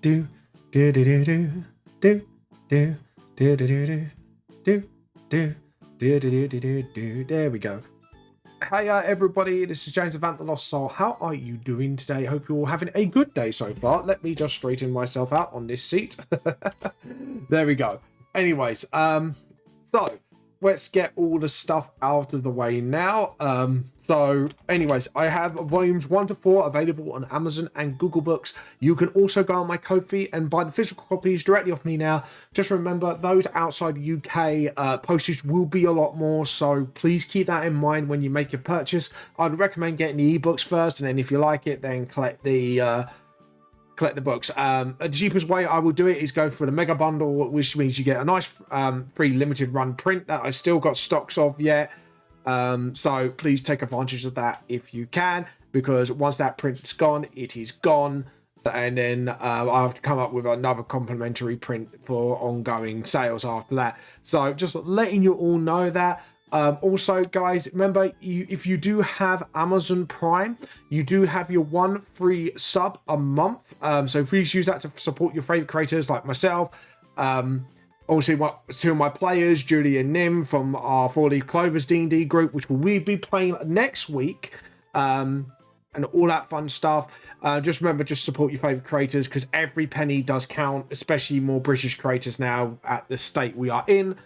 do do do do do do do do do do do do do do do do. There we go. Hey everybody, this is James of Vant the Lost Soul. How are you doing today? Hope you're all having a good day so far. Let me just straighten myself out on this seat. There we go. Anyways, so let's get all the stuff out of the way now. So anyways, I have volumes 1 to 4 available on Amazon and Google Books. You can also go on my Ko-fi and buy the physical copies directly off me now. Just remember, those outside the UK, postage will be a lot more, so please keep that in mind when you make your purchase. I'd recommend getting the ebooks first, and then if you like it, then collect the books. The cheapest way I will do it is go for the mega bundle, which means you get a nice free limited run print that I still got stocks of yet. So please take advantage of that if you can, because once that print's gone, it is gone. And then I have to come up with another complimentary print for ongoing sales after that. So just letting you all know that. Also, guys, remember, if you do have Amazon Prime, you do have your 1 free sub a month. So please use that to support your favorite creators like myself. Also, 2 of my players, Julie and Nim from our 4-Leaf Clovers D&D group, which we'll be playing next week, and all that fun stuff. Just remember, just support your favorite creators, because every penny does count, especially more British creators now at the state we are in.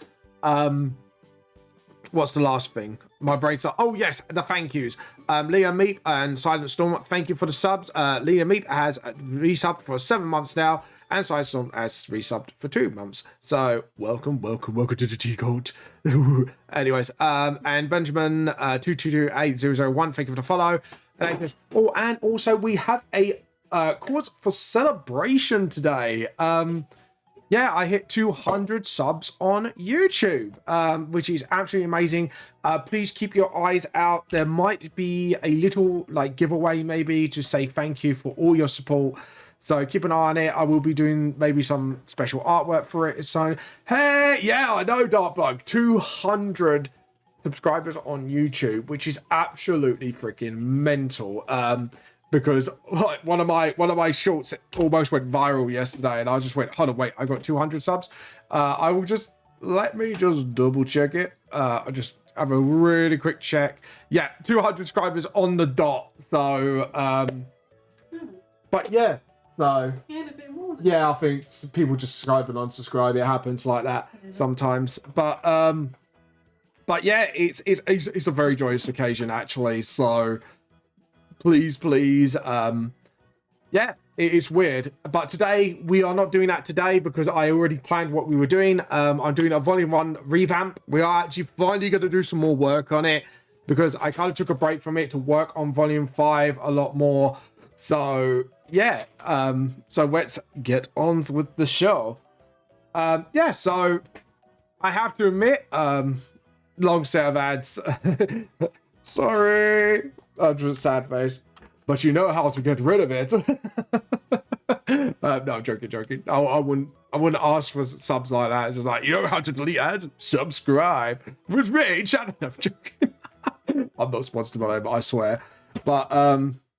What's the last thing? My brain's like, oh yes, the thank yous. Leah Meep and Silent Storm, thank you for the subs. Leah Meep has resubbed for 7 months now, and Silent Storm has resubbed for 2 months. So welcome to the T code. Anyways, and Benjamin 222801, thank you for the follow. And also we have a cause for celebration today. Yeah, I hit 200 subs on YouTube, which is absolutely amazing. Please keep your eyes out. There might be a little giveaway maybe to say thank you for all your support. So keep an eye on it. I will be doing maybe some special artwork for it. So, hey, yeah, I know, Darkbug. 200 subscribers on YouTube, which is absolutely freaking mental. Because one of my shorts almost went viral yesterday, and I just went, hold on, wait, I got 200 subs. Let me just double check it. I just have a really quick check. Yeah, 200 subscribers on the dot. So, but yeah, so Yeah, a bit more. Yeah, I think people just subscribe and unsubscribe. It happens like that sometimes. But yeah, it's a very joyous occasion actually. So. Please, yeah, it is weird, but today we are not doing that today because I already planned what we were doing. I'm doing a volume 1 revamp. We are actually finally going to do some more work on it because I kind of took a break from it to work on volume 5 a lot more. So yeah, so let's get on with the show. Yeah, so I have to admit, long set of ads. Sorry. I'm just sad face, but you know how to get rid of it. No, I'm joking. I wouldn't ask for subs like that. It's just like, you know how to delete ads? Subscribe with me. I'm joking. I'm not sponsored by them, I swear. But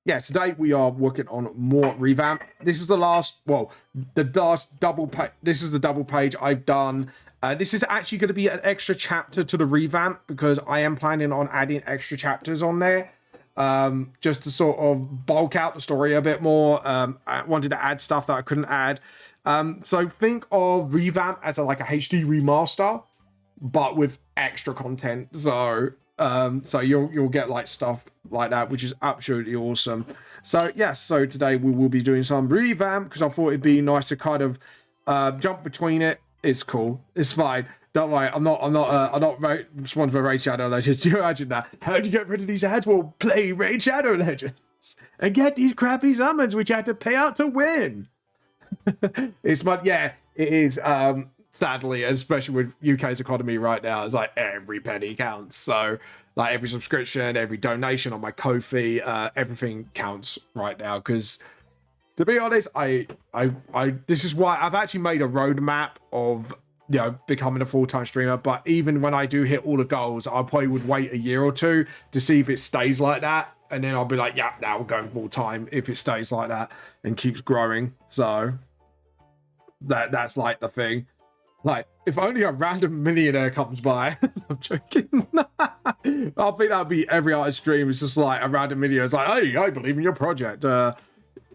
yeah, today we are working on more revamp. This is the last, the last double page. This is the double page I've done. This is actually going to be an extra chapter to the revamp because I am planning on adding extra chapters on there. Just to sort of bulk out the story a bit more. I wanted to add stuff that I couldn't add. So think of Revamp as like a HD remaster, but with extra content. So you'll get like stuff like that, which is absolutely awesome. So yes, so today we will be doing some Revamp because I thought it'd be nice to kind of jump between it. It's cool. It's fine. Don't worry, I'm not sponsored by Raid Shadow Legends. Do you imagine that? How do you get rid of these ads? Well, play Raid Shadow Legends and get these crappy summons which you had to pay out to win. Yeah, it is. Sadly, especially with UK's economy right now, it's like every penny counts. So, like every subscription, every donation on my Ko-fi, everything counts right now. Because to be honest, this is why I've actually made a roadmap of becoming a full-time streamer. But even when I do hit all the goals, I probably would wait a year or two to see if it stays like that, and then I'll be like, yeah, now we're going full-time if it stays like that and keeps growing. So That's like the thing. Like, if only a random millionaire comes by. I'm joking. I think that'd be every artist's dream. It's just like a random millionaire is like, hey, I believe in your project.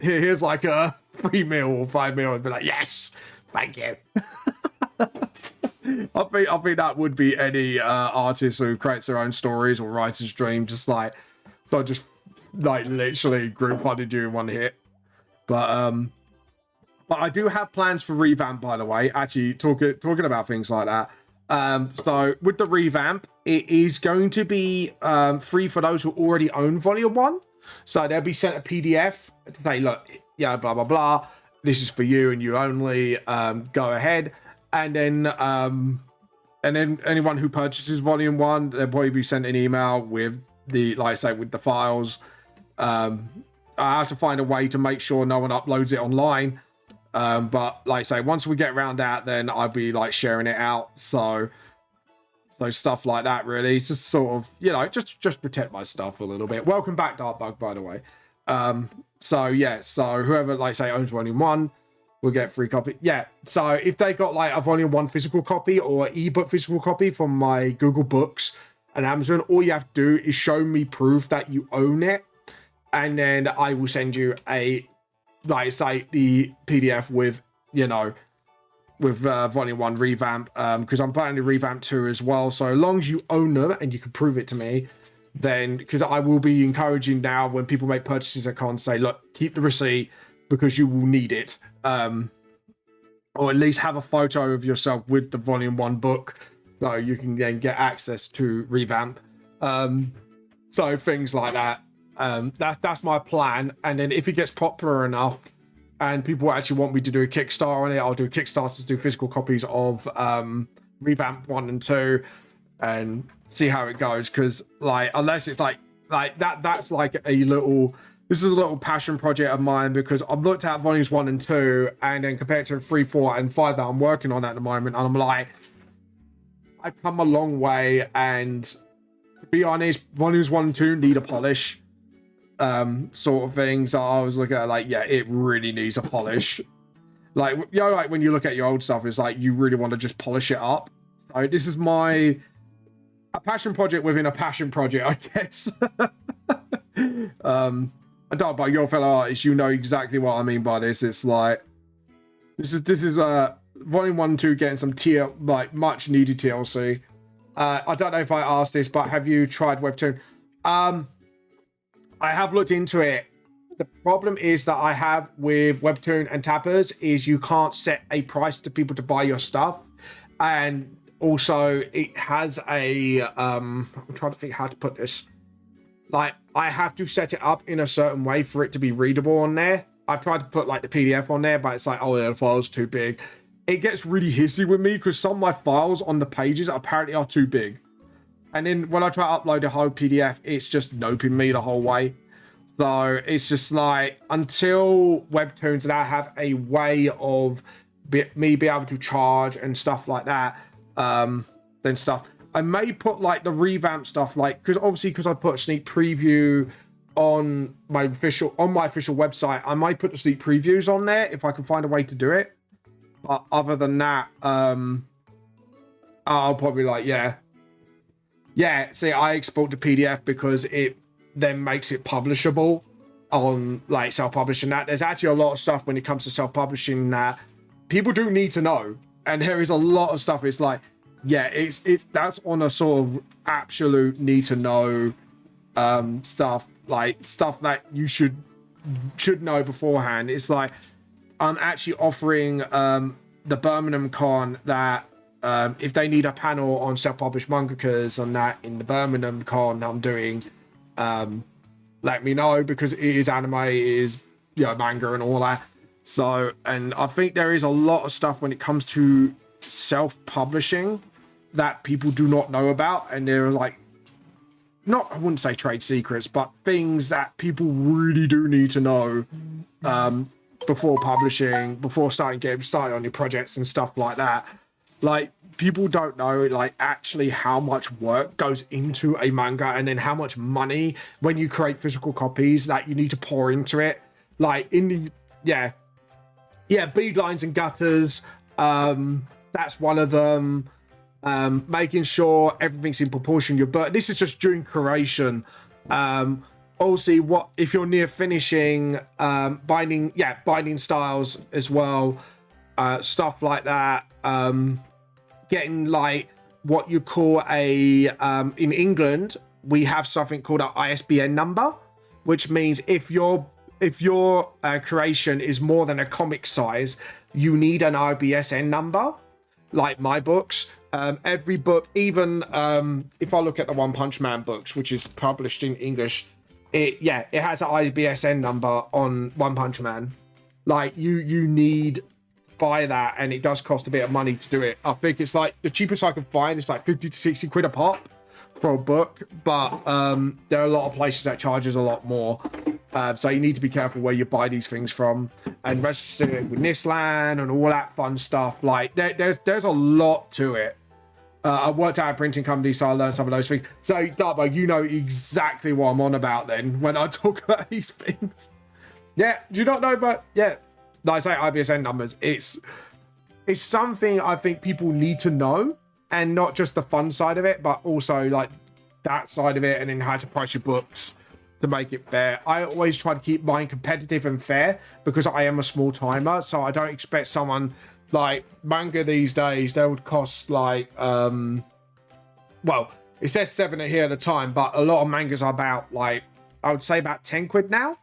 Here's like a 3 mil or 5 mil, and be like, yes, thank you. I think that would be any artist who creates their own stories or writer's dream. Just like, so just like literally group funded you in one hit. But I do have plans for Revamp, by the way. Actually, talking about things like that. So with the Revamp, it is going to be free for those who already own Volume 1. So they'll be sent a PDF to say, look, yeah, blah, blah, blah. This is for you and you only. Go ahead. And then anyone who purchases Volume 1, they'll probably be sent an email with the, like I say, with the files. I have to find a way to make sure no one uploads it online. But like I say, once we get around that, then I'll be like sharing it out. So stuff like that, really. It's just sort of, you know, just protect my stuff a little bit. Welcome back, Darkbug, by the way. So yeah, so whoever, like say, owns Volume 1 will get free copy. Yeah, so if they got like a Volume 1 physical copy or ebook physical copy from my Google Books and Amazon, all you have to do is show me proof that you own it, and then I will send you a, like say, the PDF with, you know, with Volume 1 Revamp, because I'm planning to Revamp 2 as well. So as long as you own them and you can prove it to me, then, because I will be encouraging now when people make purchases, I can't say, look, keep the receipt because you will need it, or at least have a photo of yourself with the Volume 1 book so you can then get access to Revamp. So things like that. That's my plan. And then if it gets popular enough and people actually want me to do a Kickstarter on it, I'll do Kickstarters, do physical copies of Revamp 1 and 2 and see how it goes. Because like, unless it's like that's like a little, this is a little passion project of mine, because I've looked at volumes 1 and 2 and then compared to 3, 4 and 5 that I'm working on at the moment, and I'm like, I've come a long way, and to be honest, volumes 1 and 2 need a polish. Sort of things. So I was looking at like, yeah, it really needs a polish. Like, you know, like when you look at your old stuff, it's like you really want to just polish it up. So this is a passion project within a passion project, I guess. I don't, but your fellow artists, you know exactly what I mean by this. It's like this is volume 1 and 2 getting some like much needed TLC. I don't know if I asked this, but have you tried Webtoon? I have looked into it. The problem is that I have with Webtoon and Tappers is you can't set a price to people to buy your stuff. And also it has a, I'm trying to think how to put this. Like, I have to set it up in a certain way for it to be readable on there. I've tried to put like the PDF on there, but it's like, oh yeah, the file's too big. It gets really hissy with me because some of my files on the pages apparently are too big. And then when I try to upload a whole PDF, it's just noping me the whole way. So it's just like, until Webtoons now have a way of me be able to charge and stuff like that, then stuff. I may put like the Revamp stuff, like, because obviously because I put a sneak preview on my official website, I might put the sneak previews on there if I can find a way to do it. But other than that, I'll probably like, yeah, see, I export the PDF because it then makes it publishable on like self-publishing. That there's actually a lot of stuff when it comes to self-publishing that people do need to know, and there is a lot of stuff. It's like, yeah, it's that's on a sort of absolute need to know stuff, like stuff that you should know beforehand. It's like, I'm actually offering the Birmingham Con that if they need a panel on self-published mangakas on that in the Birmingham Con I'm doing, let me know, because it is anime, it is, you know, manga and all that. So, and I think there is a lot of stuff when it comes to self-publishing that people do not know about, and they're like, not, I wouldn't say trade secrets, but things that people really do need to know before publishing, before getting started on your projects and stuff like that. Like, people don't know, like, actually how much work goes into a manga, and then how much money when you create physical copies that you need to pour into it. Like, yeah, beadlines and gutters. That's one of them. Making sure everything's in proportion. But this is just during creation. Also, what if you're near finishing, binding styles as well, stuff like that. Getting like what you call a in England, we have something called an ISBN number, which means if your creation is more than a comic size, you need an IBSN number. Like my books, every book, even if I look at the One Punch Man books, which is published in English, it has an IBSN number on One Punch Man. Like you need to buy that, and it does cost a bit of money to do it. I think it's like the cheapest I can find is like 50 to 60 quid a pop for a book, but there are a lot of places that charges a lot more. So you need to be careful where you buy these things from, and register it with Nislan and all that fun stuff. Like there's a lot to it. I worked at a printing company, so I learned some of those things. So Dartbug, you know exactly what I'm on about then when I talk about these things. Yeah, do you not know? But yeah, like I say, IBSN numbers. It's something I think people need to know, and not just the fun side of it, but also like that side of it, and then how to price your books to make it fair. I always try to keep mine competitive and fair because I am a small timer, so I don't expect someone like manga these days. They would cost like well, it says 7 here at a time, but a lot of mangas are about like, I would say about 10 quid now.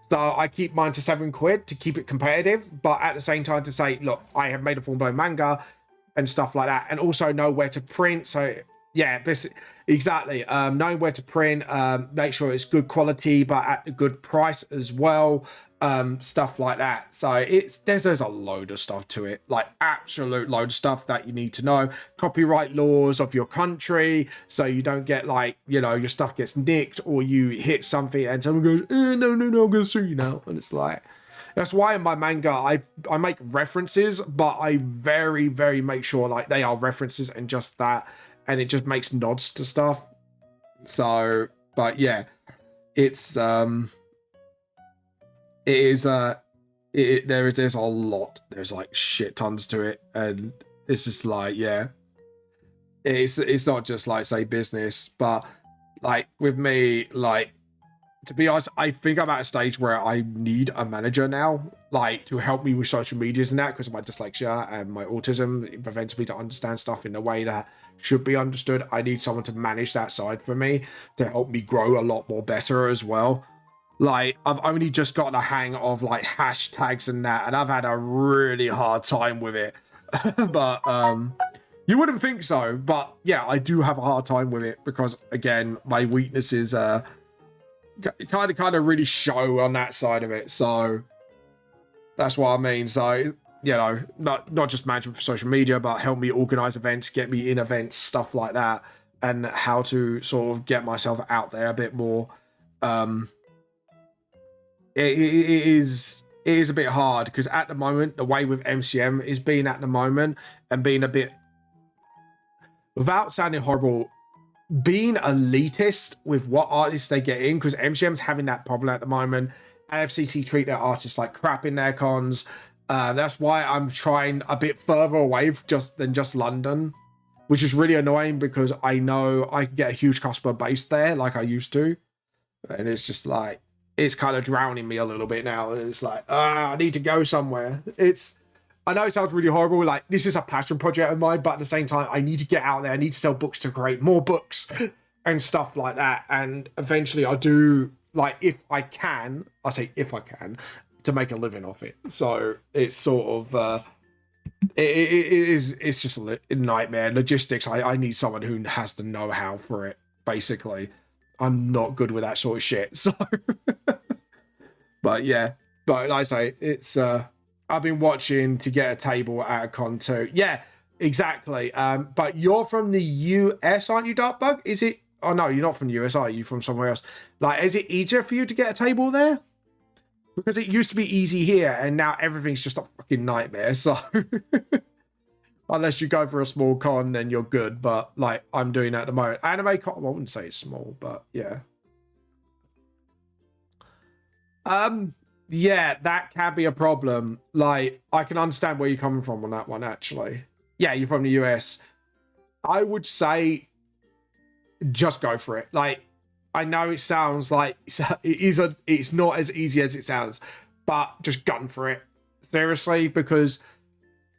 So I keep mine to 7 quid to keep it competitive, but at the same time to say, look, I have made a full-blown manga and stuff like that, and also know where to print. So yeah, exactly. Knowing where to print, make sure it's good quality, but at a good price as well. Stuff like that. So there's a load of stuff to it, like absolute load of stuff that you need to know. Copyright laws of your country, so you don't get like, you know, your stuff gets nicked or you hit something and someone goes, no, I'm gonna sue you now. And it's like, that's why in my manga I make references, but I very, very make sure like they are references and just that, and it just makes nods to stuff. So, but yeah, it's there's a lot. There's like shit tons to it, and it's just like, yeah, it's not just like say business, but like with me, like, to be honest, I think I'm at a stage where I need a manager now, like to help me with social medias and that, because of my dyslexia and my autism. It prevents me to understand stuff in a way that should be understood. I need someone to manage that side for me to help me grow a lot more better as well. Like, I've only just gotten a hang of like hashtags and that, and I've had a really hard time with it. But you wouldn't think so, but yeah, I do have a hard time with it because, again, my weaknesses kind of really show on that side of it. So that's what I mean. So, you know, not just management for social media, but help me organize events, get me in events, stuff like that, and how to sort of get myself out there a bit more. It is a bit hard because at the moment, the way with MCM is being at the moment and being a bit, without sounding horrible, being elitist with what artists they get in, because MCM's having that problem at the moment. AFCC treat their artists like crap in their cons. That's why I'm trying a bit further away than just London, which is really annoying because I know I can get a huge customer base there like I used to. And it's just like, it's kind of drowning me a little bit now. And it's like, I need to go somewhere. I know it sounds really horrible. Like, this is a passion project of mine, but at the same time, I need to get out there. I need to sell books to create more books and stuff like that. And eventually I'll do, like, if I can, I say if I can, to make a living off it. So it's sort of, it's just a nightmare. Logistics, I need someone who has the know-how for it, basically. I'm not good with that sort of shit. So, but yeah, but like I say, it's, I've been watching To Get a Table at a con too. Yeah, exactly. But you're from the US, aren't you, Darkbug? Is it? Oh no, you're not from the US, are you? From somewhere else? Like, is it easier for you to get a table there? Because it used to be easy here, and now everything's just a fucking nightmare. So, unless you go for a small con, then you're good. But like I'm doing at the moment, anime con. Well, I wouldn't say it's small, but yeah. yeah, that can be a problem. Like, I can understand where you're coming from on that one, actually. Yeah, you're from the US. I would say just go for it. Like, I know it sounds like it's not as easy as it sounds, but just gun for it. Seriously, because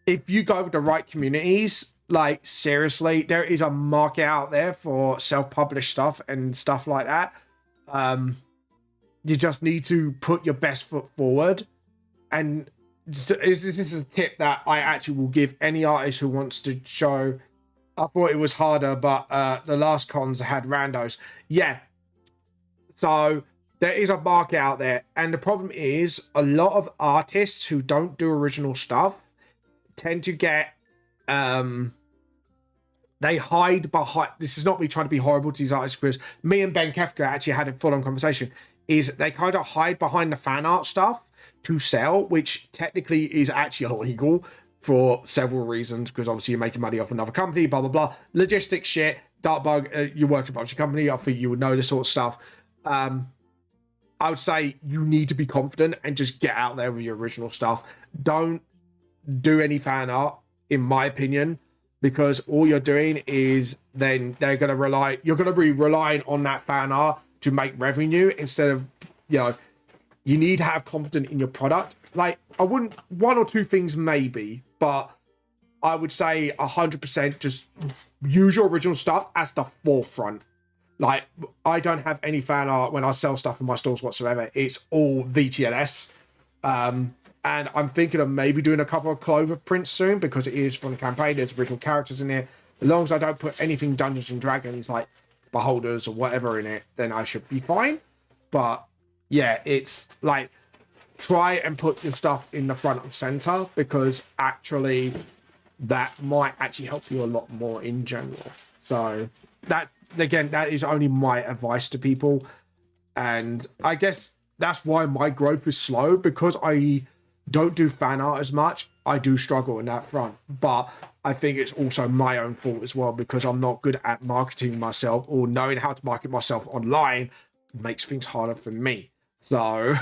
if you go with the right communities, like seriously, there is a market out there for self-published stuff and stuff like that. You just need to put your best foot forward. And this is a tip that I actually will give any artist who wants to show. I thought it was harder, but the last cons had randos. Yeah. So there is a market out there. And the problem is a lot of artists who don't do original stuff tend to get they hide behind. This is not me trying to be horrible to these artists, because me and Ben Kefka actually had a full-on conversation. Is they kind of hide behind the fan art stuff to sell, which technically is actually illegal for several reasons, because obviously you're making money off another company, blah blah blah, logistics shit. Darkbug, you work at a bunch of company. I think you would know this sort of stuff. I would say you need to be confident and just get out there with your original stuff. Don't do any fan art, in my opinion, because all you're doing is then you're going to be relying on that fan art to make revenue instead of, you need to have confidence in your product. Like, I wouldn't, one or two things maybe, but I would say 100% just use your original stuff as the forefront. Like, I don't have any fan art when I sell stuff in my stores whatsoever. It's all VTLS. And I'm thinking of maybe doing a couple of Clover prints soon, because it is from the campaign. There's original characters in there. As long as I don't put anything Dungeons and Dragons, like Beholders or whatever in it, then I should be fine. But yeah, it's like, try and put your stuff in the front of center, because actually that might actually help you a lot more in general. So that, again, that is only my advice to people. And I guess that's why my growth is slow, because I don't do fan art as much. I do struggle in that front, but I think it's also my own fault as well, because I'm not good at marketing myself, or knowing how to market myself online makes things harder for me. So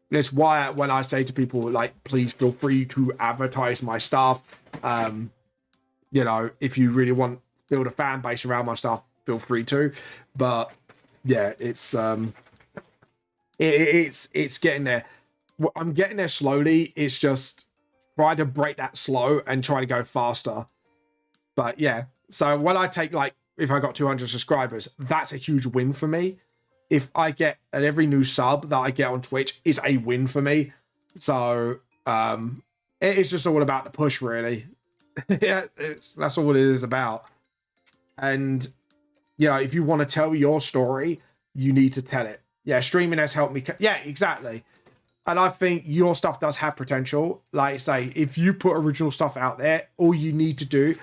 that's why when I say to people, like, please feel free to advertise my stuff. If you really want to build a fan base around my stuff, feel free to. But yeah, it's getting there. I'm getting there slowly. It's just trying to break that slow and try to go faster. But yeah, so when I take, like, if I got 200 subscribers, that's a huge win for me. If I get at every new sub that I get on Twitch is a win for me. So it is just all about the push, really. Yeah, that's all it is about. And if you want to tell your story, you need to tell it. Yeah, streaming has helped me. Yeah, exactly. And I think your stuff does have potential. Like I say, if you put original stuff out there, all you need to do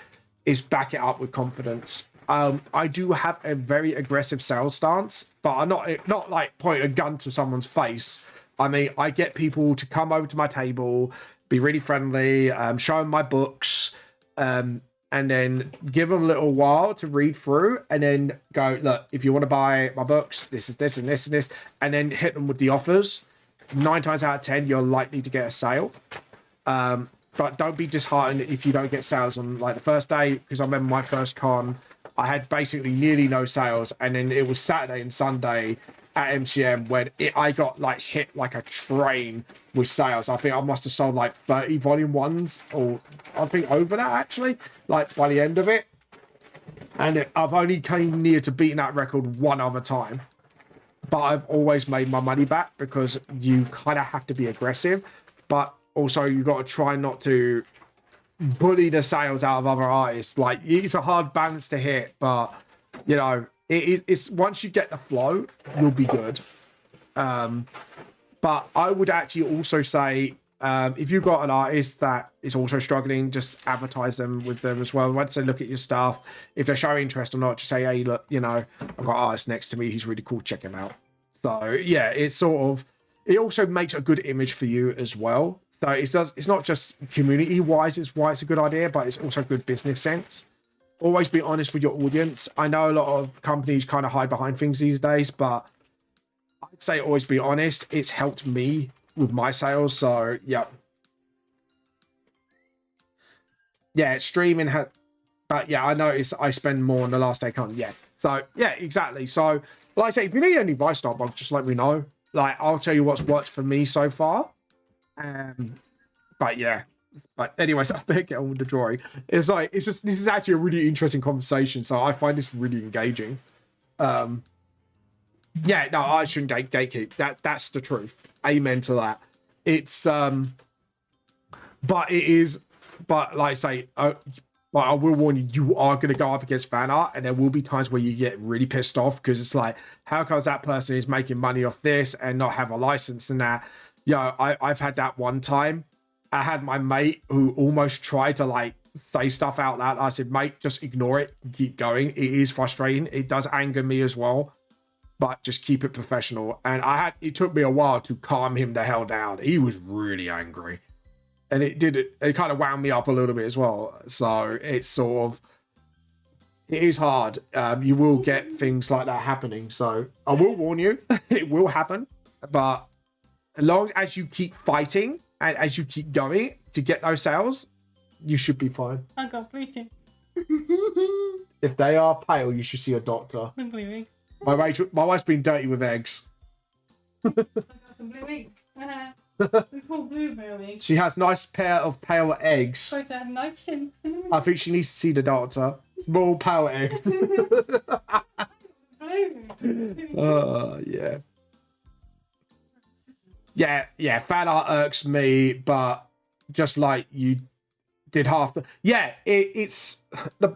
is back it up with confidence. I do have a very aggressive sales stance, but I'm not like pointing a gun to someone's face. I mean, I get people to come over to my table, be really friendly, show them my books, and then give them a little while to read through, and then go, look, if you want to buy my books, this is this and this and this, and then hit them with the offers. 9 times out of 10, you're likely to get a sale. But don't be disheartened if you don't get sales on, like, the first day, because I remember my first con, I had basically nearly no sales, and then it was Saturday and Sunday at MCM when I got, like, hit like a train with sales. I think I must have sold like 30 volume ones, or I think over that, actually, like, by the end of it. And I've only came near to beating that record one other time. But I've always made my money back, because you kind of have to be aggressive, but also you got to try not to bully the sales out of other artists. Like, it's a hard balance to hit, but it's once you get the flow, you'll be good. But I would actually also say, if you've got an artist that is also struggling, just advertise them with them as well. Once they look at your stuff, if they're showing interest or not, just say, hey, look, I've got an artist next to me, he's really cool, check him out. So yeah, it also makes a good image for you as well. So it's not just community wise, it's why it's a good idea, but it's also good business sense. Always be honest with your audience. I know a lot of companies kind of hide behind things these days, but I'd say always be honest. It's helped me with my sales. So yeah, streaming has. But yeah, I noticed I spend more on the last day con. Yeah. So yeah, exactly. So like I say, if you need any advice, Starbucks, just let me know. Like I'll tell you what's worked for me so far. But yeah. But anyways, I better get on with the drawing. It's like this is actually a really interesting conversation. So I find this really engaging. Yeah, no, I shouldn't gatekeep. That's the truth. Amen to that. It's but it is. But like I say, but I will warn you, you are going to go up against fan art, and there will be times where you get really pissed off because it's like, how comes that person is making money off this and not have a license and that? I've had that one time. I had my mate who almost tried to like say stuff out loud. I said, mate, just ignore it and keep going. It is frustrating. It does anger me as well, but just keep it professional. And it took me a while to calm him the hell down. He was really angry. And it kind of wound me up a little bit as well. So it's sort of, it is hard. You will get things like that happening. So I will warn you, it will happen. But as long as you keep fighting and as you keep going to get those sales, you should be fine. I got bleeding. If they are pale, you should see a doctor. I'm bleeding. My wife's been dirty with eggs. I got some blue ink. We call blueberry. She has nice pair of pale eggs. Supposed to have nice chinks in them. I think she needs to see the doctor. Small pale eggs. Yeah. Yeah, fan art irks me, but just like you did half the... Yeah,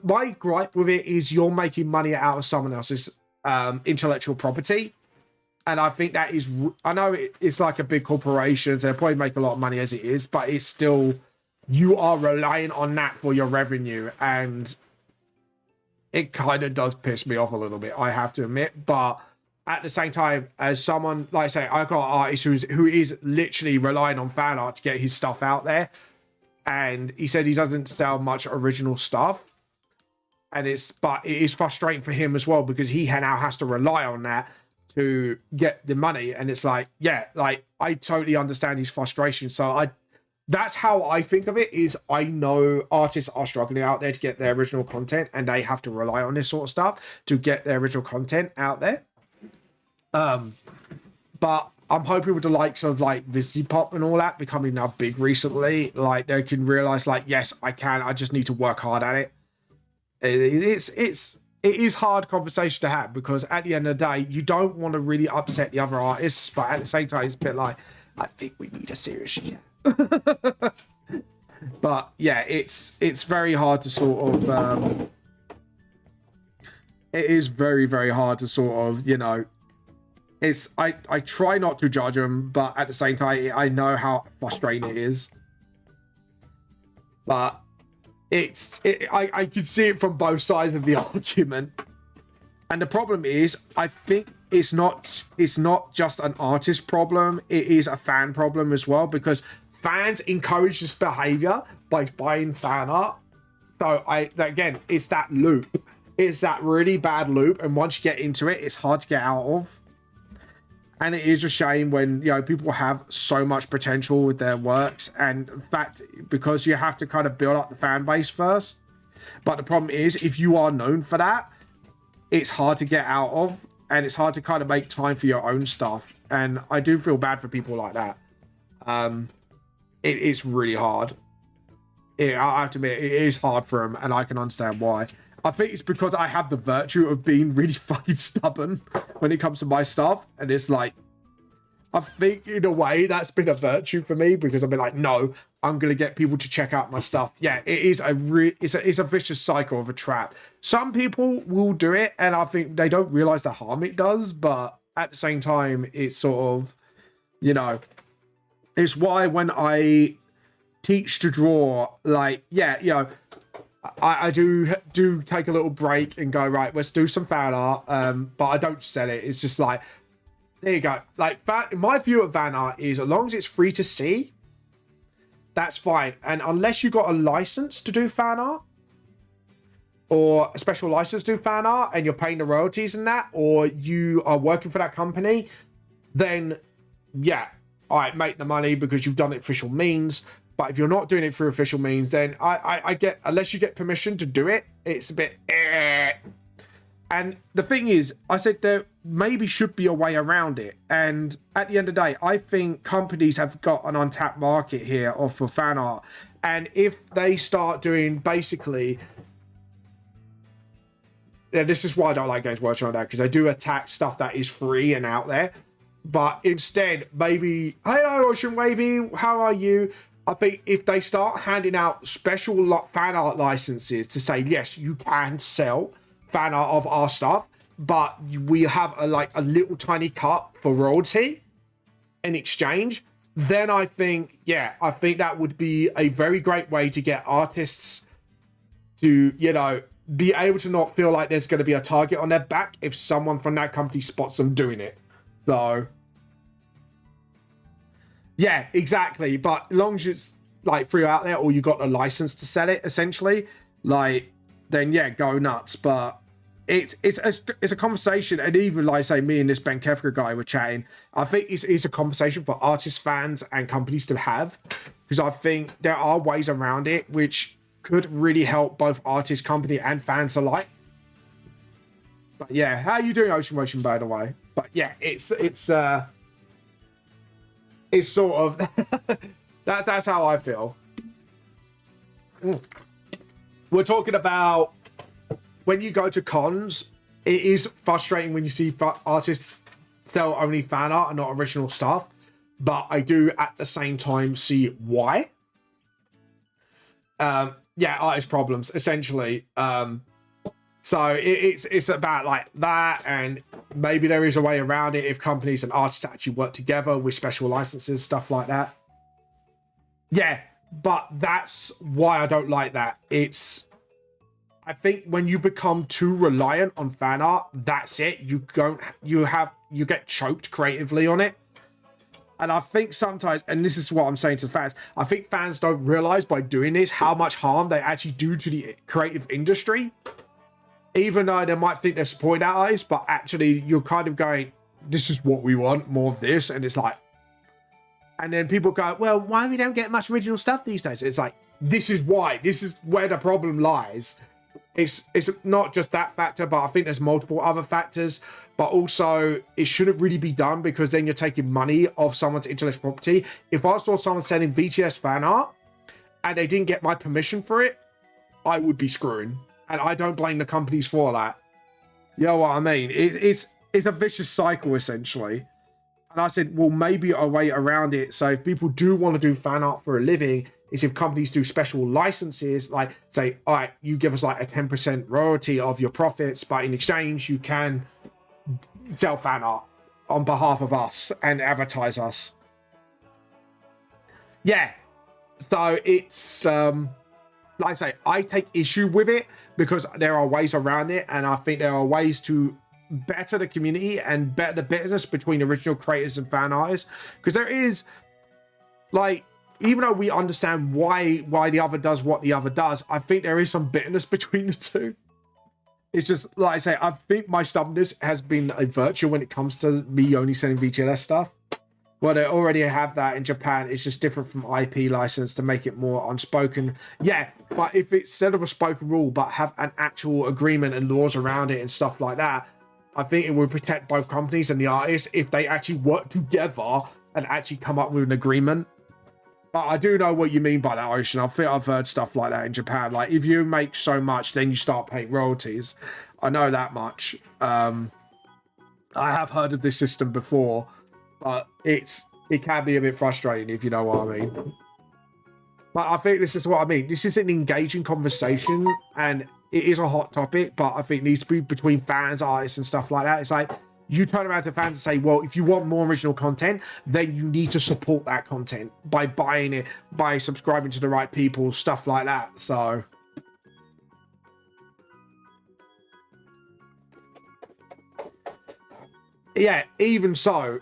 my gripe with it is you're making money out of someone else's intellectual property. And I think that is... I know it's like a big corporation, so they probably make a lot of money as it is, but it's still... You are relying on that for your revenue, and it kind of does piss me off a little bit, I have to admit. But at the same time, as someone, like I say, I've got an artist who is literally relying on fan art to get his stuff out there. And he said he doesn't sell much original stuff. But it is frustrating for him as well, because he now has to rely on that to get the money. And it's like, yeah, like I totally understand his frustration. So that's how I think of it, is I know artists are struggling out there to get their original content, and they have to rely on this sort of stuff to get their original content out there. But I'm hoping with the likes of like Pop and all that becoming now big recently, like they can realize like, yes, I just need to work hard at it. It is hard conversation to have, because at the end of the day, you don't want to really upset the other artists, but at the same time, it's a bit like, I think we need a serious chat. But yeah, it's very hard to sort of it is very, very hard to sort of, you know, I try not to judge them, but at the same time, I know how frustrating it is. But I can see it from both sides of the argument. And the problem is, I think it's not just an artist problem, it is a fan problem as well, because fans encourage this behavior by buying fan art. So again, it's that loop. It's that really bad loop, and once you get into it, it's hard to get out of. And it is a shame when, you know, people have so much potential with their works, and in fact, because you have to kind of build up the fan base first. But the problem is, if you are known for that, it's hard to get out of, and it's hard to kind of make time for your own stuff. And I do feel bad for people like that. It's really hard. I have to admit, it is hard for them, and I can understand why. I think it's because I have the virtue of being really fucking stubborn when it comes to my stuff. And it's like, I think in a way that's been a virtue for me, because I've been like, no, I'm going to get people to check out my stuff. Yeah, it is it's a vicious cycle of a trap. Some people will do it, and I think they don't realize the harm it does. But at the same time, it's sort of, you know, it's why when I teach to draw, like, yeah, you know, I do take a little break and go, right, let's do some fan art, but I don't sell it. It's just like, there you go. Like, my view of fan art is, as long as it's free to see, that's fine. And unless you got a license to do fan art, or a special license to do fan art, and you're paying the royalties and that, or you are working for that company, then yeah, all right, make the money because you've done it official means. But if you're not doing it through official means, then I get, unless you get permission to do it, it's a bit And the thing is, I said there maybe should be a way around it. And at the end of the day, I think companies have got an untapped market here for fan art. And if they start doing basically, this is why I don't like Games Workshop on that, because they do attack stuff that is free and out there. But instead, maybe, hello, Ocean Wavy, how are you? I think if they start handing out special fan art licenses to say, yes, you can sell fan art of our stuff, but we have a little tiny cut for royalty in exchange, then I think, yeah, I think that would be a very great way to get artists to, you know, be able to not feel like there's going to be a target on their back if someone from that company spots them doing it. So yeah, exactly. But as long as it's like free out there, or you got a license to sell it, essentially, like, then yeah, go nuts. But it's a conversation, and even like say me and this Ben Kefka guy were chatting. I think it's a conversation for artists, fans, and companies to have, because I think there are ways around it which could really help both artists, company, and fans alike. But yeah, how are you doing, Ocean Motion, by the way? But yeah, it's sort of that's how I feel. We're talking about when you go to cons, it is frustrating when you see artists sell only fan art and not original stuff. But I do at the same time see why. Yeah, artist problems, essentially. So it's about like that, and maybe there is a way around it if companies and artists actually work together with special licenses, stuff like that. Yeah, but that's why I don't like that. I think when you become too reliant on fan art, that's it. You get choked creatively on it. And I think sometimes, and this is what I'm saying to the fans, I think fans don't realize by doing this how much harm they actually do to the creative industry. Even though they might think they're supporting that artist, but actually you're kind of going, this is what we want, more of this. And it's like, and then people go, well, why we don't get much original stuff these days? It's like, this is why. This is where the problem lies. It's not just that factor, but I think there's multiple other factors. But also, it shouldn't really be done, because then you're taking money off someone's intellectual property. If I saw someone selling BTS fan art and they didn't get my permission for it, I would be screwing. And I don't blame the companies for that. You know what I mean? It's a vicious cycle, essentially. And I said, well, maybe a way around it. So if people do want to do fan art for a living, is if companies do special licenses, like say, all right, you give us like a 10% royalty of your profits, but in exchange, you can sell fan art on behalf of us and advertise us. Yeah. So it's, like I say, I take issue with it because there are ways around it. And I think there are ways to better the community and better the business between original creators and fan artists. Because there is, like, even though we understand why the other does what the other does, I think there is some bitterness between the two. It's just, like I say, I think my stubbornness has been a virtue when it comes to me only selling VTLS stuff. Well, they already have that in Japan. It's just different from IP license to make it more unspoken. Yeah, but if it's instead of a spoken rule, but have an actual agreement and laws around it and stuff like that, I think it would protect both companies and the artists if they actually work together and actually come up with an agreement. But I do know what you mean by that, Ocean. I think I've heard stuff like that in Japan. Like, if you make so much, then you start paying royalties. I know that much. I have heard of this system before, but it can be a bit frustrating, if you know what I mean. But I think this is what I mean. This is an engaging conversation, and it is a hot topic, but I think it needs to be between fans, artists, and stuff like that. It's like, you turn around to fans and say, well, if you want more original content, then you need to support that content by buying it, by subscribing to the right people, stuff like that. So yeah, even so,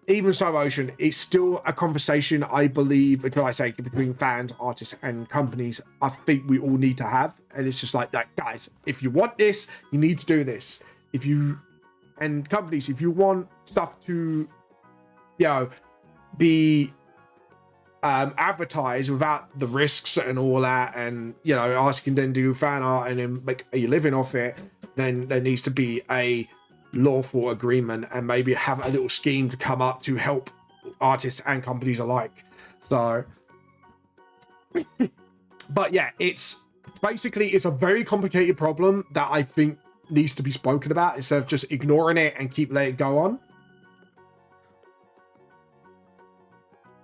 Ocean, it's still a conversation, I believe, until I say between fans, artists, and companies, I think we all need to have. And it's just like that, guys, if you want this, you need to do this. And companies, if you want stuff to, you know, be advertised without the risks and all that, and you know, asking them to do fan art and then make a living off it, then there needs to be a lawful agreement and maybe have a little scheme to come up to help artists and companies alike. So but yeah, it's basically, it's a very complicated problem that I think needs to be spoken about instead of just ignoring it and keep letting it go on.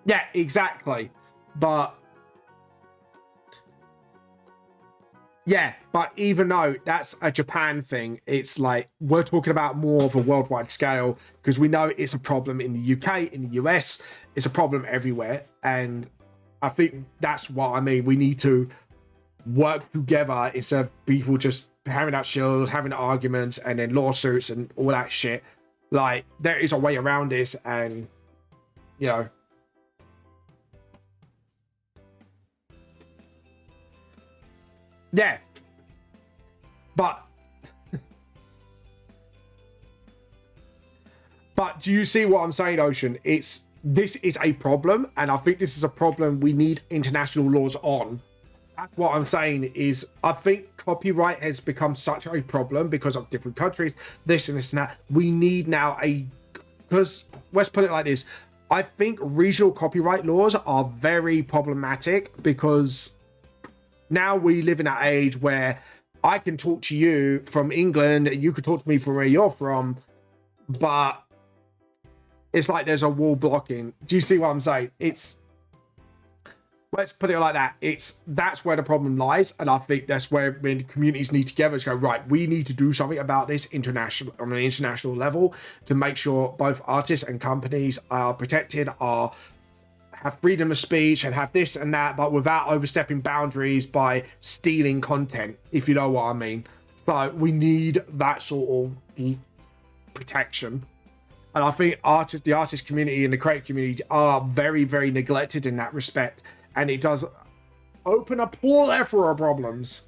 Yeah, exactly. But yeah, but even though that's a Japan thing, it's like we're talking about more of a worldwide scale, because we know it's a problem in the UK, in the US, it's a problem everywhere. And I think that's what I mean. We need to work together instead of people just having that shield, having arguments and then lawsuits and all that shit. Like, there is a way around this, and you know, yeah, but do you see what I'm saying, Ocean? This is a problem, and I think this is a problem we need international laws on. That's what I'm saying. Is I think copyright has become such a problem because of different countries, this and this and that. We need now because let's put it like this, I think regional copyright laws are very problematic, because now we live in an age where I can talk to you from England, you could talk to me from where you're from, but it's like there's a wall blocking. Do you see what I'm saying? Let's put it like that. That's where the problem lies, and I think that's where when communities need together to go, right, we need to do something about this on an international level to make sure both artists and companies are protected, have freedom of speech and have this and that, but without overstepping boundaries by stealing content, if you know what I mean. So we need that sort of protection. And I think the artist community and the creative community are very, very neglected in that respect. And it does open a plethora of problems.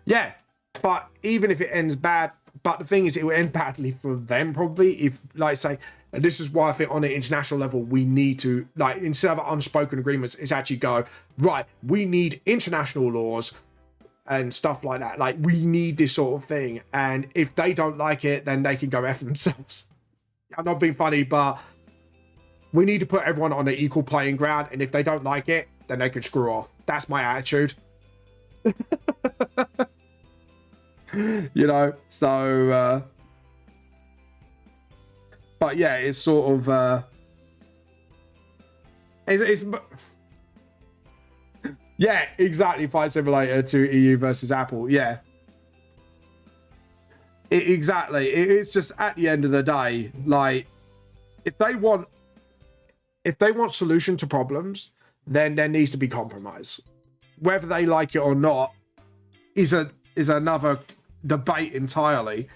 Yeah, but even if it ends bad, but the thing is, it will end badly for them probably. If, like, say, and this is why I think on an international level, we need to, like, instead of unspoken agreements, it's actually go, right, we need international laws and stuff like that. Like, we need this sort of thing. And if they don't like it, then they can go F themselves. I'm not being funny, but we need to put everyone on an equal playing ground. And if they don't like it, then they can screw off. That's my attitude. You know, so but yeah, it's sort of it's yeah, exactly. Flight Simulator to EU versus Apple. Yeah, exactly. It's just, at the end of the day, like, if they want solution to problems, then there needs to be compromise. Whether they like it or not is another debate entirely.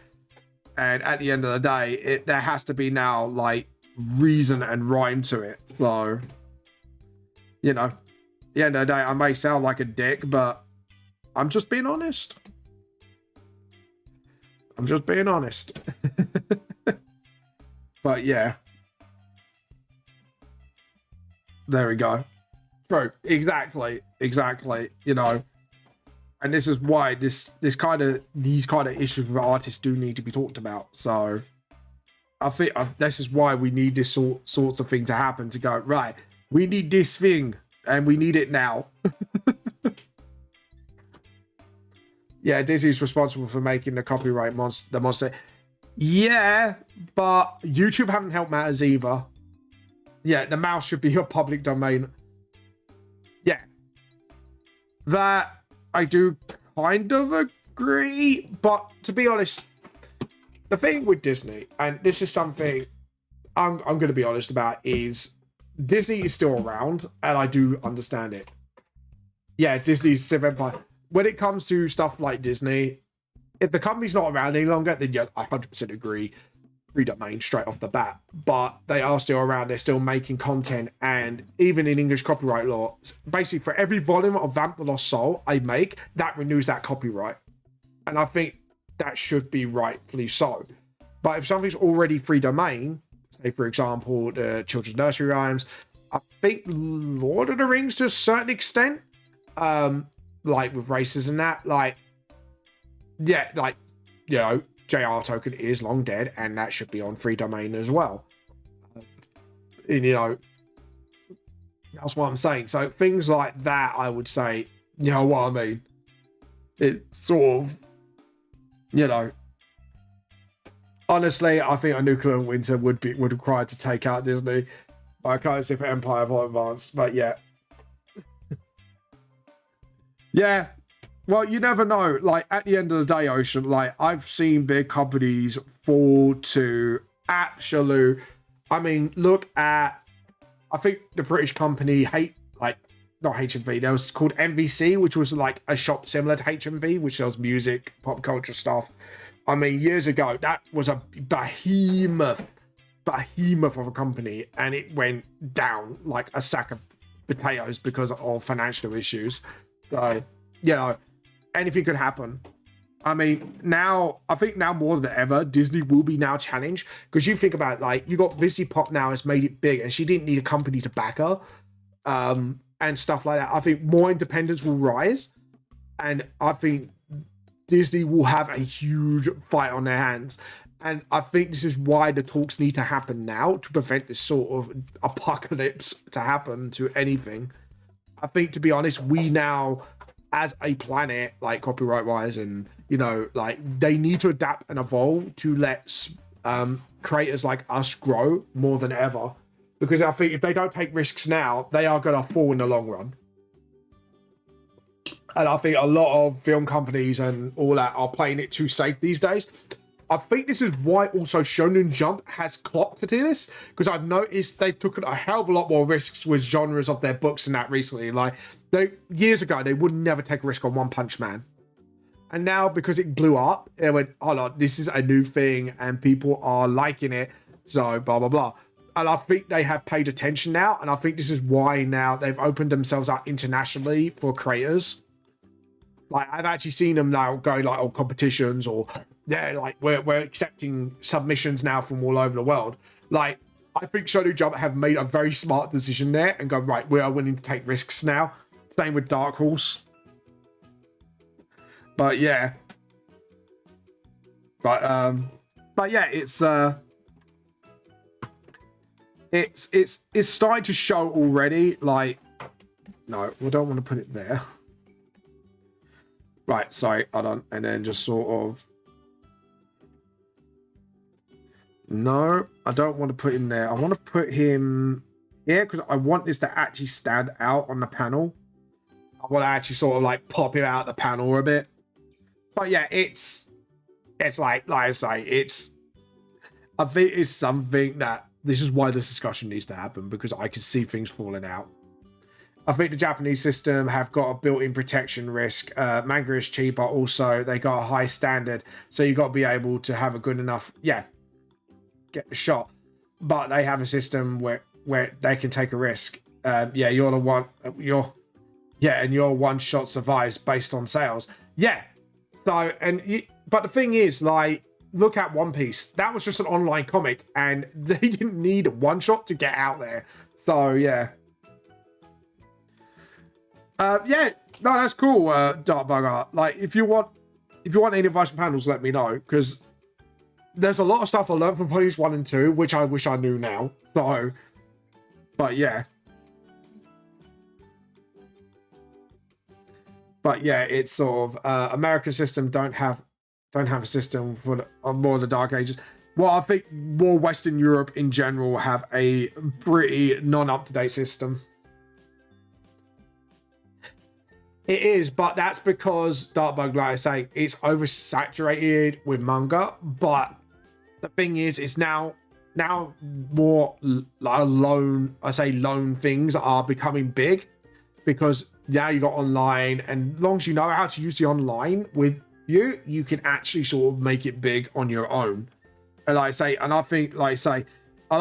And at the end of the day, there has to be now, like, reason and rhyme to it. So, you know, at the end of the day, I may sound like a dick, but I'm just being honest. I'm just being honest. But yeah, there we go. True. Exactly. You know, and this is why these kind of issues with artists do need to be talked about. So I think this is why we need this sorts of thing to happen, to go, right, we need this thing and we need it now. Yeah, Disney's responsible for making the copyright monster. Yeah, but YouTube haven't helped matters either. Yeah, the mouse should be a public domain. Yeah, that I do kind of agree, but to be honest, the thing with Disney, and this is something I'm going to be honest about, is Disney is still around, and I do understand it. Yeah, Disney's Civ Empire. When it comes to stuff like Disney, if the company's not around any longer, then yeah, I 100% agree. free domain straight off the bat, but they are still around. They're still making content, and even in English copyright law, basically for every volume of Vamp the Lost Soul I make, that renews that copyright, and I think that should be rightfully so. But if something's already free domain, say for example the children's nursery rhymes, I think Lord of the Rings to a certain extent, like with races and that, like, yeah, like, you know, JR Token is long dead, and that should be on free domain as well. And, you know, that's what I'm saying. So things like that, I would say, you know what I mean? It's sort of, you know, honestly, I think a nuclear winter would require to take out Disney. I can't see for Empire of Advance, but yeah. Yeah. Well, you never know. Like, at the end of the day, Ocean, like, I've seen big companies fall to absolute... I mean, look at... I think the British company, not HMV, there was called MVC, which was like a shop similar to HMV, which sells music, pop culture stuff. I mean, years ago, that was a behemoth of a company, and it went down like a sack of potatoes because of financial issues. So, you know, anything could happen. I mean, now, I think now more than ever, Disney will be now challenged, because you think about, like, you got Busy Pop now has made it big, and she didn't need a company to back her, and stuff like that. I think more independence will rise, and I think Disney will have a huge fight on their hands. And I think this is why the talks need to happen now, to prevent this sort of apocalypse to happen to anything. I think, to be honest, we now, as a planet, like copyright wise, and, you know, like, they need to adapt and evolve to let creators like us grow more than ever. Because I think if they don't take risks now, they are going to fall in the long run. And I think a lot of film companies and all that are playing it too safe these days. I think this is why also Shonen Jump has clocked to this, because I've noticed they've taken a hell of a lot more risks with genres of their books and that recently. Like, years ago, they would never take a risk on One Punch Man. And now, because it blew up, they went, hold on, this is a new thing and people are liking it, so blah, blah, blah. And I think they have paid attention now, and I think this is why now they've opened themselves up internationally for creators. Like, I've actually seen them now going, like, on competitions, or yeah, like, we're accepting submissions now from all over the world. Like, I think Shonen Jump have made a very smart decision there and go, right, we are willing to take risks now. Same with Dark Horse. But yeah. But yeah, it's starting to show already. Like, no, we don't want to put it there. Right, sorry, hold on. And then just sort of... No, I don't want to put him there. I want to put him here, because I want this to actually stand out on the panel. I want to actually sort of, like, pop him out the panel a bit. But yeah, it's like I say, I think it's something that... This is why this discussion needs to happen, because I can see things falling out. I think the Japanese system have got a built-in protection risk. Manga is cheap, but also they got a high standard. So you got to be able to have a good enough, get the shot. But they have a system where they can take a risk. You're the one, and your one shot survives based on sales. Yeah. So, but the thing is, like, look at One Piece. That was just an online comic, and they didn't need one shot to get out there. So, yeah. No, that's cool, Dark Bugger. Like, if you want any advice from panels, let me know, because there's a lot of stuff I learned from Police 1 and 2, which I wish I knew now. So, but yeah. But yeah, it's sort of American system don't have a system for more of the Dark Ages. Well, I think more Western Europe in general have a pretty non-up-to-date system. It is, but that's because Darkbug, like I say, it's oversaturated with manga. But the thing is, it's now more lone things are becoming big, because now you got online, and as long as you know how to use the online with you can actually sort of make it big on your own. And I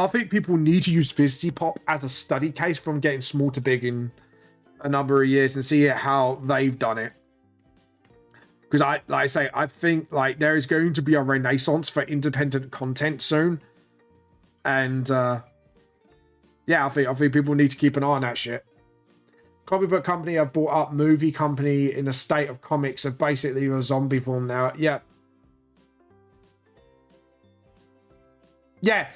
think people need to use Fantasy Pop as a study case from getting small to big in a number of years and see how they've done it. Because I think like there is going to be a renaissance for independent content soon, and yeah, I think people need to keep an eye on that shit. Comic book company have bought up movie company in a state of comics of basically a zombie form now. Yeah. Yeah,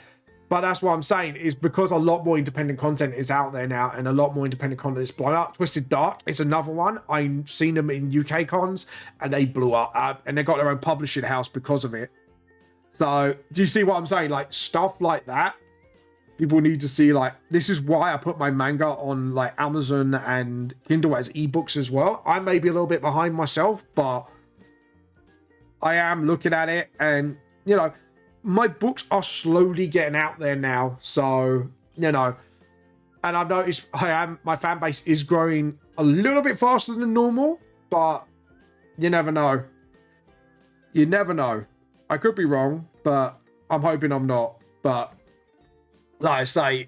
but that's what I'm saying is because a lot more independent content is out there now and a lot more independent content is blown up. Twisted Dark is another one. I've seen them in UK cons and they blew up and they got their own publishing house because of it. So do you see what I'm saying? Like stuff like that, people need to see. Like this is why I put my manga on like Amazon and Kindle as ebooks as well. I may be a little bit behind myself, but I am looking at it and, you know, my books are slowly getting out there now, so you know, and I've noticed my fan base is growing a little bit faster than normal, but you never know. You never know. I could be wrong, but I'm hoping I'm not. But like I say,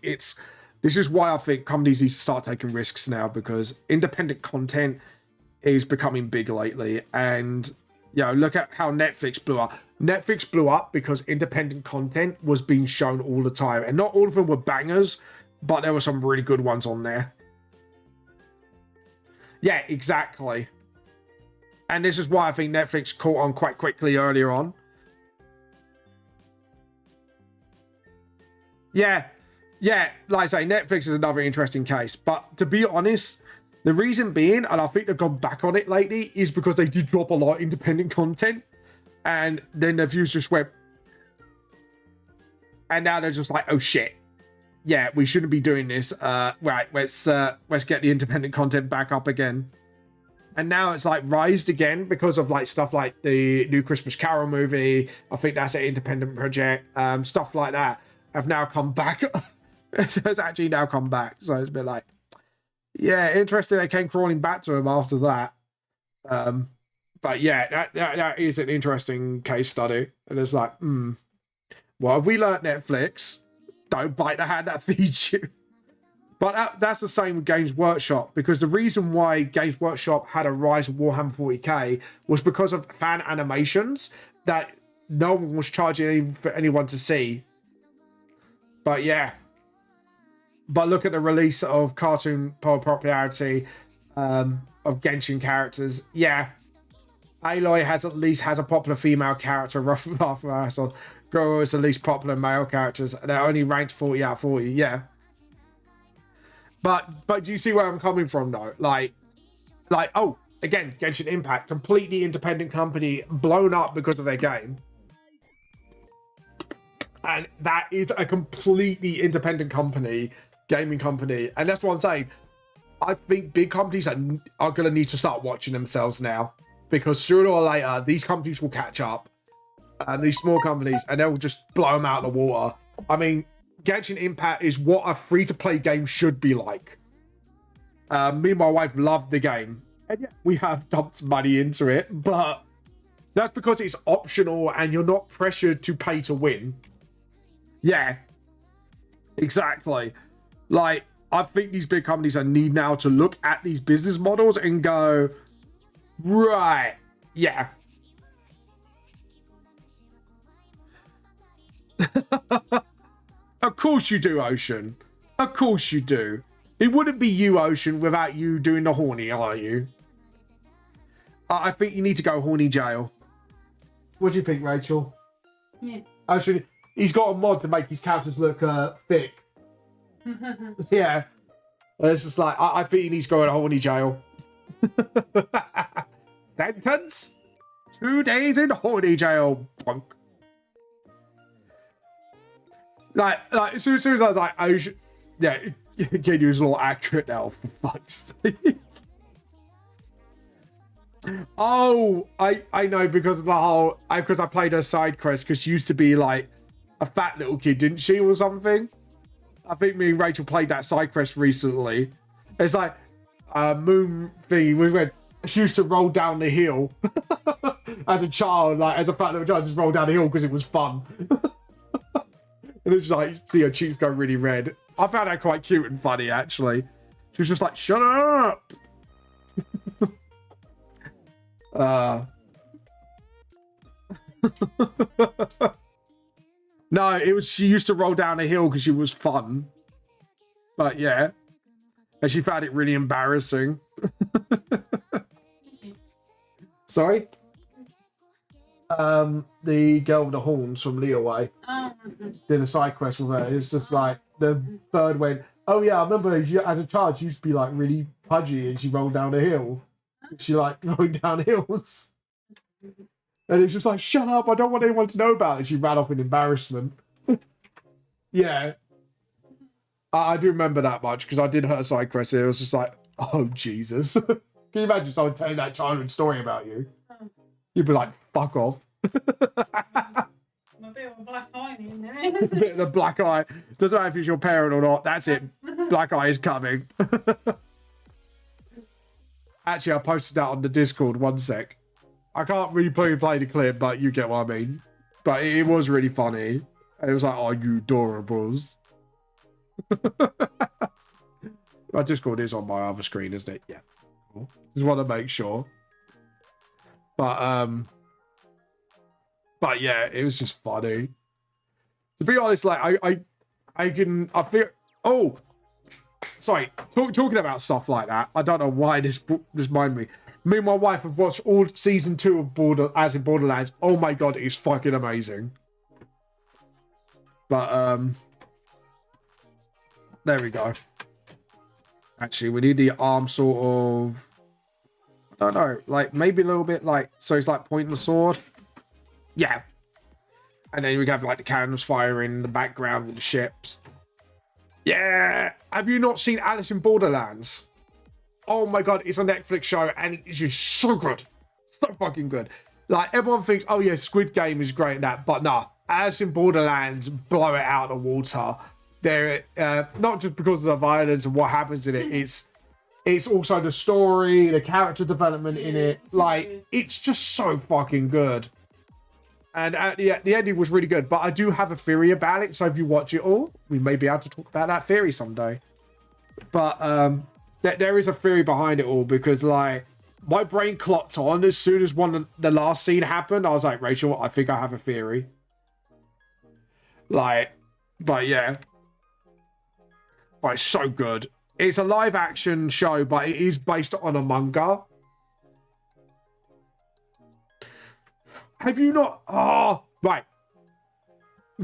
this is why I think companies need to start taking risks now, because independent content is becoming big lately, and you know, look at how Netflix blew up. Netflix blew up because independent content was being shown all the time. And not all of them were bangers, but there were some really good ones on there. Yeah, exactly. And this is why I think Netflix caught on quite quickly earlier on. Yeah, like I say, Netflix is another interesting case. But to be honest, the reason being, and I think they've gone back on it lately, is because they did drop a lot of independent content. And then the views just went, and now they're just like, oh shit, yeah, we shouldn't be doing this. Right, let's get the independent content back up again. And now it's like rised again because of like stuff like the new Christmas Carol movie. I think that's an independent project. Stuff like that have now come back. It's actually now come back. So it's been like, yeah, interesting. They came crawling back to him after that. But yeah, that is an interesting case study. And it's like, well, have we learnt, Netflix? Don't bite the hand that feeds you. But that's the same with Games Workshop, because the reason why Games Workshop had a rise of Warhammer 40k was because of fan animations that no one was charging for anyone to see. But yeah. But look at the release of cartoon popularity of Genshin characters. Yeah. Aloy at least has a popular female character. So Goro is the least popular male characters. They're only ranked 40 out of 40. Yeah. But do you see where I'm coming from though? Like, oh, again, Genshin Impact, completely independent company, blown up because of their game. And that is a completely independent company, gaming company. And that's what I'm saying. I think big companies are going to need to start watching themselves now, because sooner or later, these companies will catch up, and these small companies, and they'll just blow them out of the water. I mean, Genshin Impact is what a free-to-play game should be like. Me and my wife love the game, and yeah, we have dumped money into it, but that's because it's optional and you're not pressured to pay to win. Yeah, exactly. Like, I think these big companies need now to look at these business models and go, right, yeah. Of course you do, Ocean. Of course you do. It wouldn't be you, Ocean, without you doing the horny, are you? I think you need to go horny jail. What do you think, Rachel? Yeah. Ocean, he's got a mod to make his characters look thick. Yeah. It's just like, I think he needs to go in a horny jail. Sentence? 2 days in horny jail, punk. Like as soon as I was like, oh, yeah, can use a little accurate now, for fuck's sake. Oh, I know, because of the whole, because I played her side quest, because she used to be like a fat little kid, didn't she, or something? I think me and Rachel played that side quest recently. It's like a moon thing. We went, she used to roll down the hill as a child, like as a fat little child, just roll down the hill because it was fun. And it's like, your cheeks go really red. I found that quite cute and funny, actually. She was just like, shut up! No, it was, she used to roll down a hill because she was fun. But yeah. And she found it really embarrassing. Sorry? The girl with the horns from Leeway did a side quest with her. It's just like the bird went, oh yeah, I remember as a child she used to be like really pudgy and she rolled down a hill. She like rode down hills. And it's just like, shut up, I don't want anyone to know about it. She ran off in embarrassment. Yeah. I do remember that much because I did her side quest. It was just like, oh Jesus. Can you imagine someone telling that childhood story about you? You'd be like, fuck off. A bit of a black eye in there. A bit of a black eye. Doesn't matter if it's your parent or not. That's it. Black eye is coming. Actually, I posted that on the Discord. One sec. I can't really play the clip, but you get what I mean. But it was really funny. And it was like, oh, you adorables. My Discord is on my other screen, isn't it? Yeah. Cool. Just want to make sure. But yeah, it was just funny. To be honest, like I feel. Oh, sorry. Talking about stuff like that, I don't know why this reminded me. Me and my wife have watched all season 2 of Borderlands. Oh my god, it's fucking amazing. But there we go. Actually, we need the arm sort of. I don't know, like maybe a little bit like so. It's like pointing the sword. Yeah. And then we have like the cannons firing in the background with the ships. Yeah. Have you not seen Alice in Borderlands? Oh my god, it's a Netflix show and it's just so good. So fucking good. Like everyone thinks, oh yeah, Squid Game is great at that, but nah. Alice in Borderlands blow it out of the water. They're not just because of the violence and what happens in it, it's also the story, the character development in it. Like, it's just so fucking good. And the ending was really good. But I do have a theory about it. So if you watch it all, we may be able to talk about that theory someday. But there is a theory behind it all. Because, like, my brain clocked on as soon as the last scene happened. I was like, Rachel, I think I have a theory. Like, but yeah. But it's so good. It's a live action show, but it is based on a manga. Have you not? Oh, right.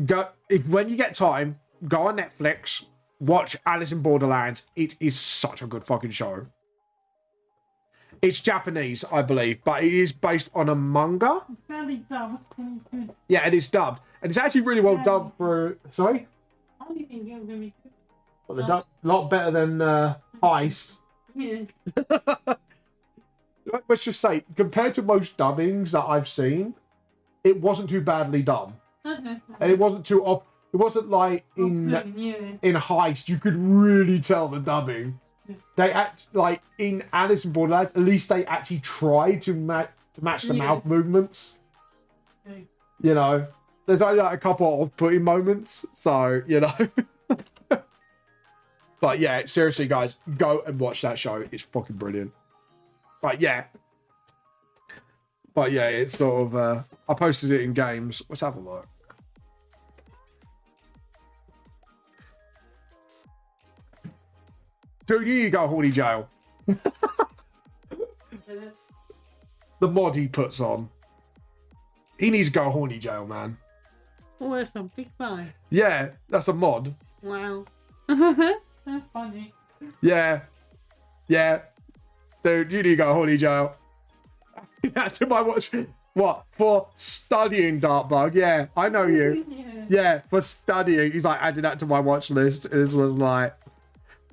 Go when you get time, go on Netflix, watch Alice in Borderlands. It is such a good fucking show. It's Japanese, I believe, but it is based on a manga. It's fairly dubbed and it's good. Yeah, it is dubbed. And it's actually really well dubbed for... Sorry? I only think it was going to be good. Well, a lot better than Heist. Yeah. Let's just say, compared to most dubbings that I've seen, it wasn't too badly done. And it wasn't too off. It wasn't like in Heist, you could really tell the dubbing. They like in Alice in Borderlands, at least they actually tried to match the mouth movements. You know, there's only like a couple of putting moments, so you know. But yeah, seriously, guys, go and watch that show. It's fucking brilliant. But yeah, it's sort of. I posted it in games. Let's have a look. Dude, you need to go horny jail. The mod he puts on. He needs to go horny jail, man. Oh, that's a big vibe. Yeah, that's a mod. Wow. That's funny. Yeah. Yeah. Dude, you need to go horny jail. To my watch. What? For studying, Darkbug. Yeah, I know you. Yeah, for studying. He's like adding that to my watch list. It was like,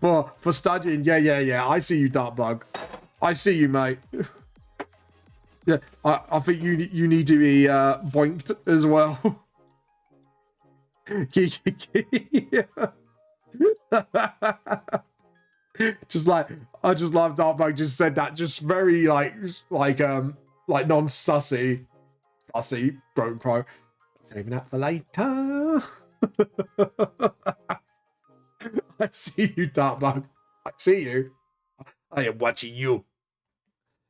for studying. Yeah. I see you, Darkbug. I see you, mate. Yeah, I think you need to be boinked as well. Just like I just love Darkbug just said that just very like non-sussy broken pro. Saving that for later. I see you, Dark Bug. I see you. I am watching you.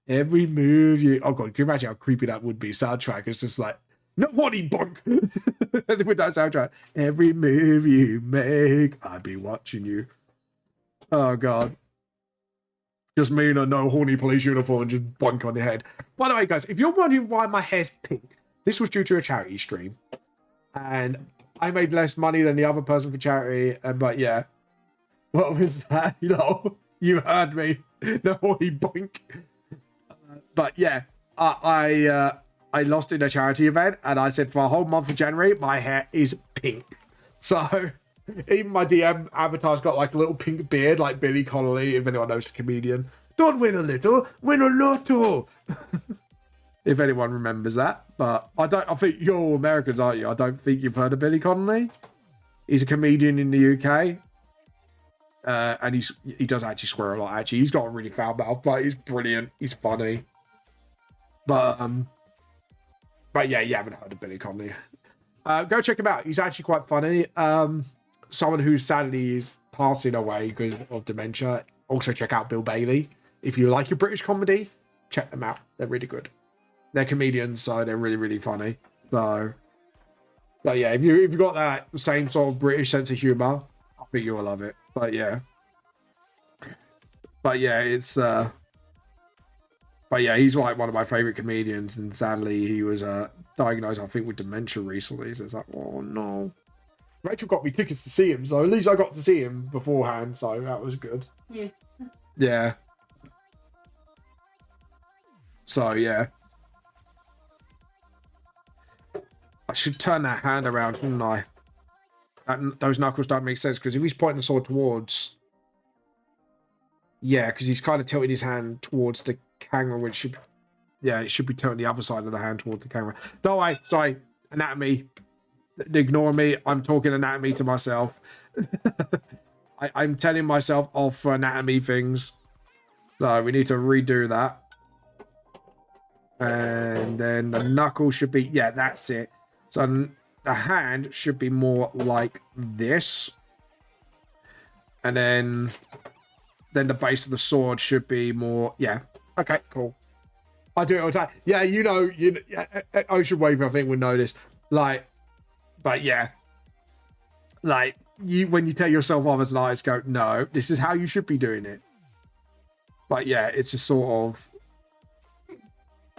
Every move you... Oh, God, can you imagine how creepy that would be? Soundtrack. It's just like, no horny bonk. With that soundtrack. Every move you make, I'll be watching you. Oh, God. Just me in a no horny police uniform and just bonk on your head. By the way, guys, if you're wondering why my hair's pink, this was due to a charity stream. And I made less money than the other person for charity. But yeah. What was that? You know, you heard me. No horny boink. But yeah, I lost in a charity event, and I said for a whole month of January, my hair is pink. So even my DM avatar's got like a little pink beard, like Billy Connolly, if anyone knows the comedian. Don't win a little, win a lotto. If anyone remembers that. But I think you're all Americans, aren't you? I don't think you've heard of Billy Connolly. He's a comedian in the UK. And he does actually swear a lot. Actually, he's got a really foul mouth, but he's brilliant. He's funny. But yeah, you haven't heard of Billy Connolly. Go check him out. He's actually quite funny. Someone who sadly is passing away because of dementia. Also check out Bill Bailey. If you like your British comedy, check them out. They're really good. They're comedians, so they're really, really funny. So yeah, if you've got that same sort of British sense of humor, I think you'll love it. But yeah, it's he's like one of my favorite comedians, and sadly he was diagnosed, I think, with dementia recently. So it's like, oh no. Rachel got me tickets to see him, so at least I got to see him beforehand, so that was good. Yeah. Yeah. So yeah. I should turn that hand around, shouldn't I? Those knuckles don't make sense, because if he's pointing the sword towards... Yeah, because he's kind of tilting his hand towards the camera, which should... Yeah, it should be tilting the other side of the hand towards the camera. No way, sorry. Anatomy. Ignore me. I'm talking anatomy to myself. I'm telling myself off for anatomy things. So we need to redo that. And then the knuckle should be... Yeah, that's it. So the hand should be more like this. And then the base of the sword should be more... Yeah. Okay, cool. I do it all the time. Yeah, Ocean Wave, I think, would know this. Like, but yeah. Like, when you tell yourself off as an artist, go, no, this is how you should be doing it. But yeah, it's just sort of...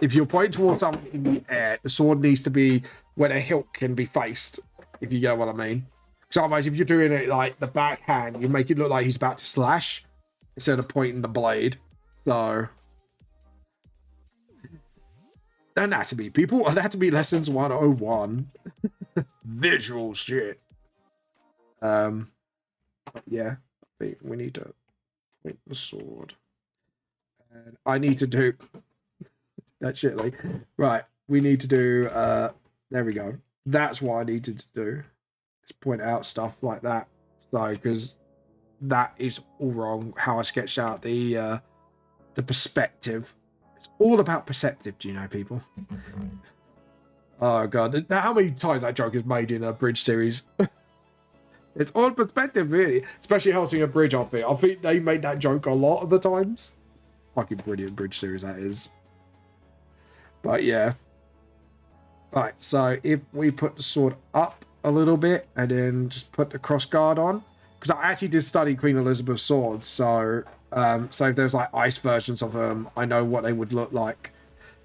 If you're pointing towards something in the air, the sword needs to be where the hilt can be faced, if you get what I mean. Because otherwise, if you're doing it like the backhand, you make it look like he's about to slash instead of pointing the blade. So, anatomy, people. Anatomy lessons 101. Visual shit. Yeah, we need to point the sword. And I need to do... that shit, like, right, we need to do there we go. That's what I needed to do, is point out stuff like that. So because that is all wrong, how I sketched out the perspective. It's all about perspective, do you know, people? Oh god, how many times that joke is made in a bridge series? It's all perspective, really, especially hosting a bridge outfit. I think they made that joke a lot of the times. Fucking brilliant bridge series that is. But yeah. Right, so if we put the sword up a little bit and then just put the cross guard on, because I actually did study Queen Elizabeth's swords, so if there's like ice versions of them, I know what they would look like,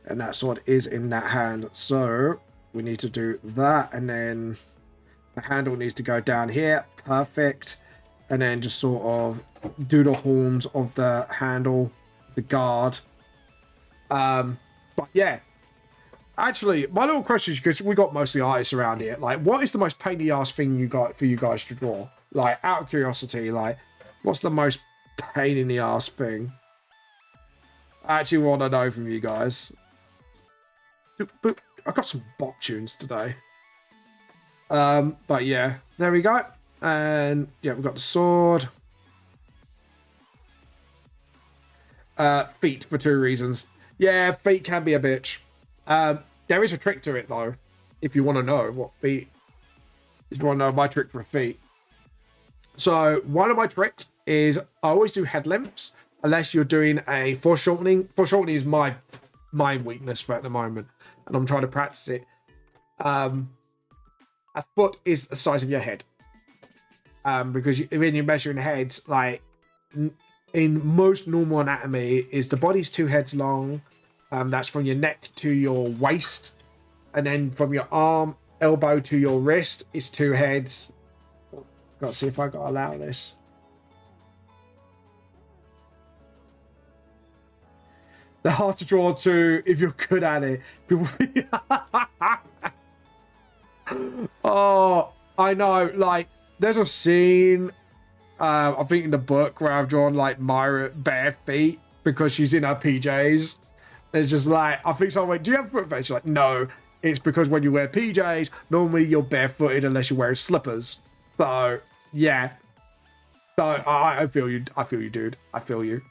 and that sword is in that hand. So we need to do that, and then the handle needs to go down here, perfect, and then just sort of do the horns of the handle, the guard. But yeah. Actually, my little question is, because we got mostly artists around here, like, what is the most pain in the ass thing you got for you guys to draw? Like, out of curiosity, like, what's the most pain in the ass thing? I actually want to know from you guys. But I got some bop tunes today. But yeah, there we go. And yeah, we've got the sword. Feet for 2 reasons. Yeah, feet can be a bitch. There is a trick to it, though, if you want to know what feet... If you want to know my trick for feet. So one of my tricks is I always do head limps unless you're doing a foreshortening. Foreshortening is my weakness for at the moment, and I'm trying to practice it. A foot is the size of your head, because when you're measuring heads, like in most normal anatomy, is the body's 2 heads long. That's from your neck to your waist, and then from your arm, elbow to your wrist is 2 heads. Gotta see if I gotta allow this. They're hard to draw to if you're good at it. People. Oh, I know. Like, there's a scene, I think in the book, where I've drawn like Myra bare feet because she's in her PJs. It's just like, I think someone went, "Do you have foot fetish?" She's like, "No, it's because when you wear PJs, normally you're barefooted unless you're wearing slippers." So yeah. So I feel you. I feel you, dude. I feel you.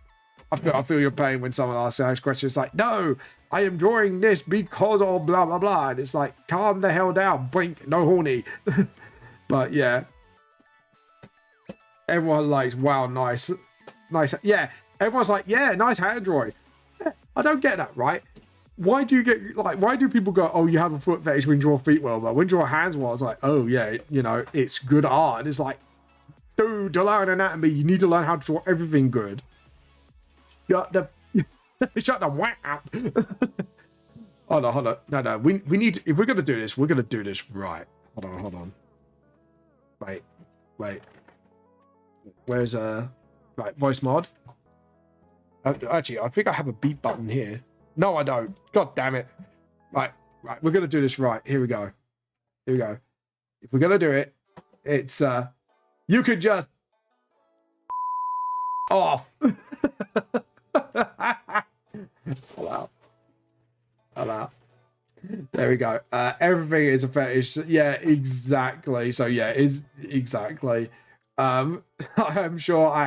I feel your pain when someone asks those questions. Like, no, I am drawing this because of blah blah blah. And it's like, calm the hell down. Blink. No horny. But yeah, everyone likes, wow, nice. Yeah, everyone's like, yeah, nice hand drawing. Yeah, I don't get that, right? Why do you get, like, why do people go, oh, you have a foot fetish when you draw feet well, but when you draw hands well, it's like, oh yeah, you know, it's good art. And it's like, dude, to learn anatomy, you need to learn how to draw everything good. Shut the whack up. Hold on. No. We need, if we're gonna do this, we're gonna do this right. Hold on. Wait. Where's right, voice mod? Actually, I think I have a beat button here. No, I don't. God damn it. Right. We're gonna do this right. Here we go. If we're gonna do it, it's you can just off. Allow. There we go. Everything is a fetish. Yeah, exactly. So yeah, is exactly. I'm sure I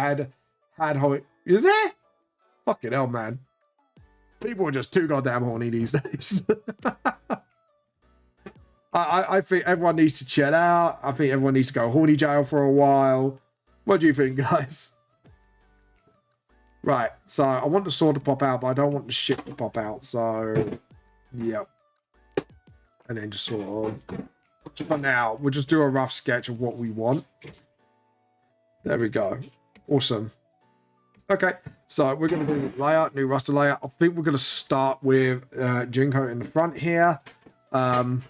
had horny. Is there? Fucking hell, man. People are just too goddamn horny these days. I think everyone needs to chill out. I think everyone needs to go horny jail for a while. What do you think, guys? Right, so I want the sword to pop out, but I don't want the shit to pop out. So, yep. And then just sort of, for now, we'll just do a rough sketch of what we want. There we go. Awesome. Okay, so we're going to do layout, new raster layout. I think we're going to start with Jinko in the front here. And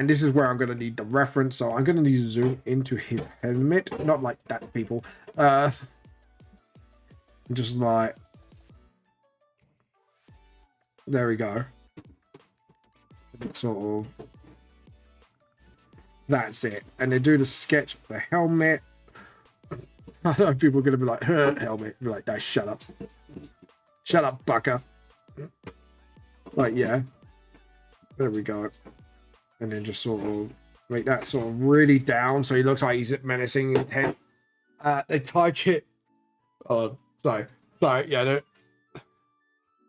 this is where I'm going to need the reference. So I'm going to need to zoom into his helmet. Not like that, people. Just like, there we go. Sort of, that's it. And they do the sketch of the helmet. I know people are going to be like, her helmet. Be like, no, shut up. Shut up, bucker. Like, yeah. There we go. And then just sort of make that sort of really down so he looks like he's menacing intent. They target. Oh, so yeah.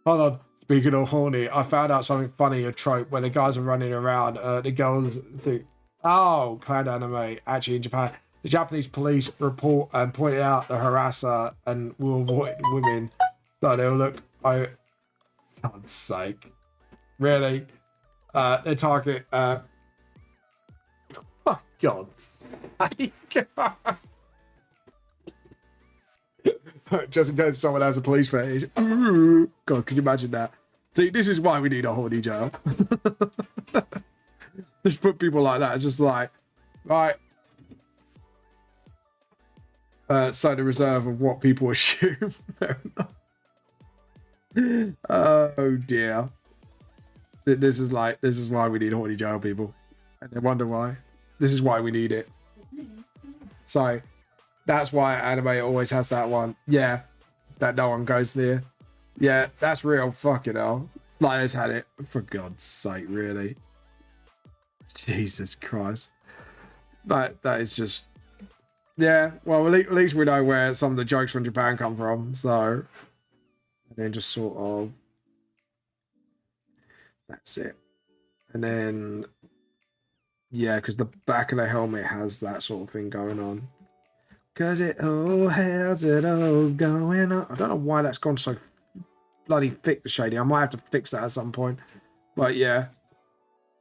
Hold on. Speaking of horny, I found out something funny, a trope where the guys are running around. The girls think, oh, clown anime. Actually, in Japan, the Japanese police report and pointed out the harasser and will avoid women. So they'll look. For God's sake, really? They target. For God's sake. Just in case someone has a police fetish. Ooh, God, can you imagine that? See, this is why we need a horny jail. Just put people like that. It's just like, right. So the reserve of what people assume. Fair enough. Oh dear. This is why we need horny jail, people. And they wonder why. This is why we need it. So that's why anime always has that one. Yeah, that no one goes near. Yeah, that's real. Fucking hell. Slider's had it. For God's sake, really. Jesus Christ. That is just... Yeah, well, at least we know where some of the jokes from Japan come from. So, and then just sort of... That's it. And then... Yeah, because the back of the helmet has that sort of thing going on. Because it all has it all going on. I don't know why that's gone so bloody thick, the shading. I might have to fix that at some point. But yeah.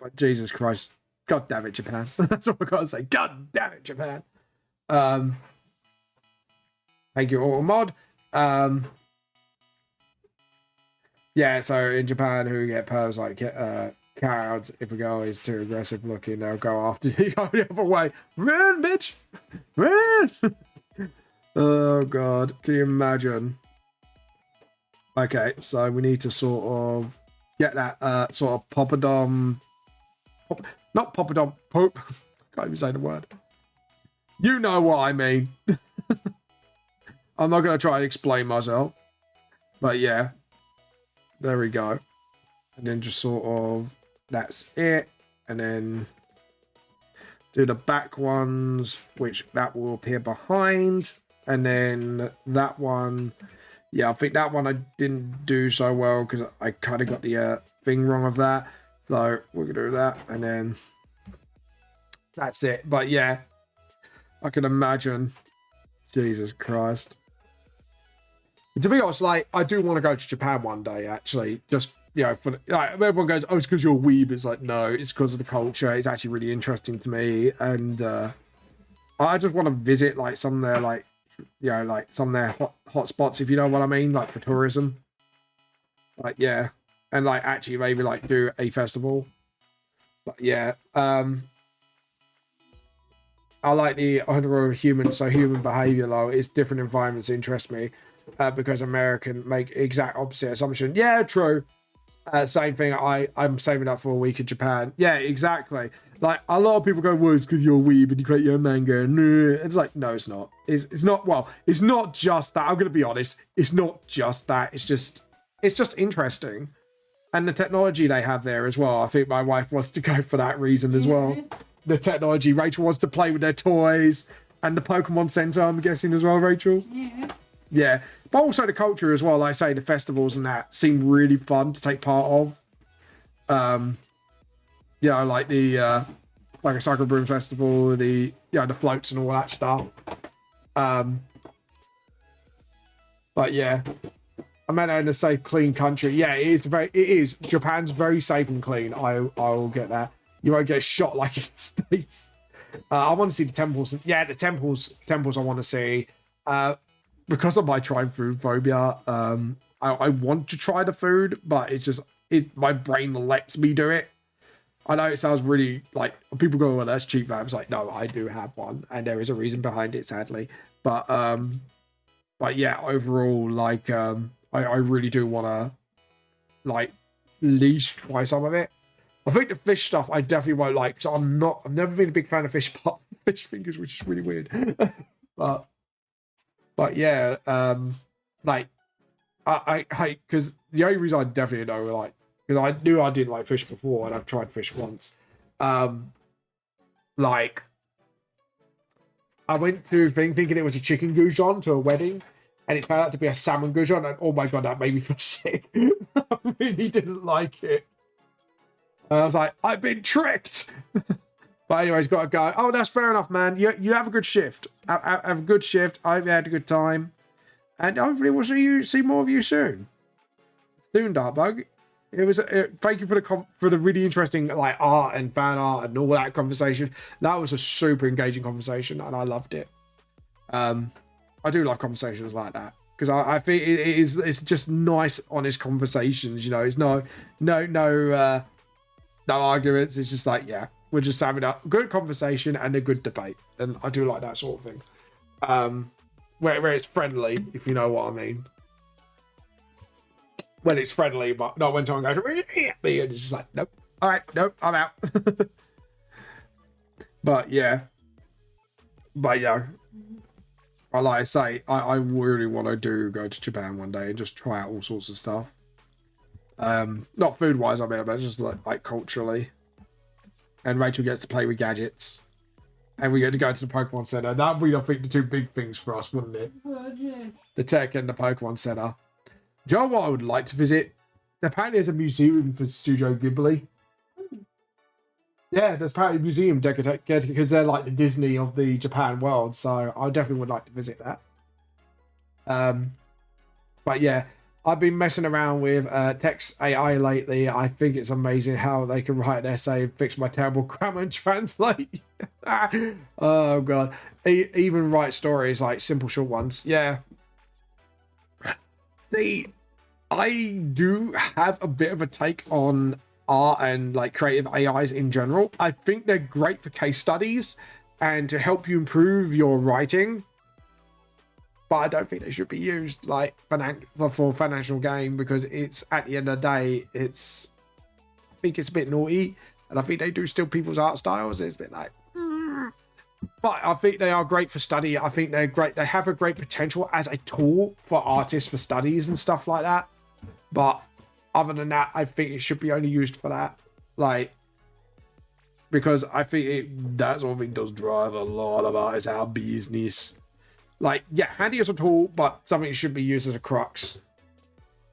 But Jesus Christ. God damn it, Japan. That's all I gotta say. God damn it, Japan. Thank you, Automod. Yeah, so in Japan, who get pervs like cowards, if a girl is too aggressive looking, they'll go after you. Go the other way. Run, bitch! Run! Oh, God. Can you imagine? Okay, so we need to sort of get that sort of poppadom... not poppadom, poop. Can't even say the word. You know what I mean. I'm not going to try and explain myself. But yeah. There we go. And then just sort of... That's it. And then... do the back ones, which that will appear behind. And then that one... yeah, I think that one I didn't do so well because I kind of got the thing wrong of that. So we're going to do that. And then... that's it. But yeah, I can imagine. Jesus Christ. To be honest, like, I do want to go to Japan one day, actually. Just, you know, for, like, everyone goes, oh, it's because you're a weeb. It's like, no, it's because of the culture. It's actually really interesting to me. And I just want to visit, like, some of their, like, you know, like, some of their hot spots, if you know what I mean, like, for tourism. Like, yeah. And, like, actually maybe, like, do a festival. But, yeah. I like the underworld of human, so human behavior, though. It's different environments that interest me. Because American make exact opposite assumption. Yeah, true. Same thing. I'm saving up for a week in Japan. Yeah, exactly. Like, a lot of people go, well, it's because you're a weeb and you create your own manga. And it's like, no, it's not. It's not. Well, it's not just that. I'm going to be honest. It's not just that. It's just interesting. And the technology they have there as well. I think my wife wants to go for that reason as well. The technology. Rachel wants to play with their toys. And the Pokemon Center, I'm guessing as well, Rachel? Yeah. Yeah. But also the culture as well. Like I say, the festivals and that seem really fun to take part of. You know, like the like a Cycle Broom Festival, the the floats and all that stuff. But yeah. I meant in a safe, clean country. Yeah, it is. Japan's very safe and clean. I will get that. You won't get shot like in the States. I want to see the temples. Yeah, the temples I want to see. Because of my trying food phobia, I want to try the food, but it's just my brain lets me do it. I know it sounds really like people go, well, that's cheap. It's like, no, I do have one, and there is a reason behind it, sadly. But yeah, overall, like I really do want to like at least try some of it. I think the fish stuff I definitely won't like. So I've never been a big fan of fish fingers, which is really weird. But yeah, like I because the only reason I definitely know, like, because I knew I didn't like fish before and I've tried fish once. Like I went to thinking it was a chicken goujon to a wedding, and it turned out to be a salmon goujon, and oh my god, that made me feel sick. I really didn't like it. I was like, I've been tricked. But anyways, got to go. Oh, that's fair enough, man. You have a good shift. Have a good shift. I hope you had a good time. And hopefully we'll see more of you soon. Soon, Darkbug. It was thank you for the really interesting like art and fan art and all that conversation. That was a super engaging conversation and I loved it. I do love conversations like that because I think it's just nice, honest conversations. You know, it's no arguments. It's just like, yeah, we're just having a good conversation and a good debate, and I do like that sort of thing. Where it's friendly, if you know what I mean. When it's friendly, but not when someone goes, and it's just like, nope. All right, nope, I'm out. But yeah, like I say, I really want to go to Japan one day and just try out all sorts of stuff. Not food wise, I mean, but just like culturally. And Rachel gets to play with gadgets, and we get to go to the Pokemon Center. That would be, I think, the two big things for us, wouldn't it? The tech and the Pokemon Center. Do you know what I would like to visit? Apparently, there's a museum for Studio Ghibli. Yeah, there's apparently a museum dedicated because they're like the Disney of the Japan world. So I definitely would like to visit that. But yeah, I've been messing around with text AI lately. I think it's amazing how they can write an essay, fix my terrible grammar, and translate. Oh god, even write stories like simple short ones. Yeah. See, I do have a bit of a take on art and like creative AIs in general. I think they're great for case studies and to help you improve your writing, but I don't think they should be used like for financial gain, because it's, at the end of the day, it's, I think it's a bit naughty, and I think they do steal people's art styles. It's a bit like, but I think they are great for study. I think they're great. They have a great potential as a tool for artists for studies and stuff like that. But other than that, I think it should be only used for that. Like, because I think that's one thing does drive a lot about is our business. Like, yeah, handy as a tool, but something that should be used as a crux.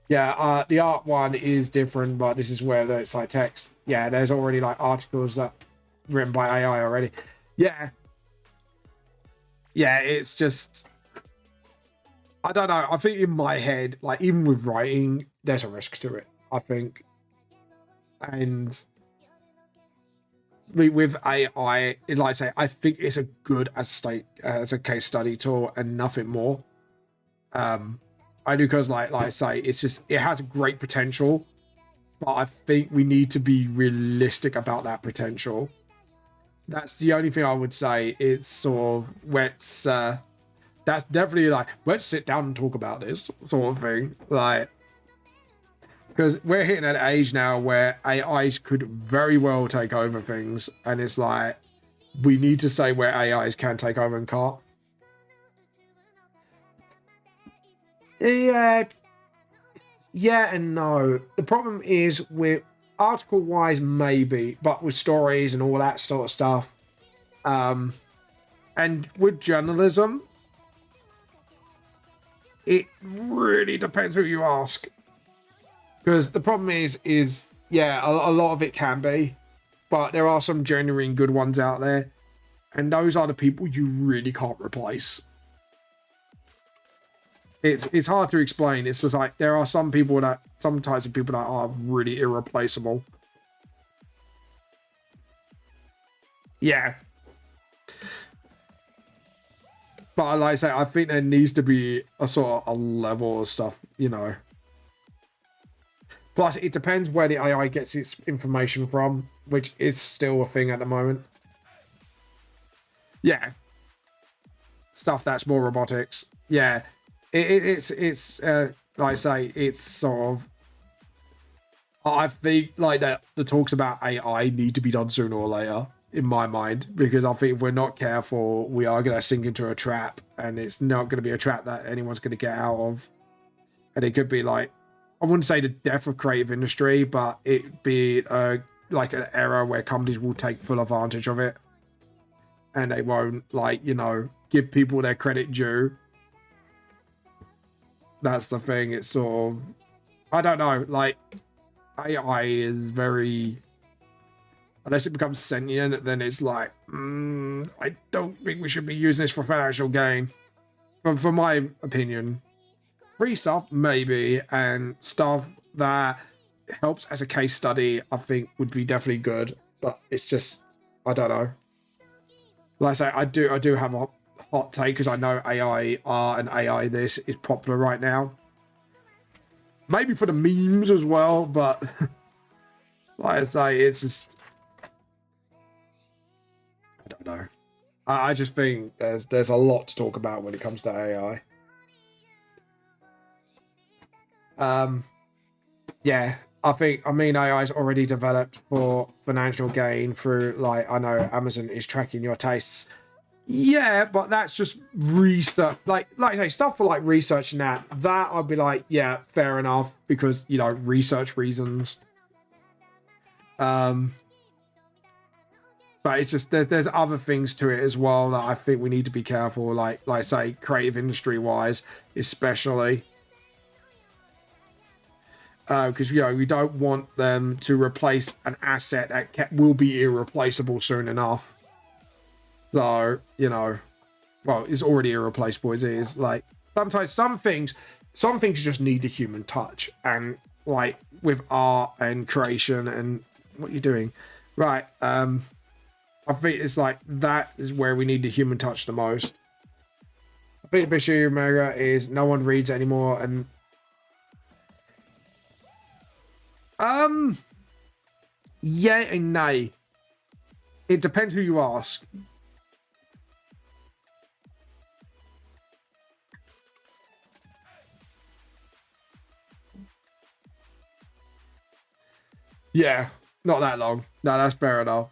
Yeah, the art one is different, but this is where it's like text. Yeah, there's already like articles that written by AI already. Yeah. Yeah, it's just, I don't know. I think in my head, like even with writing, there's a risk to it, I think. And with AI, like I say, I think it's a good as a case study tool and nothing more. I do, because like I say, it's just, it has great potential, but I think we need to be realistic about that potential. That's the only thing I would say. It's sort of let's that's definitely like, let's sit down and talk about this sort of thing. Like, because we're hitting an age now where AIs could very well take over things, and it's like we need to say where AIs can take over and can't. Yeah, yeah and no. The problem is with article wise, maybe, but with stories and all that sort of stuff, and with journalism, it really depends who you ask. Because the problem is yeah, a lot of it can be, but there are some genuine good ones out there, and those are the people you really can't replace. It's hard to explain. It's just like there are some types of people that are really irreplaceable. Yeah. But like I say, I think there needs to be a sort of a level of stuff, you know. Plus, it depends where the AI gets its information from, which is still a thing at the moment. Yeah. Stuff that's more robotics. Yeah. It's like I say, it's sort of, I think like that the talks about AI need to be done sooner or later, in my mind, because I think if we're not careful, we are going to sink into a trap, and it's not going to be a trap that anyone's going to get out of. And it could be like, I wouldn't say the death of creative industry, but it be like an era where companies will take full advantage of it, and they won't, like, you know, give people their credit due. That's the thing. It's sort of, I don't know, like AI is very, unless it becomes sentient, then it's like, I don't think we should be using this for financial gain. For my opinion, free stuff maybe, and stuff that helps as a case study, I think would be definitely good. But it's just, I don't know. Like I say, I do have a hot take, because I know AI art and AI this is popular right now. Maybe for the memes as well, but like I say, it's just, I don't know. I just think there's a lot to talk about when it comes to AI. Yeah, I mean AI is already developed for financial gain through, like, I know Amazon is tracking your tastes. Yeah, but that's just research. Like I say, stuff for like research and that I'd be like, yeah, fair enough, because, you know, research reasons. But it's just there's other things to it as well that I think we need to be careful. Like I say, creative industry wise, especially. because we don't want them to replace an asset that will be irreplaceable soon enough. So well, it's already irreplaceable as it is. Like sometimes some things just need the human touch, and like with art and creation and what you're doing, right? I think it's like that is where we need the human touch the most. I think the issue with E-manga is no one reads anymore, and yeah and nay. It depends who you ask. Yeah, not that long. No, that's fair enough.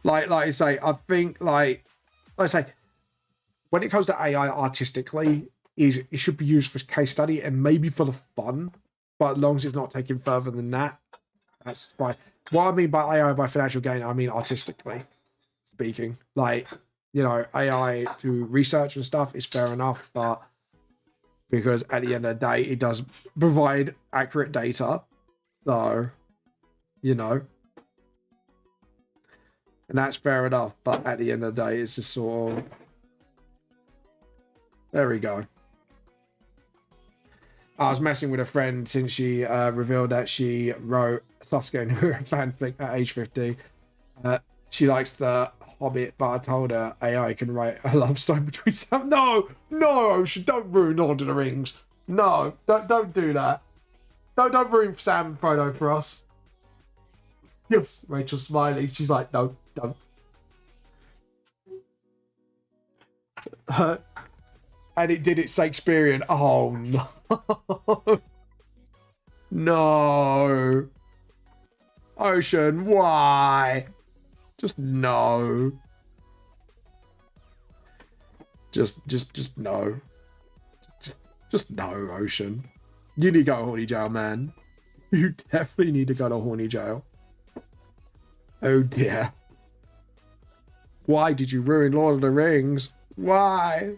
Like I say, I think like I say, when it comes to AI artistically, it should be used for case study and maybe for the fun, but as long as it's not taken further than that, that's fine. What I mean by AI by financial gain, I mean artistically speaking. Like, AI to research and stuff is fair enough, but because at the end of the day, it does provide accurate data. So, and that's fair enough. But at the end of the day, it's just sort of, there we go. I was messing with a friend since she revealed that she wrote Sasuke and her fanfic at age 50. She likes the Hobbit, but I told her AI can write a love story between Sam. No, Ocean, don't ruin Lord of the Rings. No, don't do that. Don't ruin Sam and Frodo for us. Yes, Rachel's smiling. She's like, no, don't. And it did it Shakespearean. Oh no. No. Ocean, why? Just no. Just no. Just no, Ocean. You need to go to horny jail, man. You definitely need to go to horny jail. Oh dear. Why did you ruin Lord of the Rings? Why?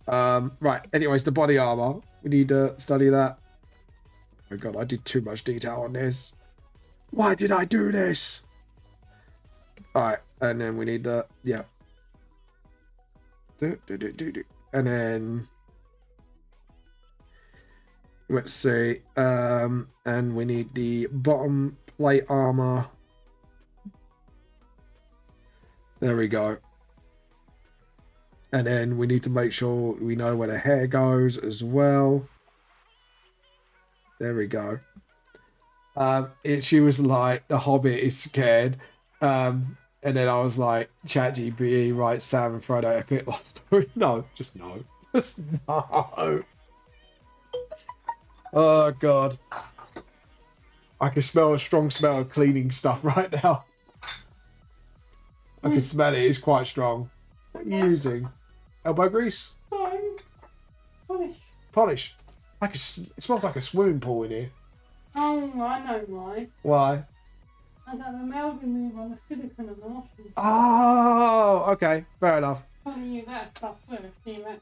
Right. Anyways, the body armor. We need to study that. Oh god, I did too much detail on this. Why did I do this? Alright, and then we need the and then let's see. And we need the bottom plate armor. There we go. And then we need to make sure we know where the hair goes as well. There we go. She was like, the Hobbit is scared. And then I was like, ChatGPT writes Sam and Frodo epic love story. No, just no. Just no. Oh god. I can smell a strong smell of cleaning stuff right now. I can smell it, it's quite strong. What are you using? Elbow grease? No. Polish. Polish. It smells like a swimming pool in here. Oh, I know why. Why? I got a melting move on the silicone and the washing. Oh, okay. Fair enough. Telling you that stuff first, see that.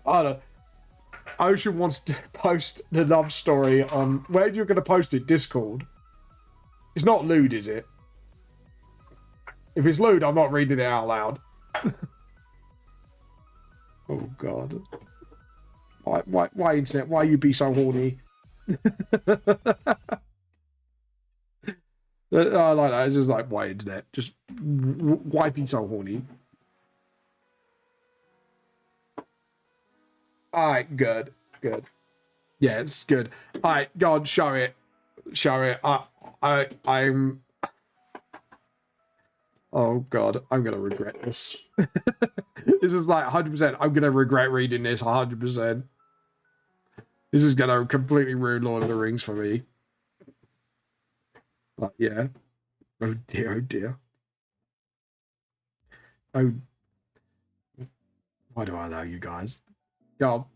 I don't know. Ocean wants to post the love story on... Where are you going to post it? Discord? It's not lewd, is it? If it's lewd, I'm not reading it out loud. Oh, God. Why internet? Why you be so horny? I like that. It's just like, why internet? Just why be so horny? Alright, good. Yeah, it's good. Alright, go on, show it. I'm... Oh, God, I'm going to regret this. This is like 100%. I'm going to regret reading this 100%. This is going to completely ruin Lord of the Rings for me. But, yeah. Oh, dear. Oh. Why do I allow you guys? Go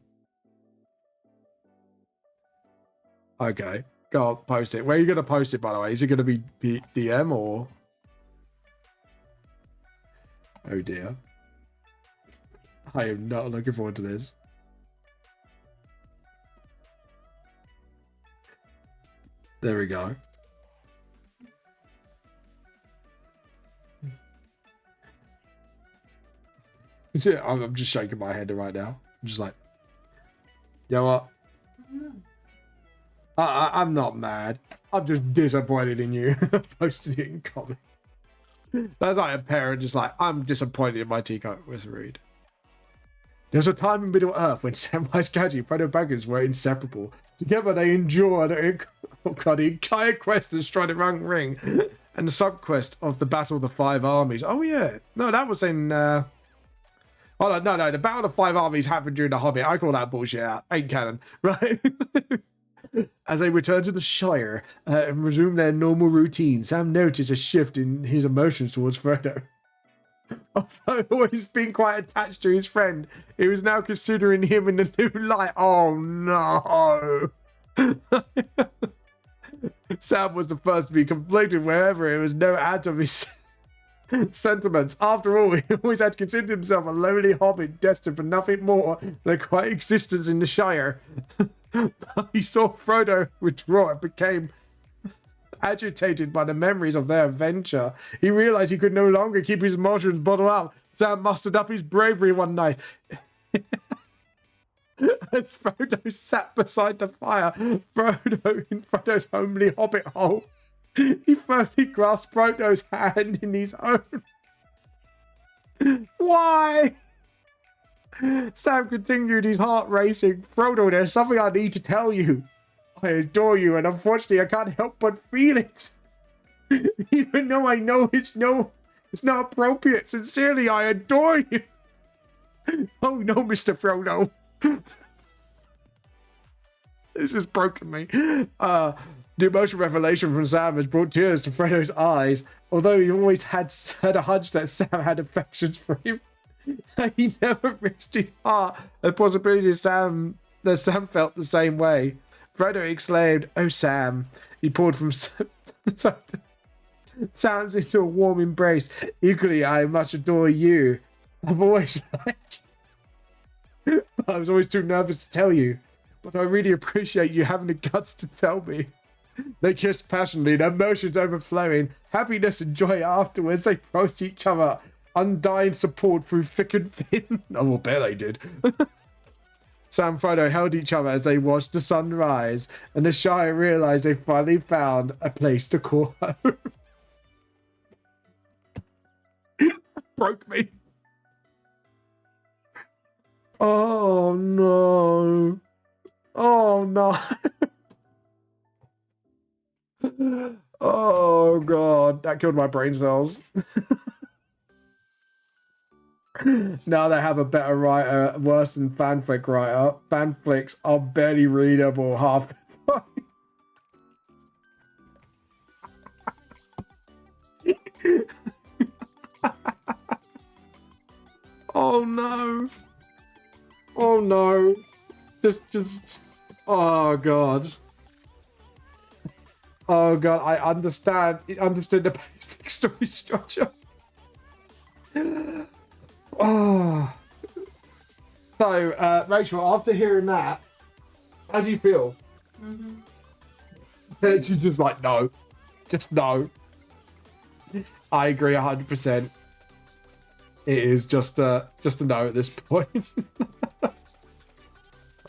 on. Okay. Go on, post it. Where are you going to post it, by the way? Is it going to be DM or... Oh dear. I am not looking forward to this. There we go. Yeah, I'm just shaking my head right now. I'm just like, you know what? I'm not mad. I'm just disappointed in you. Posted it in comment. That's like a parent just like, I'm disappointed in my teacup. Was rude. There's a time in Middle Earth when Samwise Gamgee and Frodo Baggins were inseparable. Together they endured the entire quest of Strider Rung Ring and the sub-quest of the Battle of the Five Armies. Oh yeah. No, that was in... Oh, no. The Battle of the Five Armies happened during The Hobbit. I call that bullshit out. Ain't canon. Right? As they returned to the Shire and resumed their normal routine, Sam noticed a shift in his emotions towards Frodo. Although always been quite attached to his friend, he was now considering him in a new light. Oh no! Sam was the first to be conflicted wherever it was no add of his sentiments. After all, he always had considered himself a lowly hobbit destined for nothing more than a quiet existence in the Shire. He saw Frodo withdraw and became agitated by the memories of their adventure. He realized he could no longer keep his emotions bottled up. Sam mustered up his bravery one night. As Frodo sat beside the fire, Frodo in Frodo's homely hobbit hole, he firmly grasped Frodo's hand in his own. Why? Sam continued, his heart racing. Frodo, there's something I need to tell you. I adore you, and unfortunately I can't help but feel it. Even though I know it's not appropriate. Sincerely, I adore you. Oh no, Mr. Frodo. This has broken me. The emotional revelation from Sam has brought tears to Frodo's eyes. Although he always had a hunch that Sam had affections for him, he never risked his heart the possibility that Sam felt the same way. Frodo exclaimed, "Oh, Sam." He poured from Sam's into a warm embrace. Equally, I much adore you. I've always liked you. I was always too nervous to tell you, but I really appreciate you having the guts to tell me. They kissed passionately, their emotions overflowing, happiness and joy afterwards. They promised each other undying support through thick and thin. Oh, well, bet they did. Sam and Frodo held each other as they watched the sun rise, and the Shire realized they finally found a place to call home. Broke me. Oh no. Oh no. Oh god, that killed my brain cells. Now they have a better writer, worse than fanfic writer. Fanfics are barely readable half the time. Oh no. Oh no. Just oh god. Oh god, I understood the basic story structure. Oh. So, Rachel, after hearing that, how do you feel? She's just like, no. Just no. I agree 100%. It is just a no at this point.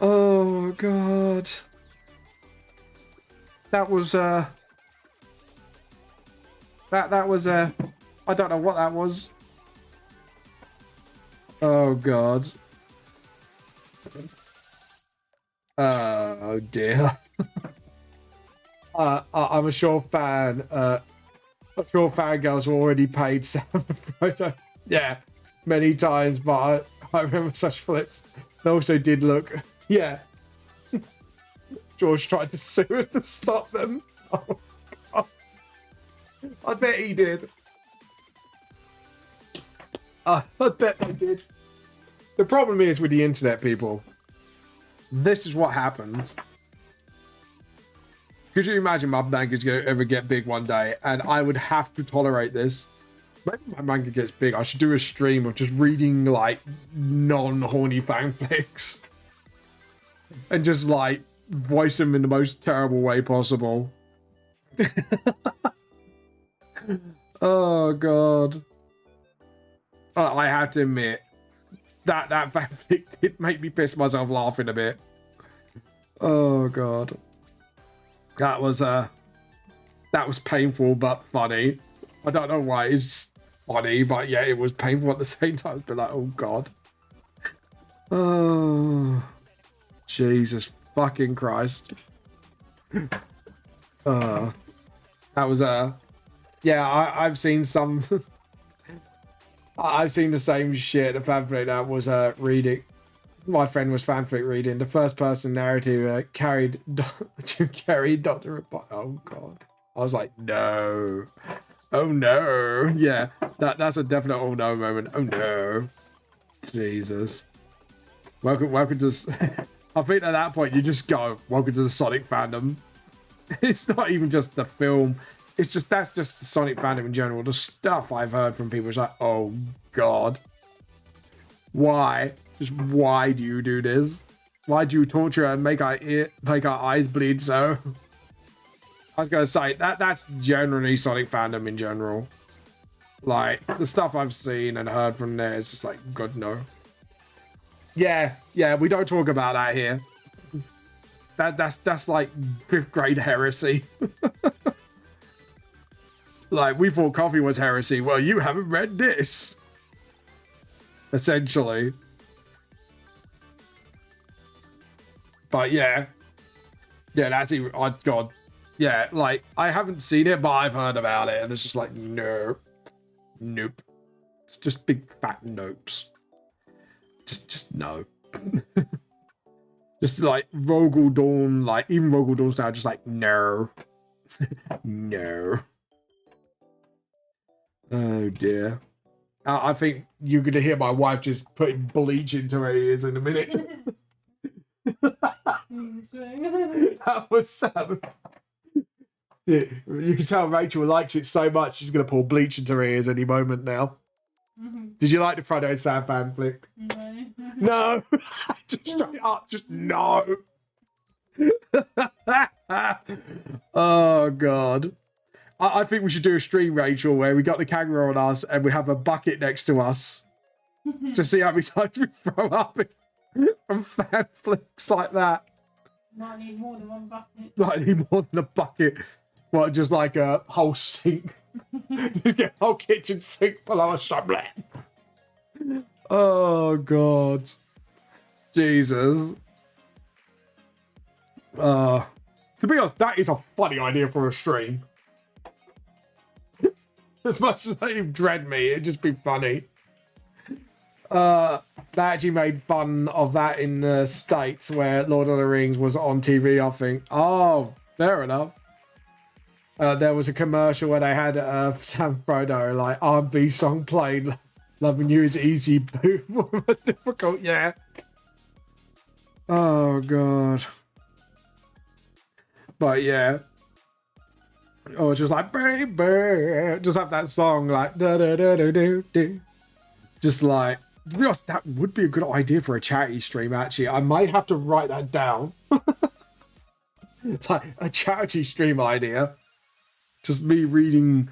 Oh god. That was that was I don't know what that was. Oh god. Oh dear. I'm a sure fan. I'm sure fangirls already paid Sam and Frodo. Yeah, many times, but I remember such flips. They also did look. Yeah. George tried to sue her to stop them. Oh god. I bet he did. I bet they did. The problem is with the internet, people. This is what happens. Could you imagine my manga's going to ever get big one day and I would have to tolerate this? Maybe my manga gets big, I should do a stream of just reading like non-horny fanfics. And just like voice them in the most terrible way possible. Oh god. I have to admit that fanfic did make me piss myself laughing a bit. Oh god. That was painful but funny. I don't know why, it's just funny, but yeah, it was painful at the same time. But like, oh god. Oh Jesus fucking Christ. That was yeah, I've seen some I've seen the same shit. A fanfic that was reading. My friend was fanfic reading. The first person narrative carried Dr. Oh god. I was like, no. Oh no. Yeah, that's a definite oh no moment. Oh no. Jesus. Welcome to I think at that point you just go, welcome to the Sonic fandom. It's not even just the film. It's just, that's just the Sonic fandom in general. The stuff I've heard from people is like, oh god. Why? Just why do you do this? Why do you torture and make our eyes bleed so? I was gonna say that's generally Sonic fandom in general. Like the stuff I've seen and heard from there is just like, god no. Yeah, we don't talk about that here. That's like 5th grade heresy. Like, we thought coffee was heresy. Well, you haven't read this. Essentially. But yeah. Yeah, that's even, oh god. Yeah, like, I haven't seen it, but I've heard about it, and it's just like, no. Nope. It's just big fat nopes. Just no. Just like Rogel Dawn, like, even Rogel Dawn's now just like, no. No. Oh dear. I think you're going to hear my wife just putting bleach into her ears in a minute. That was yeah, you can tell Rachel likes it so much she's going to pour bleach into her ears any moment now. Did you like the Frodo Sam fan flick? No. No. Just straight up, just no. Oh god. I think we should do a stream, Rachel, where we got the camera on us and we have a bucket next to us to see how many times we throw up from fan flicks like that. Might need more than one bucket. Might need more than a bucket. What, just like a whole sink? You get a whole kitchen sink full of sublet. Oh god. Jesus. To be honest, that is a funny idea for a stream. As much as they dread me, it'd just be funny. They actually made fun of that in the States where Lord of the Rings was on TV, I think. Oh, fair enough. There was a commercial where they had Sam Frodo, like, R&B song played, loving you is easy, boo. Difficult, yeah. Oh, God. But, yeah. Or just like, baby, just have that song like, da da da da da da. Just like, to be honest, that would be a good idea for a charity stream, actually. I might have to write that down. It's like a charity stream idea. Just me reading,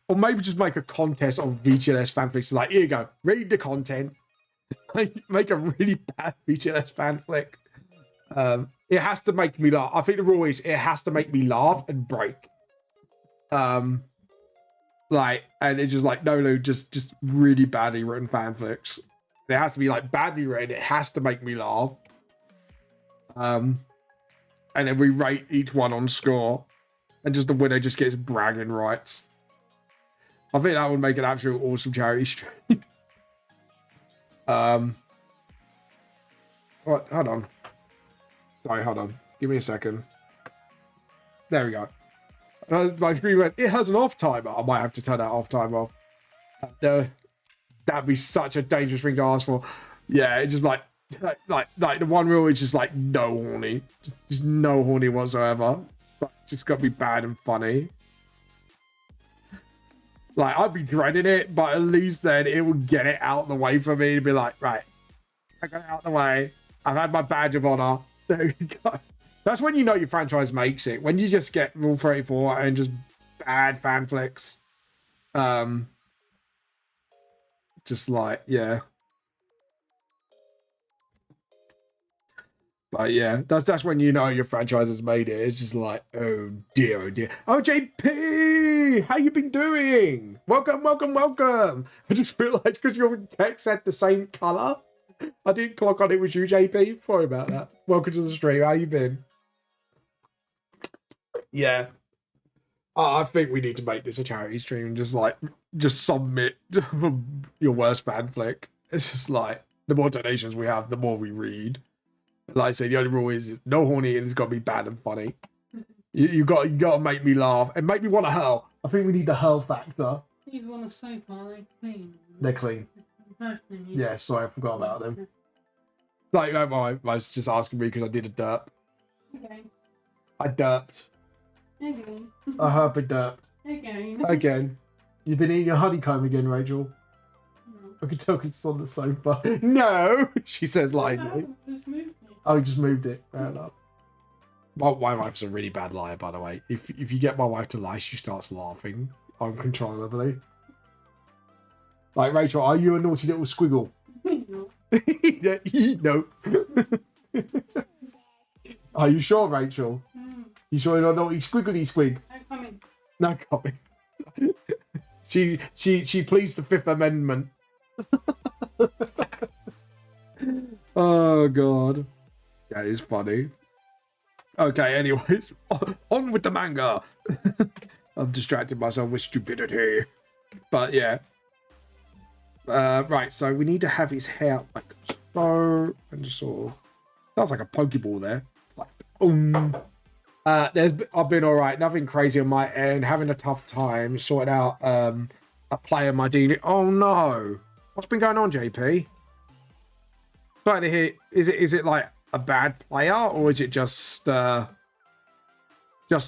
or maybe just make a contest of VGLS fanfics. Like, here you go, read the content. Make a really bad VGLS fanfic. It has to make me laugh. I think the rule is it has to make me laugh and break. Like, and it's just like, no, just really badly written fanfics. It has to be like badly written. It has to make me laugh. And then we rate each one on score, and just the winner just gets bragging rights. I think that would make an absolute awesome charity stream. What? Hold on. Sorry, hold on. Give me a second. There we go. My screen went, it has an off timer. I might have to turn that off timer off. That'd be such a dangerous thing to ask for. Yeah, it's just like the one rule is just like no horny. Just no horny whatsoever. But just gotta be bad and funny. Like, I'd be dreading it, but at least then it would get it out of the way for me to be like, right, I got it out of the way. I've had my badge of honor. There you go. That's when you know your franchise makes it. When you just get Rule 34 and just bad fan flicks. Just like, yeah. But yeah, that's when you know your franchise has made it. It's just like, oh dear, oh dear. Oh, JP, how you been doing? Welcome, welcome, welcome. I just realised because your text had the same colour, I didn't clock on it was you, JP. Sorry about that. Welcome to the stream. How you been? Yeah. I think we need to make this a charity stream. Just submit your worst fan flick. It's just like, the more donations we have, the more we read. Like I say, the only rule is no horny and it's got to be bad and funny. You got to make me laugh and make me want to hurl. I think we need the hurl factor. These one are so far, they're clean. They're clean. Yeah, sorry, I forgot about them. Like, my was just asking me because I did a derp. Okay. I derped. Again. I hope I derped. Again. You've been eating your honeycomb again, Rachel. No. I can tell it's on the sofa. No, she says lightly. Oh, you just moved it. Fair enough. My wife's a really bad liar, by the way. If you get my wife to lie, she starts laughing uncontrollably. Like, Rachel, are you a naughty little squiggle? No. No. Are you sure, Rachel? You sure you're not naughty squiggly squig? I'm coming. No coming. She pleads the Fifth Amendment. Oh God. That is funny. Okay, anyways, on with the manga. I've distracted myself with stupidity. But yeah. Right, so we need to have his hair like so, and just sort of sounds like a Pokeball there. It's like boom. I've been alright, nothing crazy on my end, having a tough time sorting out a player my D. Oh no. What's been going on, JP? Starting to hear, is it like a bad player, or is it just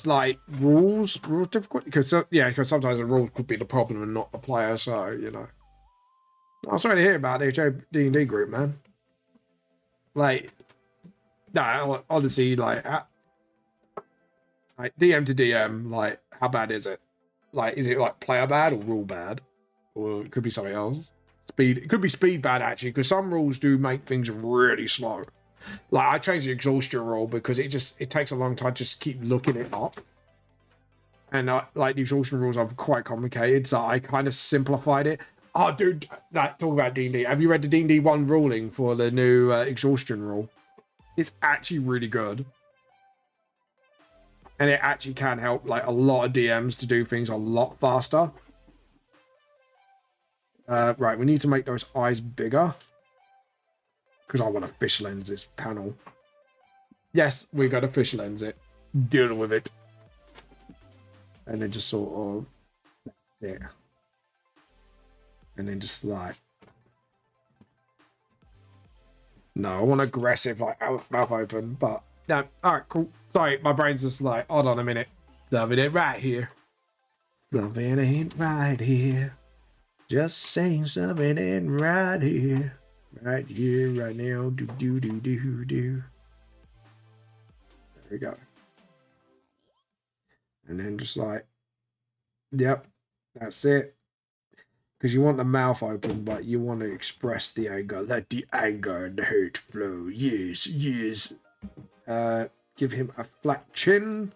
like rules difficult? Because sometimes the rules could be the problem and not the player. So you know, I'm sorry to hear about the D&D group, man. Like, no, honestly, like DM to DM, like how bad is it? Like, is it like player bad or rule bad, or it could be something else? Speed, it could be speed bad actually, because some rules do make things really slow. Like, I changed the exhaustion rule because it takes a long time to just keep looking it up. And like the exhaustion rules are quite complicated, so I kind of simplified it. Oh, dude, talk about D&D. Have you read the D&D 1 ruling for the new exhaustion rule? It's actually really good. And it actually can help like a lot of DMs to do things a lot faster. Right, we need to make those eyes bigger. Because I want to fish lens this panel. Yes, we got to fish lens it. Deal with it. And then just sort of... yeah. And then just like... no, I want aggressive, like mouth open, but... no, alright, cool. Sorry, my brain's just like, hold on a minute. Something ain't right here. Something ain't right here. Just saying something ain't right here. Right here, right now. Do, do, do, do, do. There we go. And then just like, yep, that's it. Because you want the mouth open, but you want to express the anger. Let the anger and the hate flow. Yes, yes. Give him a flat chin.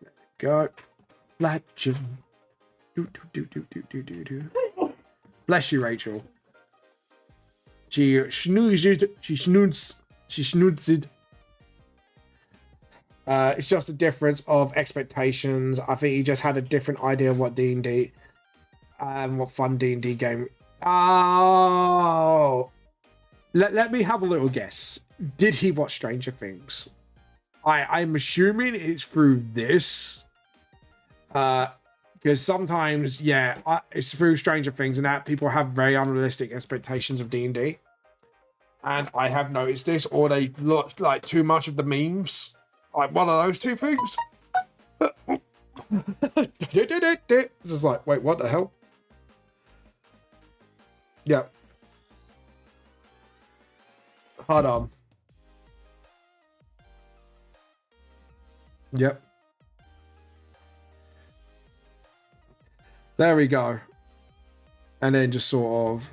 There we go. Flat chin. Do, do, do, do, do, do, do. Bless you, Rachel. She snoozed. She snoozed. It's just a difference of expectations. I think he just had a different idea of what D&D, what fun D&D game. Oh, let me have a little guess. Did he watch Stranger Things? I'm assuming it's through this. Because sometimes, yeah, it's through Stranger Things and that people have very unrealistic expectations of D&D. And I have noticed this, or they look like too much of the memes. Like one of those two things. It's just like, wait, what the hell? Yeah. Hold on. Yep. There we go. And then just sort of...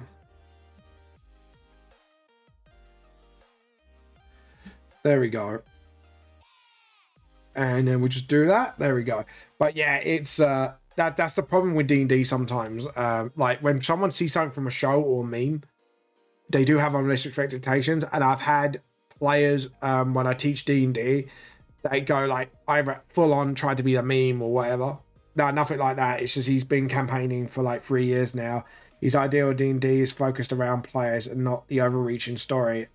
There we go. And then we just do that. There we go. But yeah, it's that's the problem with D&D sometimes. Like when someone sees something from a show or a meme, they do have unrealistic expectations. And I've had players when I teach D&D, they go like either full on try to be a meme or whatever. No, nothing like that. It's just he's been campaigning for like 3 years now. His ideal D&D is focused around players and not the overreaching story.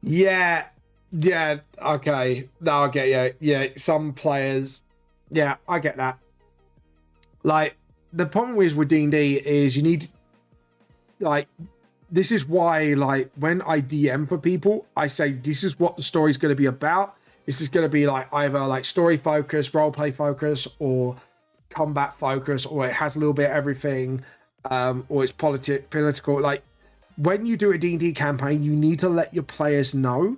Yeah, okay. No, I get you. Yeah, some players. Yeah, I get that. Like the problem is with D&D is you need like this is why like when I DM for people, I say this is what the story's going to be about. This is going to be like either like story focus, role play focus, or combat focus, or it has a little bit of everything, or it's political. Like when you do a D&D campaign, you need to let your players know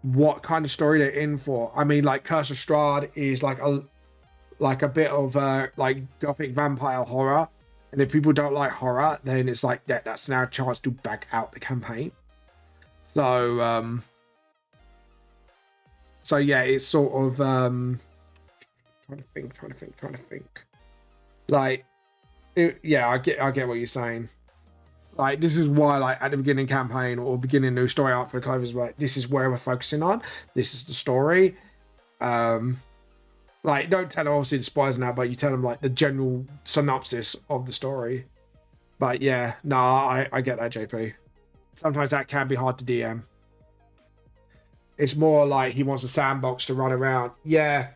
what kind of story they're in for. I mean, like Curse of Strahd is like a bit of like gothic vampire horror, and if people don't like horror, then it's like that's now a chance to back out the campaign. So so yeah, it's sort of trying to think. Like, yeah, I get what you're saying. Like, this is why, like, at the beginning campaign or beginning new story arc for Clovers, like, this is where we're focusing on. This is the story. Like, don't tell them obviously the spoilers now, but you tell them like the general synopsis of the story. But yeah, no, I get that, JP. Sometimes that can be hard to DM. It's more like he wants a sandbox to run around. Yeah.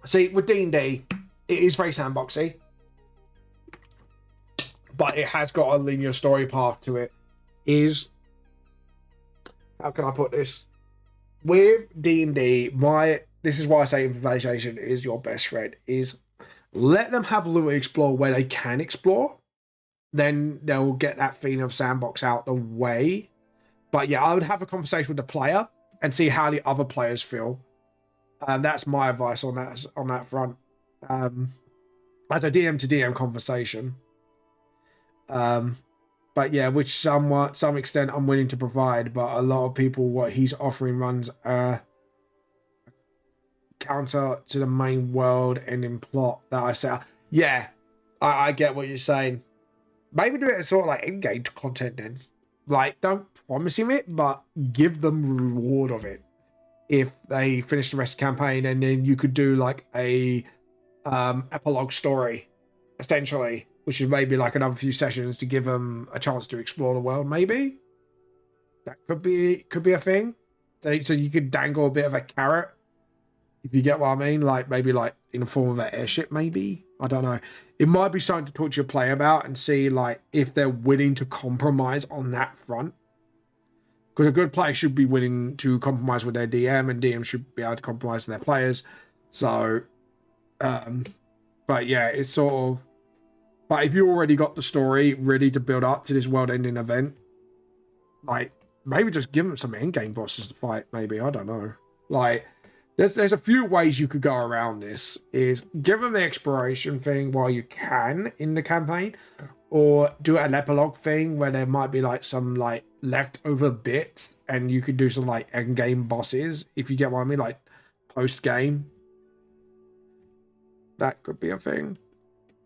See, with D&D, it is very sandboxy, but it has got a linear story path to it. How can I put this? With D&D, this is why I say improvisation is your best friend, is let them have a little explore where they can explore. Then they'll get that feeling of sandbox out the way. But yeah, I would have a conversation with the player and see how the other players feel. And that's my advice on that front. As a DM to DM conversation. But yeah, which some extent I'm willing to provide, but a lot of people, what he's offering runs counter to the main world ending plot that I set. Yeah, I get what you're saying. Maybe do it as sort of like engaged content then. Like, don't promise him it, but give them reward of it if they finish the rest of the campaign, and then you could do like a epilogue story, essentially, which is maybe like another few sessions to give them a chance to explore the world. Maybe that could be a thing. So you could dangle a bit of a carrot, if you get what I mean. Like maybe like in the form of an airship. Maybe, I don't know. It might be something to talk to your player about and see like if they're willing to compromise on that front. Because a good player should be willing to compromise with their DM, and DM should be able to compromise with their players. So, but yeah, it's sort of. But if you already got the story ready to build up to this world-ending event, like maybe just give them some endgame bosses to fight. Maybe, I don't know. Like, there's a few ways you could go around this. Is give them the exploration thing while you can in the campaign, or do an epilogue thing where there might be like some like leftover bits, and you could do some like end game bosses, if you get what I mean, like post game. That could be a thing.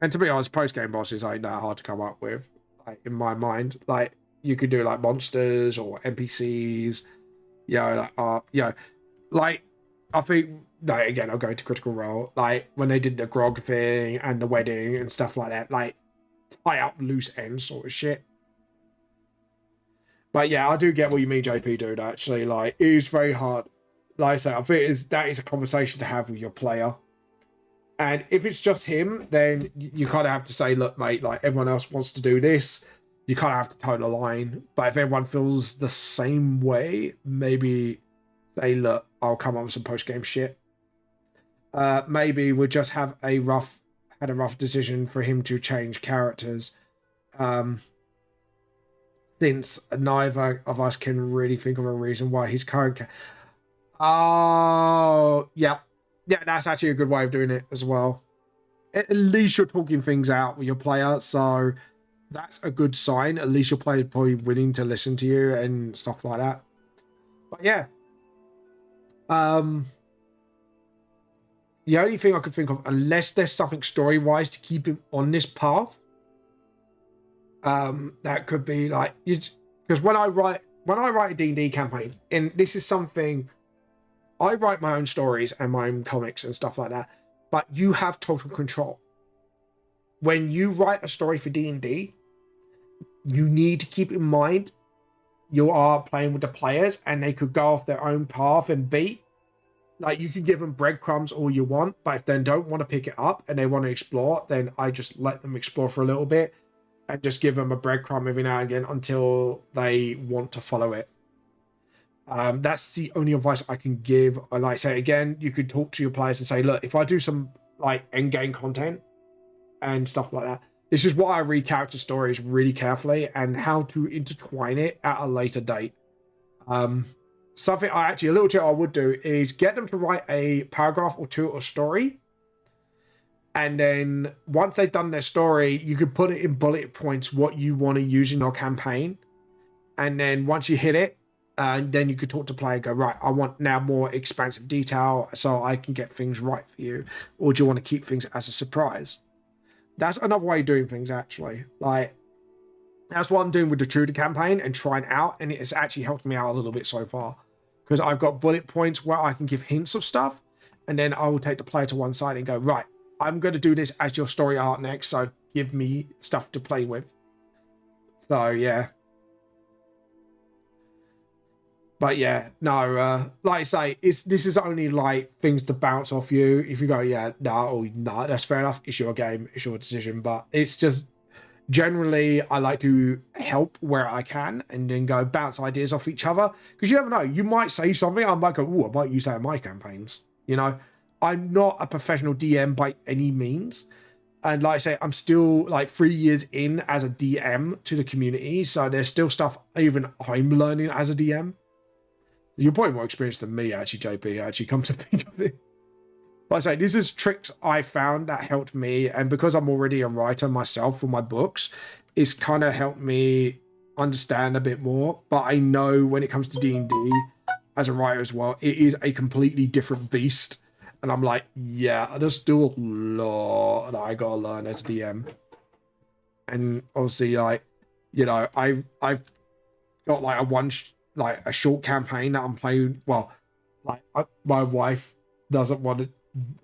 And to be honest, post game bosses ain't that hard to come up with. Like in my mind, like you could do like monsters or NPCs. Like I think. Like again, I'll go to Critical Role. Like when they did the grog thing and the wedding and stuff like that. Like tie up loose ends sort of shit. But yeah, I do get what you mean, JP, dude. Actually, like it is very hard. Like I say, I think that is a conversation to have with your player. And if it's just him, then you kind of have to say, look, mate, like everyone else wants to do this. You kind of have to toe the line. But if everyone feels the same way, maybe say, look, I'll come up with some post game shit. Maybe we'll just have a rough decision for him to change characters. Since neither of us can really think of a reason why his current Oh, yeah. Yeah, that's actually a good way of doing it as well. At least you're talking things out with your player, so that's a good sign. At least your player is probably willing to listen to you and stuff like that. But yeah. The only thing I could think of, unless there's something story-wise to keep him on this path, that could be like, because when I write a D&D campaign, and this is something, I write my own stories and my own comics and stuff like that, but you have total control. When you write a story for D&D, you need to keep in mind you are playing with the players and they could go off their own path and beat. Like, you can give them breadcrumbs all you want, but if they don't want to pick it up and they want to explore, then I just let them explore for a little bit and just give them a breadcrumb every now and again until they want to follow it. That's the only advice I can give. I like say again, you could talk to your players and say, look, if I do some like end game content and stuff like that, this is why I read character stories really carefully and how to intertwine it at a later date. Something a little tip I would do is get them to write a paragraph or two of story. And then once they've done their story, you could put it in bullet points what you want to use in your campaign. And then once you hit it, then you could talk to player and go, right, I want now more expansive detail so I can get things right for you. Or do you want to keep things as a surprise? That's another way of doing things, actually. Like, that's what I'm doing with the Tudor campaign and trying out, and it's actually helped me out a little bit so far. Because I've got bullet points where I can give hints of stuff, and then I will take the player to one side and go, right, I'm going to do this as your story arc next, so give me stuff to play with. So, yeah. But yeah, no, like I say, this is only like things to bounce off you. If you go, yeah, no, that's fair enough. It's your game, it's your decision. But it's just generally, I like to help where I can and then go bounce ideas off each other. Because you never know, you might say something, I might go, oh, I might use that in my campaigns. You know, I'm not a professional DM by any means. And like I say, I'm still like 3 years in as a DM to the community. So there's still stuff even I'm learning as a DM. You're probably more experienced than me, actually, JP, actually, come to think of it. Like I say, this is tricks I found that helped me. And because I'm already a writer myself for my books, it's kind of helped me understand a bit more. But I know when it comes to D&D, as a writer as well, it is a completely different beast. And I'm like, yeah, there's still a lot that I got to learn as a DM. And obviously, like, you know, I've got like a short campaign that I'm playing. Well, like my wife doesn't want to.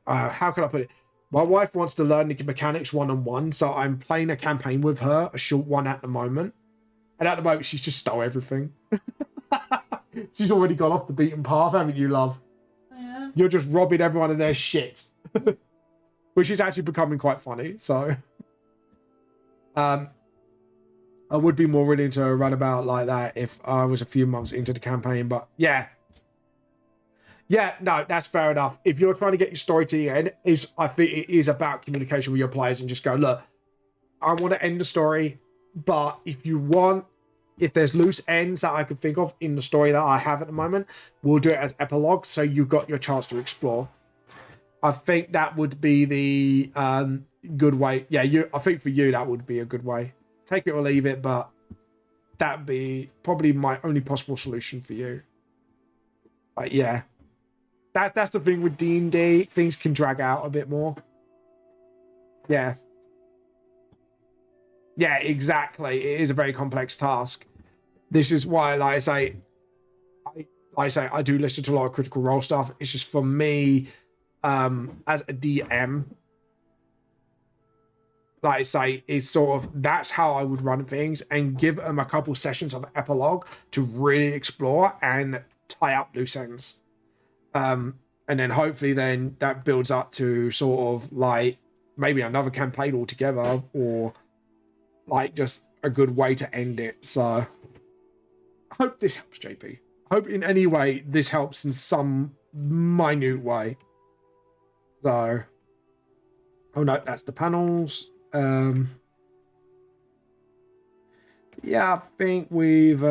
How can I put it? My wife wants to learn the mechanics one-on-one, so I'm playing a campaign with her, a short one at the moment. And at the moment, she's just stole everything. She's already gone off the beaten path, haven't you, love? Yeah. You're just robbing everyone of their shit, which is actually becoming quite funny. So, I would be more willing to run about like that if I was a few months into the campaign. But yeah, no, that's fair enough. If you're trying to get your story to the end, I think it is about communication with your players and just go, look, I want to end the story, but if there's loose ends that I could think of in the story that I have at the moment, we'll do it as epilogue, so you've got your chance to explore. I think that would be the good way. Yeah, I think for you that would be a good way. Take it or leave it, but that'd be probably my only possible solution for you. But yeah, that's the thing with D&D. Things can drag out a bit more. Yeah, exactly. It is a very complex task. This is why, like I say, I do listen to a lot of Critical Role stuff. It's just for me, as a DM, like I say, it's sort of, that's how I would run things and give them a couple sessions of epilogue to really explore and tie up loose ends. And then hopefully then that builds up to sort of like maybe another campaign altogether, or like just a good way to end it. So I hope this helps, JP. I hope in any way this helps in some minute way. So, oh no, that's the panels. Yeah, I think we've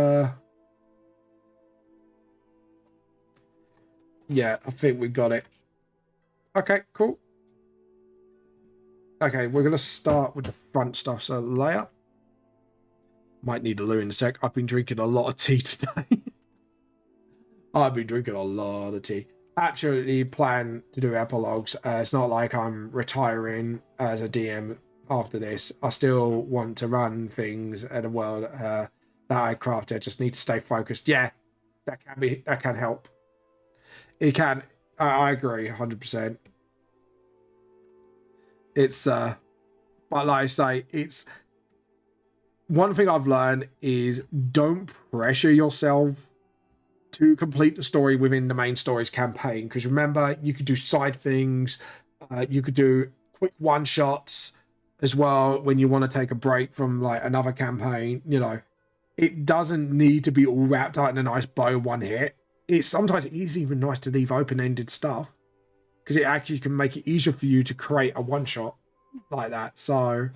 Yeah, I think we got it. Okay, cool. Okay, we're gonna start with the front stuff. So layout. Might need a loo in a sec. I've been drinking a lot of tea today. I've been drinking a lot of tea. Absolutely plan to do epilogues. It's not like I'm retiring as a DM after this. I still want to run things at a world that I crafted. Just need to stay focused. Yeah, that can help. It can. I agree 100%. It's but like I say, it's one thing I've learned is don't pressure yourself to complete the story within the main story's campaign, because remember, you could do side things, you could do quick one shots as well when you want to take a break from like another campaign. You know, it doesn't need to be all wrapped up in a nice bow one hit. It's sometimes it is even nice to leave open-ended stuff, because it actually can make it easier for you to create a one shot like that. So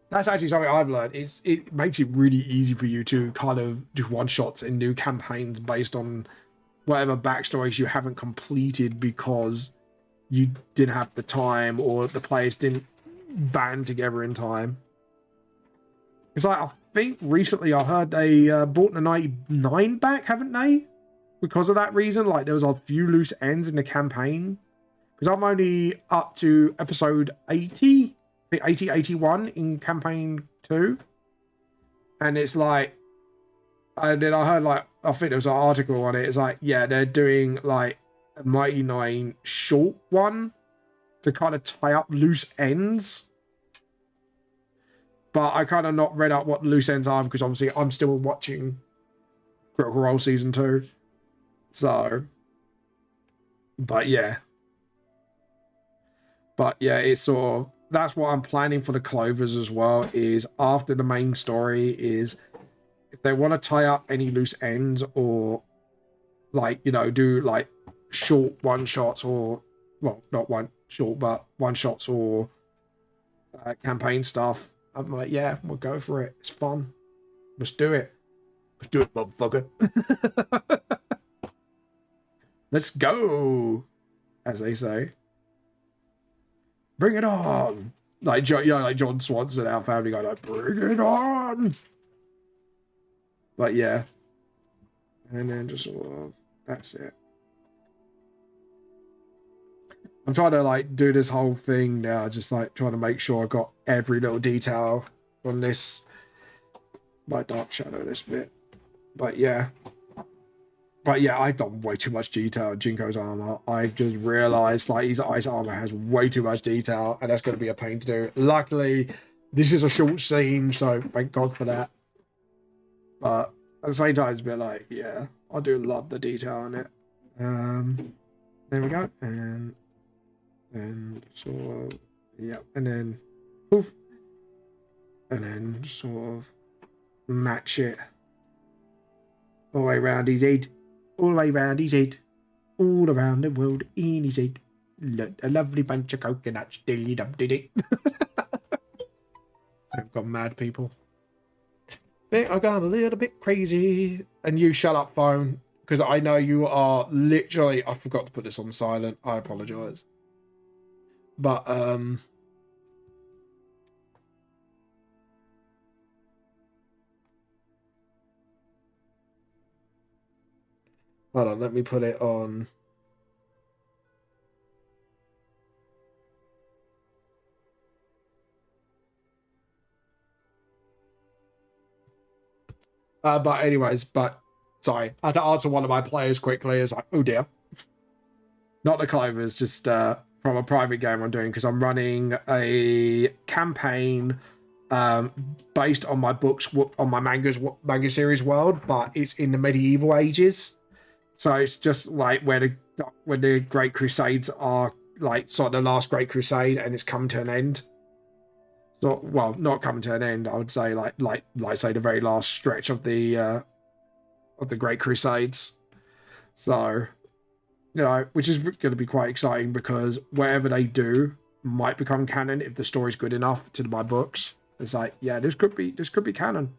that's actually something I've learned. It makes it really easy for you to kind of do one shots in new campaigns based on whatever backstories you haven't completed because you didn't have the time or the players didn't band together in time. It's like, I think recently I heard they brought the 99 back, haven't they? Because of that reason, like there was a few loose ends in the campaign. Because I'm only up to episode 80, I think 80, 81 in campaign 2. And it's like, and then I heard like, I think there was an article on it. It's like, yeah, they're doing like a Mighty Nine short one to kind of tie up loose ends. But I kind of not read up what loose ends are because obviously I'm still watching Critical Role Season 2. So, but yeah. But yeah, it's sort of, that's what I'm planning for the Clovers as well, is after the main story is if they want to tie up any loose ends or like, you know, do like short one shots or, well, not one short, but one shots or campaign stuff. I'm like, yeah, we'll go for it. It's fun. Let's do it. Let's do it, motherfucker. Let's go, as they say. Bring it on. Like, you know, like John Swanson, our Family Guy, like, bring it on. But yeah. And then just sort of, that's it. I'm trying to like do this whole thing now, just like trying to make sure I got every little detail on this. My dark shadow this bit. But yeah. But yeah, I've done way too much detail in Jinko's armor. I've just realized like his ice armor has way too much detail, and that's going to be a pain to do. Luckily, this is a short scene, so thank God for that. But at the same time, it's a bit like, yeah, I do love the detail on it. There we go, and sort of, yeah, and then poof, and then sort of match it all the way around his head. All the way around his head, all around the world in his head. Look, a lovely bunch of coconuts. Dilly dum diddy. I've gone mad, people. I've gone a little bit crazy. And you shut up, phone, because I know you are literally. I forgot to put this on silent. I apologize. But hold on, let me put it on. But anyways, sorry, I had to answer one of my players quickly. It's like, oh dear. Not the Clovers, just from a private game I'm doing, because I'm running a campaign based on my books, on my manga series world, but it's in the medieval ages. So it's just like when the Great Crusades are like sort of the last Great Crusade, and it's come to an end. So, well, not coming to an end. I would say like say the very last stretch of the Great Crusades. So, you know, which is going to be quite exciting because whatever they do might become canon if the story's good enough to my books. It's like, yeah, this could be canon.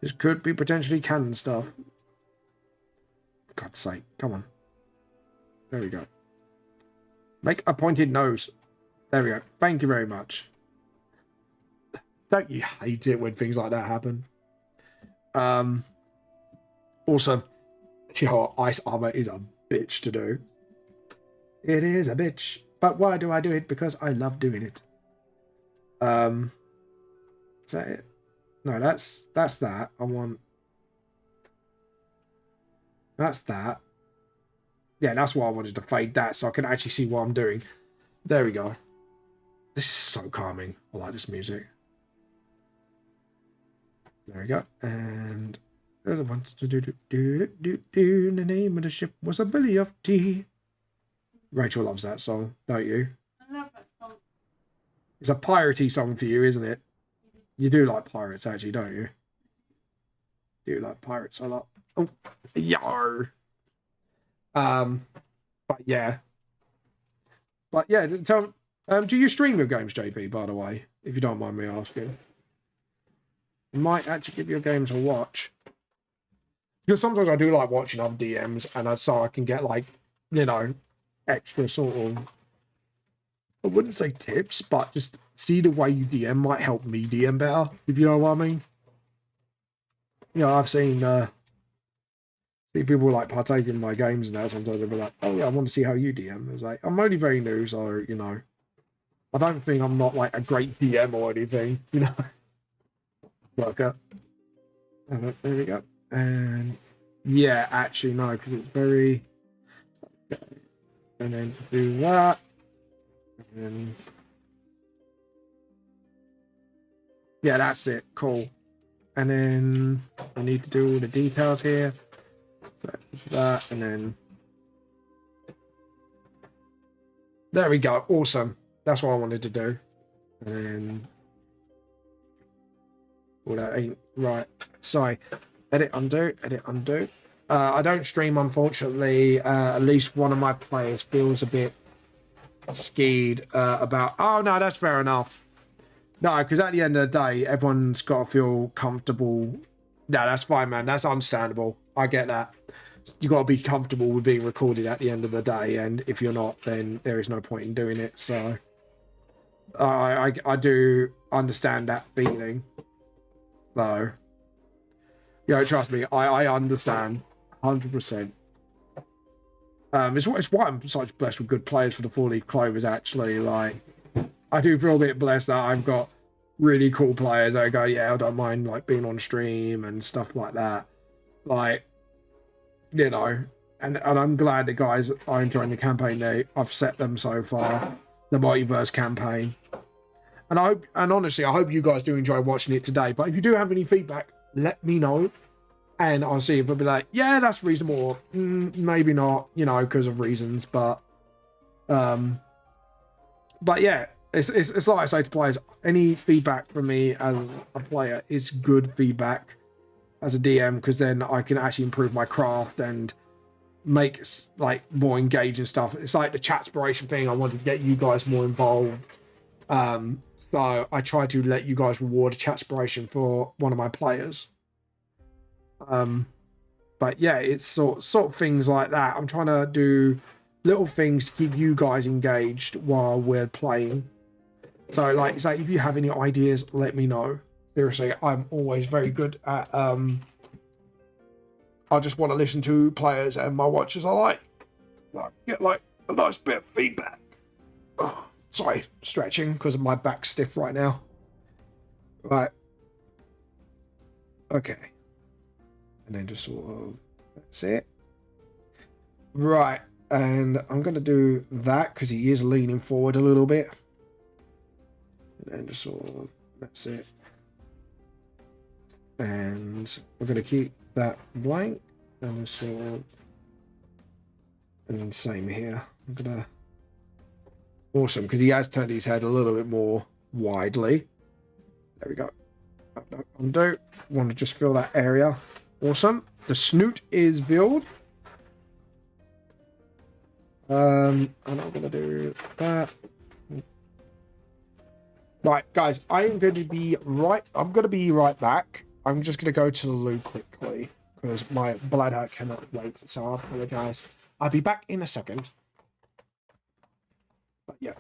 This could be potentially canon stuff. For God's sake, come on. There we go. Make a pointed nose. There we go. Thank you very much. Don't you hate it when things like that happen? Also, you know what? Ice armor is a bitch to do. It is a bitch. But why do I do it? Because I love doing it. Is that it? No, that's that. I want... That's that. Yeah, that's why I wanted to fade that so I can actually see what I'm doing. There we go. This is so calming. I like this music. There we go. And there's a one to do. The name of the ship was a belly of tea. Rachel loves that song, don't you? I love that song. It's a piratey song for you, isn't it? You do like pirates, actually, don't you? You like pirates a lot. Oh, yar. But yeah. Tell. Do you stream your games, JP? By the way, if you don't mind me asking, I might actually give your games a watch. Because sometimes I do like watching other DMs, and so I can get like, you know, extra sort of. I wouldn't say tips, but just see the way you DM might help me DM better. If you know what I mean. You know, I've seen people like partake in my games and that. Sometimes they'll be like, "Oh yeah, I want to see how you DM." It's like I'm only very new, so you know. I don't think I'm not like a great DM or anything, you know. Worker. There we go. And yeah, actually no, because it's very. And then do that. And then... Yeah, that's it. Cool. And then I need to do all the details here. So it's that, and then there we go. Awesome. That's what I wanted to do. And then well, that ain't right. Sorry. Edit, undo, edit, undo. I don't stream, unfortunately. At least one of my players feels a bit skeed about. Oh no, that's fair enough. No, because at the end of the day, everyone's got to feel comfortable. Yeah, that's fine, man. That's understandable. I get that. You got to be comfortable with being recorded at the end of the day, and if you're not, then there is no point in doing it. So I do understand that feeling. So yeah, trust me, I understand 100%. It's why I'm such blessed with good players for the 4 League Clovers. Actually, like I do feel a bit blessed that I've got really cool players that go, yeah, I don't mind like being on stream and stuff like that. Like, you know, and I'm glad the guys are enjoying the campaign I've set them so far, the multiverse campaign. And I hope, and honestly, I hope you guys do enjoy watching it today. But if you do have any feedback, let me know, and I'll see if I'll be like, yeah, that's reasonable, or maybe not, you know, because of reasons. But yeah, it's like I say to players, any feedback from me as a player is good feedback as a DM, because then I can actually improve my craft and make like more engaging stuff. It's like the chatspiration thing. I want to get you guys more involved. So I try to let you guys reward a chatspiration for one of my players. But yeah, it's sort of things like that. I'm trying to do little things to keep you guys engaged while we're playing. So like say, if you have any ideas, let me know. Seriously, I'm always very good at I just want to listen to players and my watchers I like get like a nice bit of feedback. Oh, sorry, stretching because my back's stiff right now. Right. Okay. And then just sort of that's it. Right. And I'm gonna do that because he is leaning forward a little bit. And then just sort of that's it. And we're going to keep that blank and sort of, and then same here. I'm gonna awesome because he has turned his head a little bit more widely. There we go. Undo. Want to just fill that area. Awesome. The snoot is filled. And I'm gonna do that. Right, guys, I'm going to be right back. I'm just going to go to the loo quickly because my bladder cannot wait. So I apologize. I'll be back in a second. Yeah.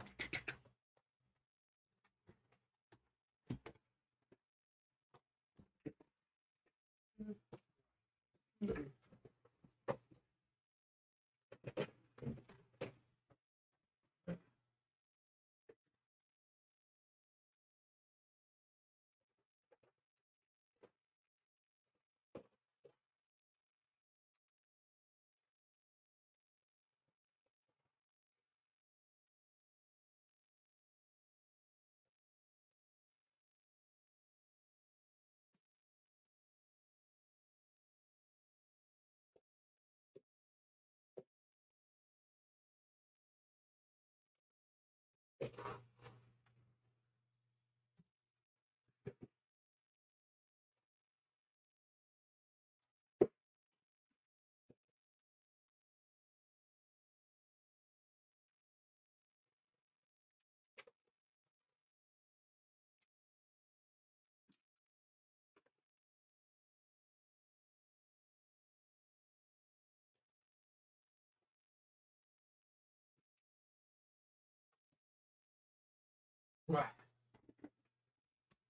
Right.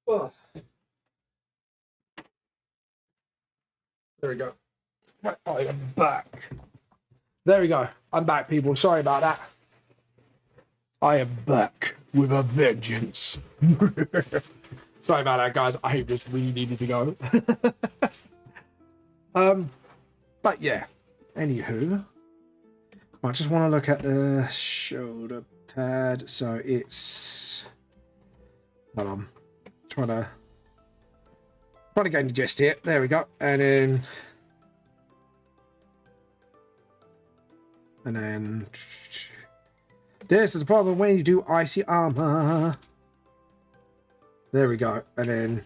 Oh, there we go. Right, I am back. There we go. I'm back, people. Sorry about that. I am back with a vengeance. Sorry about that, guys. I just really needed to go. But yeah. Anywho, I just want to look at the shoulder pad. So it's. Hold on. Trying to get any gist here. There we go. And then this is the problem when you do icy armor. There we go. And then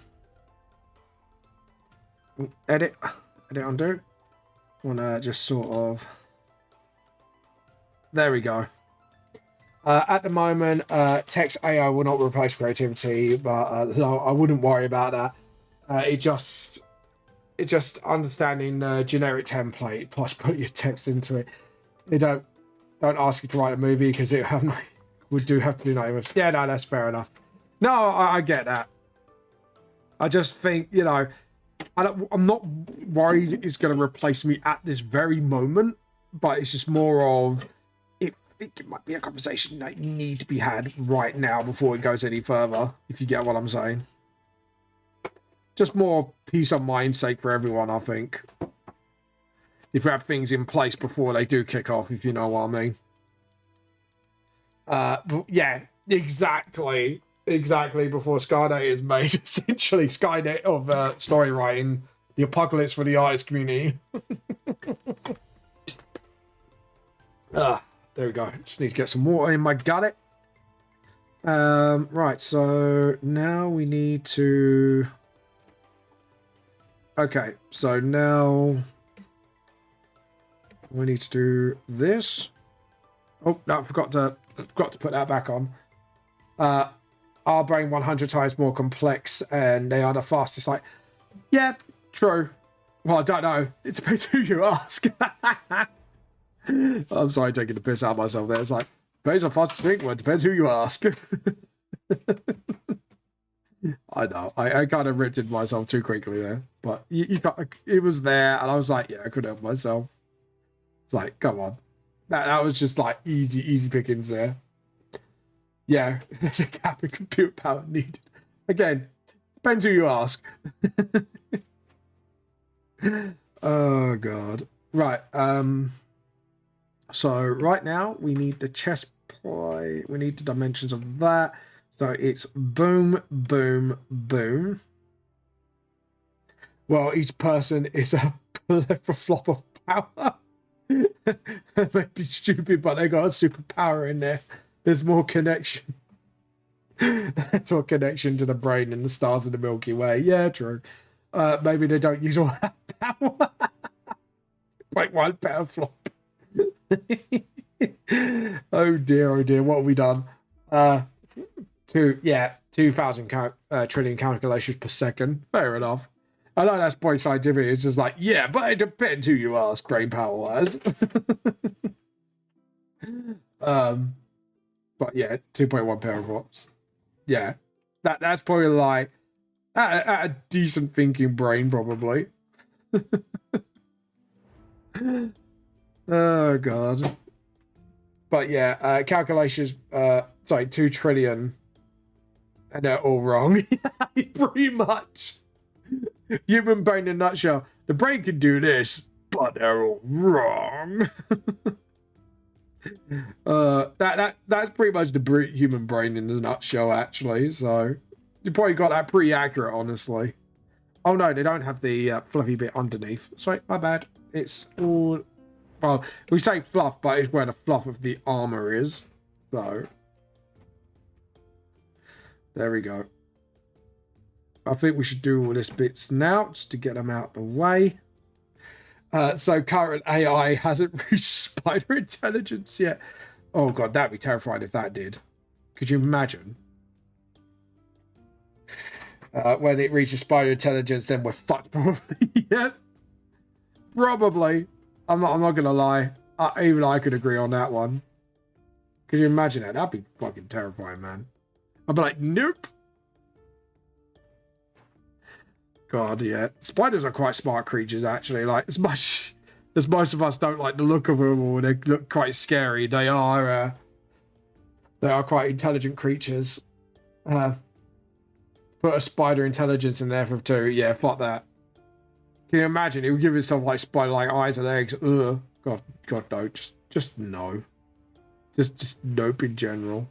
edit undo. Wanna just sort of. There we go. At the moment, text AI will not replace creativity, but no, I wouldn't worry about that. It just understanding the generic template plus put your text into it. They don't ask you to write a movie because it would have to do nothing with. Yeah, no, that's fair enough. No, I get that. I just think, you know, I'm not worried it's going to replace me at this very moment, but it's just more of I think it might be a conversation that you need to be had right now before it goes any further, if you get what I'm saying. Just more peace of mind sake for everyone, I think. If we have things in place before they do kick off, if you know what I mean. But yeah, exactly before Skynet is made, essentially Skynet of story writing, the apocalypse for the artist community. There we go. Just need to get some water in my gullet. Right, so now we need to. Okay, so now we need to do this. Oh no, I forgot to put that back on. Our brain 100 times more complex, and they are the fastest. Like, yeah, true. Well, I don't know. It depends who you ask. I'm sorry, taking the piss out of myself there. It's like, depends on fastest thing. Well, it depends who you ask. I know. I kind of ripped into myself too quickly there, but you got it was there, and I was like, yeah, I couldn't help myself. It's like, come on, that was just like easy pickings there. Yeah, there's a gap in computer power needed. Again, depends who you ask. Oh god. Right. So right now we need the chest plate. We need the dimensions of that. So it's boom, boom, boom. Well, each person is a flop of power. That might be stupid, but they got a superpower in there. There's more connection. There's more connection to the brain and the stars of the Milky Way. Yeah, true. Maybe they don't use all that power. Like one power flop. Oh dear, what have we done? 2,000 trillion calculations per second. Fair enough. I know that's point scientific. It's just like, yeah, but it depends who you ask, brain power wise. But yeah, 2.1 teraflops. Yeah, that's probably like at a decent thinking brain, probably. Oh god. But yeah, calculations. Sorry, 2 trillion, and they're all wrong. Pretty much. Human brain in a nutshell. The brain can do this, but they're all wrong. That's pretty much the human brain in a nutshell, actually. So you probably got that pretty accurate, honestly. Oh no, they don't have the fluffy bit underneath. Sorry, my bad. It's all, well, we say fluff, but it's where the fluff of the armor is. So there we go. I think we should do all this bits now just to get them out of the way. So current AI hasn't reached spider intelligence yet. Oh god, that'd be terrifying if that did. Could you imagine? When it reaches spider intelligence, then we're fucked probably. Yeah, probably. I'm not gonna lie. Even I could agree on that one. Could you imagine that? That'd be fucking terrifying, man. I'd be like, nope. God, yeah. Spiders are quite smart creatures, actually. Like, as much as most of us don't like the look of them or they look quite scary, they are quite intelligent creatures. Put a spider intelligence in there for 2. Yeah, fuck that. Can you imagine? It would give itself like spider-like eyes and legs. Ugh. God, no. Just no. Just nope in general.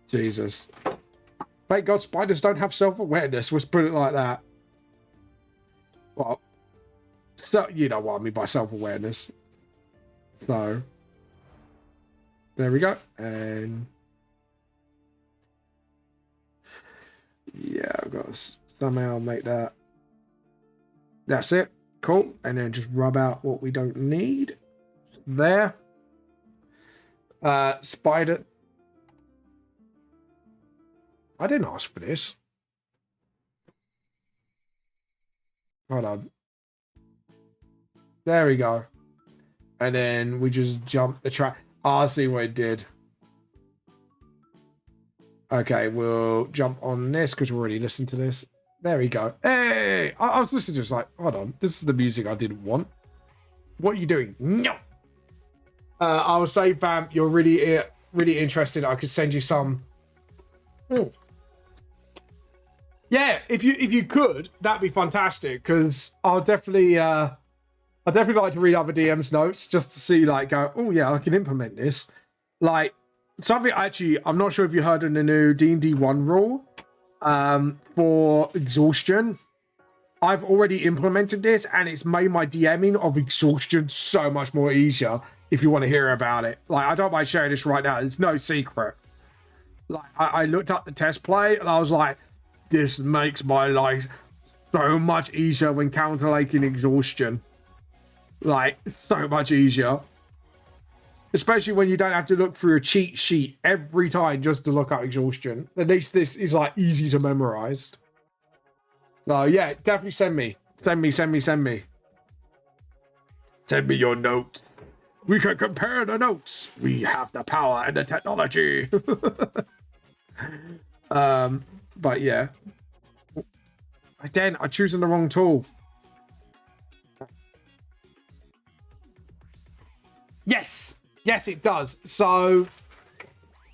Jesus. Thank God spiders don't have self-awareness. Let's put it like that. Well, so you know what I mean by self-awareness. So there we go. And yeah, I've got to somehow make that. That's it. Cool. And then just rub out what we don't need. There. Spider. I didn't ask for this. Hold on. There we go. And then we just jump the track. Oh, I see what it did. Okay, we'll jump on this because we already listened to this. There we go. Hey! I was listening to it. It's like, hold on. This is the music I didn't want. What are you doing? No! I will say, Bam, you're really interested. I could send you some. Yeah, if you could, that'd be fantastic. Because I'd definitely like to read other DM's notes just to see, like, go, oh yeah, I can implement this. Like something actually, I'm not sure if you heard of the new D&D 1 rule for exhaustion. I've already implemented this, and it's made my DMing of exhaustion so much more easier. If you want to hear about it, like, I don't mind sharing this right now. It's no secret. Like, I looked up the test play, and I was like, this makes my life so much easier when calculating exhaustion. Like, so much easier. Especially when you don't have to look through a cheat sheet every time just to look up exhaustion. At least this is, like, easy to memorize. So, yeah, definitely send me. Send me. Send me your notes. We can compare the notes. We have the power and the technology. But yeah. Again, I'm choosing the wrong tool. Yes, it does. So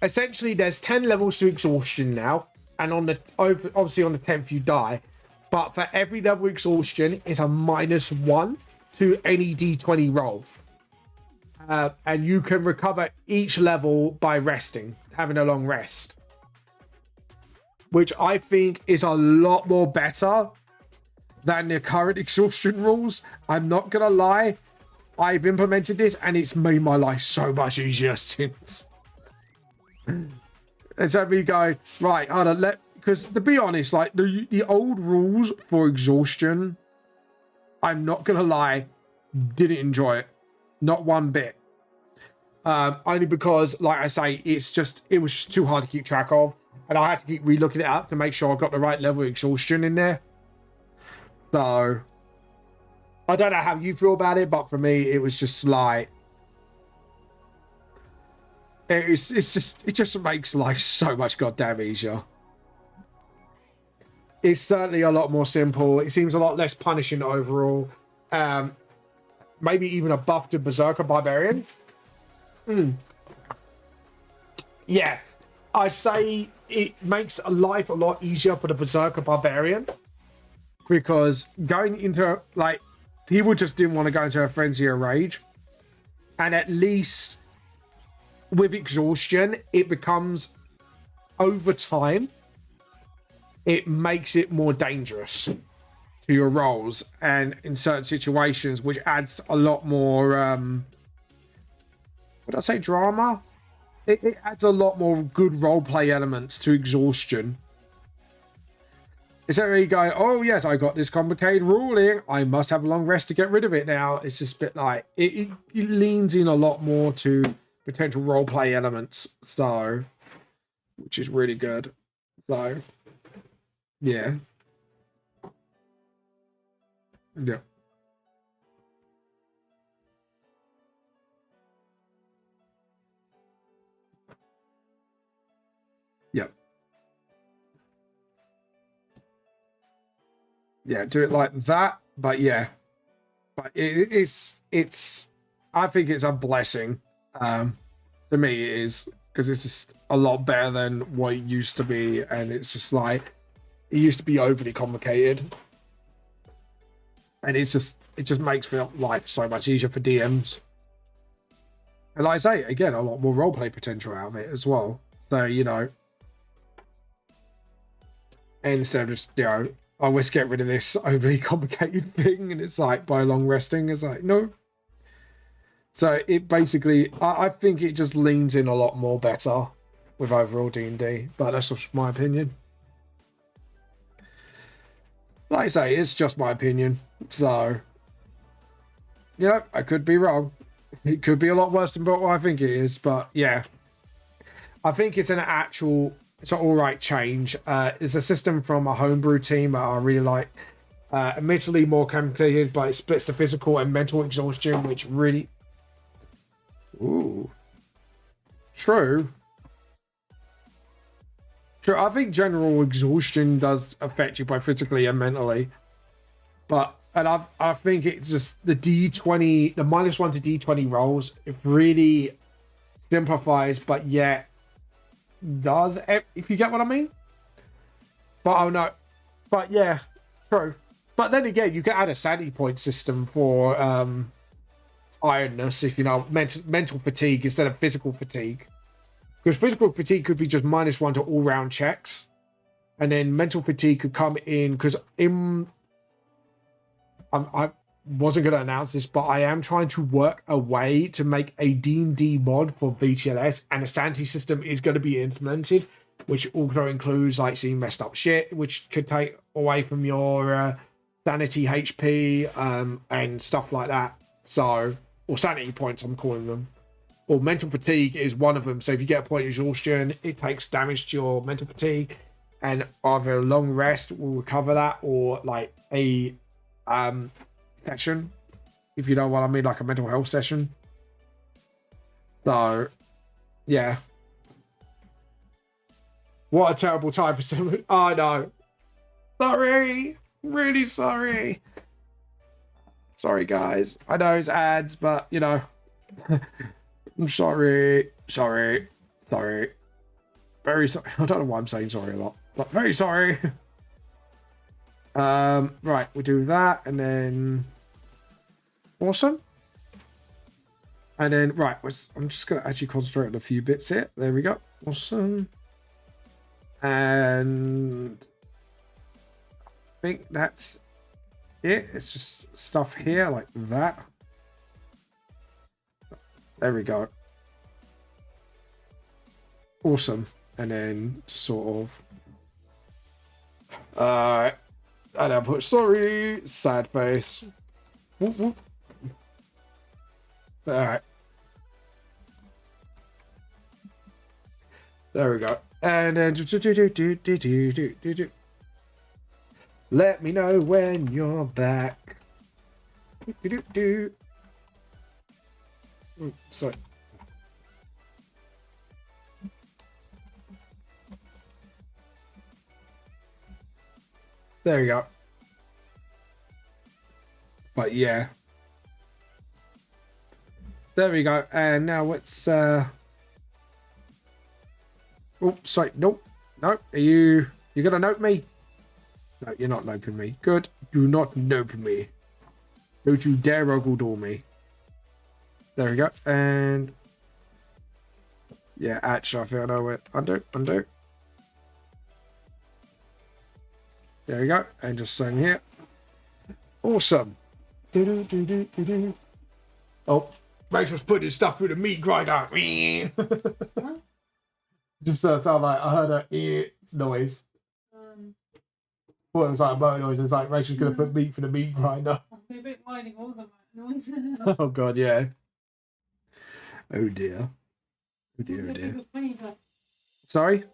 essentially there's 10 levels to exhaustion now, and on the obviously on the 10th you die, but for every level exhaustion it's a -1 to any d20 roll, and you can recover each level by resting, having a long rest, which I think is a lot more better than the current exhaustion rules. I'm not gonna lie, I've implemented this and it's made my life so much easier since. And so we go, right, hold on, because to be honest, like the old rules for exhaustion, I'm not gonna lie, didn't enjoy it. Not one bit. Only because, like I say, it was just too hard to keep track of. And I had to keep re-looking it up to make sure I got the right level of exhaustion in there. So, I don't know how you feel about it, but for me, it was just like it just makes life so much goddamn easier. It's certainly a lot more simple. It seems a lot less punishing overall. Maybe even a buff to Berserker Barbarian. Yeah, I'd say it makes life a lot easier for the Berserker Barbarian, because going into, like, people just didn't want to go into a frenzy of rage, and at least with exhaustion, it becomes, over time, it makes it more dangerous to your rolls, and in certain situations, which adds a lot more would I say drama? It adds a lot more good roleplay elements to exhaustion. Instead of you going, oh yes, I got this complicated ruling, I must have a long rest to get rid of it now. It's just a bit like it leans in a lot more to potential roleplay elements, so, which is really good. So yeah. Yeah. Yep. Yeah, do it like that. But yeah, but it's I think it's a blessing. To me it is, because it's just a lot better than what it used to be, and it's just like it used to be overly complicated, and it just makes life so much easier for DMs. And like I say, again, a lot more roleplay potential out of it as well. So, you know, instead of just, you know, oh, let's get rid of this overly complicated thing, and it's like, by long resting, it's like, no. So it basically, I think it just leans in a lot more better with overall D&D, but that's just my opinion. Like I say, it's just my opinion. So, yeah, I could be wrong. It could be a lot worse than what I think it is, but yeah. I think it's it's an alright change. It's a system from a homebrew team that I really like. Admittedly more complicated, but it splits the physical and mental exhaustion, which really... Ooh. True. I think general exhaustion does affect you both physically and mentally. And I think it's just the D20, the -1 to D20 rolls, it really simplifies, but yet does, if you get what I mean. But oh no, but yeah, true. But then again, you can add a sanity point system for ironess, if you know, mental fatigue instead of physical fatigue, because physical fatigue could be just -1 to all round checks, and then mental fatigue could come in, because I wasn't going to announce this, but I am trying to work a way to make a D&D mod for VTLS, and a sanity system is going to be implemented, which also includes like seeing messed up shit, which could take away from your sanity HP and stuff like that. So, or sanity points, I'm calling them. Or mental fatigue is one of them. So if you get a point of exhaustion, it takes damage to your mental fatigue, and either a long rest will recover that, or like a session, if you know what I mean, like a mental health session. So yeah, what a terrible time for someone. I know, sorry, really sorry guys, I know it's ads, but you know, I'm sorry, very sorry. I don't know why I'm saying sorry a lot, but very sorry. Right, we do that, and then awesome. And then right, I'm just gonna actually concentrate on a few bits here. There we go. Awesome. And I think that's it. It's just stuff here like that. There we go. Awesome. And then sort of and I put sorry, sad face. Whoop, whoop. All right. There we go. And then let me know when you're back. Sorry. There we go. But yeah. There we go. And now let's oh, sorry. Nope. Nope. Are you gonna nope me? No, you're not noping me. Good. Do not nope me. Don't you dare ogle door me. There we go. And yeah, actually I think I know it. Undo. There we go. And just saying here. Awesome. Oh, Rachel's putting stuff through the meat grinder. Just sound like I heard a noise. Well, it was like a motor noise. It's like Rachel's going to put meat for the meat grinder. They're a bit whining all the noise. Oh, God, yeah. Oh, dear. Oh, dear, oh, dear. Sorry?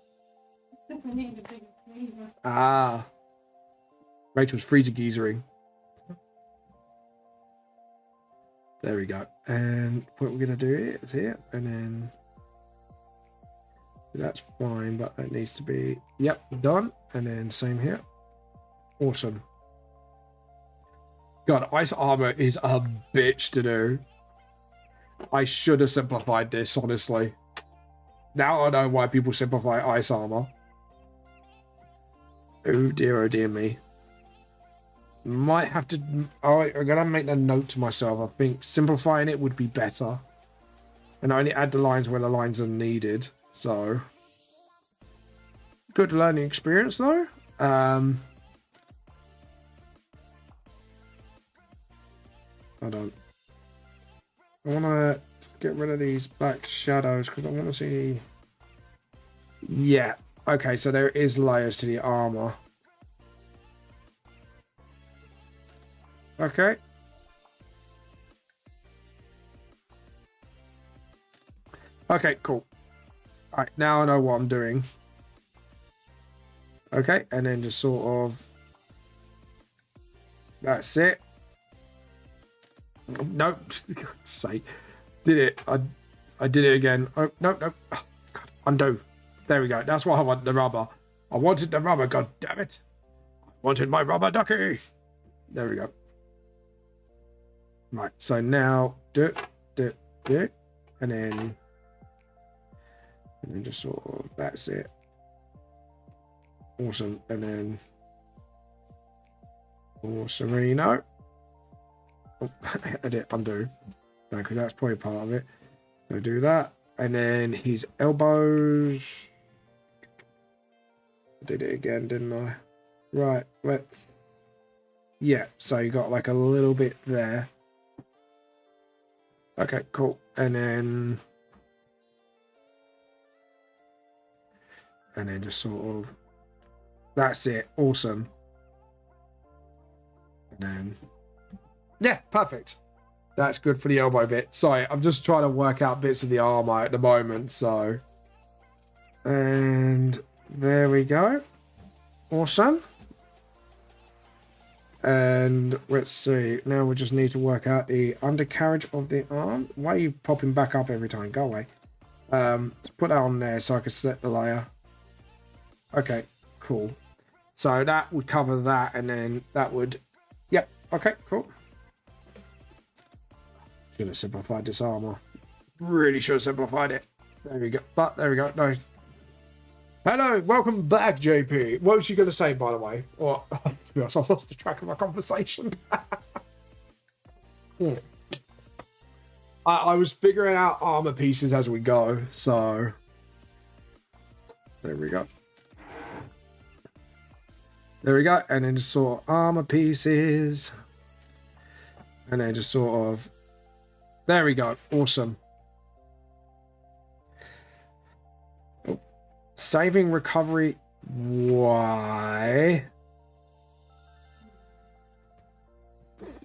Ah. Rachel's freezer geezering. There we go. And what we're going to do is here. And then that's fine, but that needs to be, yep, done. And then same here. Awesome. God, ice armor is a bitch to do. I should have simplified this, honestly. Now I know why people simplify ice armor. Oh dear me. Might have to... Alright, I'm going to make a note to myself. I think simplifying it would be better. And only add the lines where the lines are needed. So... Good learning experience, though. I want to get rid of these back shadows because I want to see... Yeah. Okay, so there is layers to the armor. Okay. Okay, cool. Alright, now I know what I'm doing. Okay, and then just sort of... That's it. Nope. For God's sake. Did it. I did it again. Oh, no. Oh, God. Undo. There we go. That's what I want, the rubber. I wanted the rubber, god damn it. I wanted my rubber ducky. There we go. Right, so now do it. And then just sort of, that's it. Awesome. And then Awesome-ino. Oh, edit, undo. No, because that's probably part of it. So do that. And then his elbows. I did it again, didn't I? Right, let's... Yeah, so you got like a little bit there. Okay, cool. And then just sort of... That's it. Awesome. And then... Yeah, perfect. That's good for the elbow bit. Sorry, I'm just trying to work out bits of the armor at the moment, so... And there we go. Awesome. And let's see. Now we just need to work out the undercarriage of the arm. Why are you popping back up every time? Go away. Let's put that on there so I can set the layer. Okay, cool. So that would cover that, and then that would... Yep, okay, cool. Should have simplified this armor. Really should have simplified it. There we go. But there we go. No. Hello, welcome back, JP. What was you going to say, by the way? Or, to be honest, I lost the track of my conversation. I was figuring out armor pieces as we go, so... There we go. There we go. And then just sort of armor pieces. And then just sort of... There we go. Awesome. Oh. Saving recovery. Why?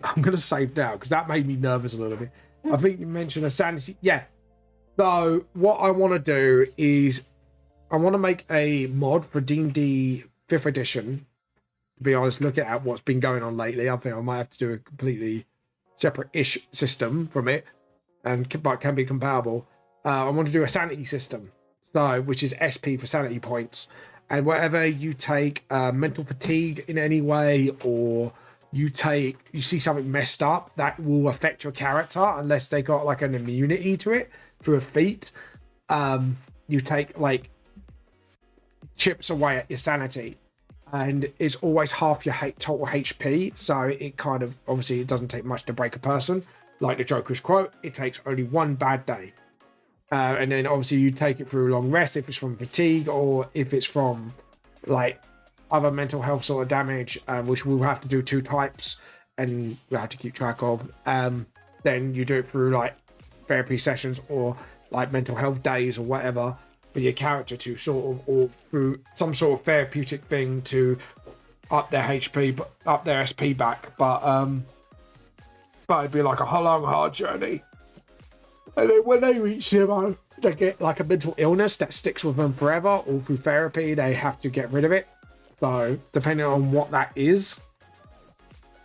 I'm going to save now because that made me nervous a little bit. I think you mentioned a sanity. Yeah. So what I want to do is I want to make a mod for D&D 5th edition. To be honest, look at what's been going on lately. I think I might have to do a completely separate-ish system from it, but can be comparable. I want to do a sanity system, so which is SP for sanity points, and whatever you take mental fatigue in any way, or you see something messed up, that will affect your character unless they got like an immunity to it through a feat. You take like chips away at your sanity, and it's always half your total HP, so it kind of, obviously it doesn't take much to break a person. Like the Joker's quote, it takes only one bad day. And then obviously you take it through a long rest if it's from fatigue, or if it's from like other mental health sort of damage, which we'll have to do 2 types and we'll have to keep track of. Then you do it through like therapy sessions or like mental health days or whatever for your character to sort of, or through some sort of therapeutic thing to up their HP, but up their SP back. But it'd be like a long, hard journey. And then when they reach 0, they get like a mental illness that sticks with them forever, or through therapy, they have to get rid of it. So depending on what that is,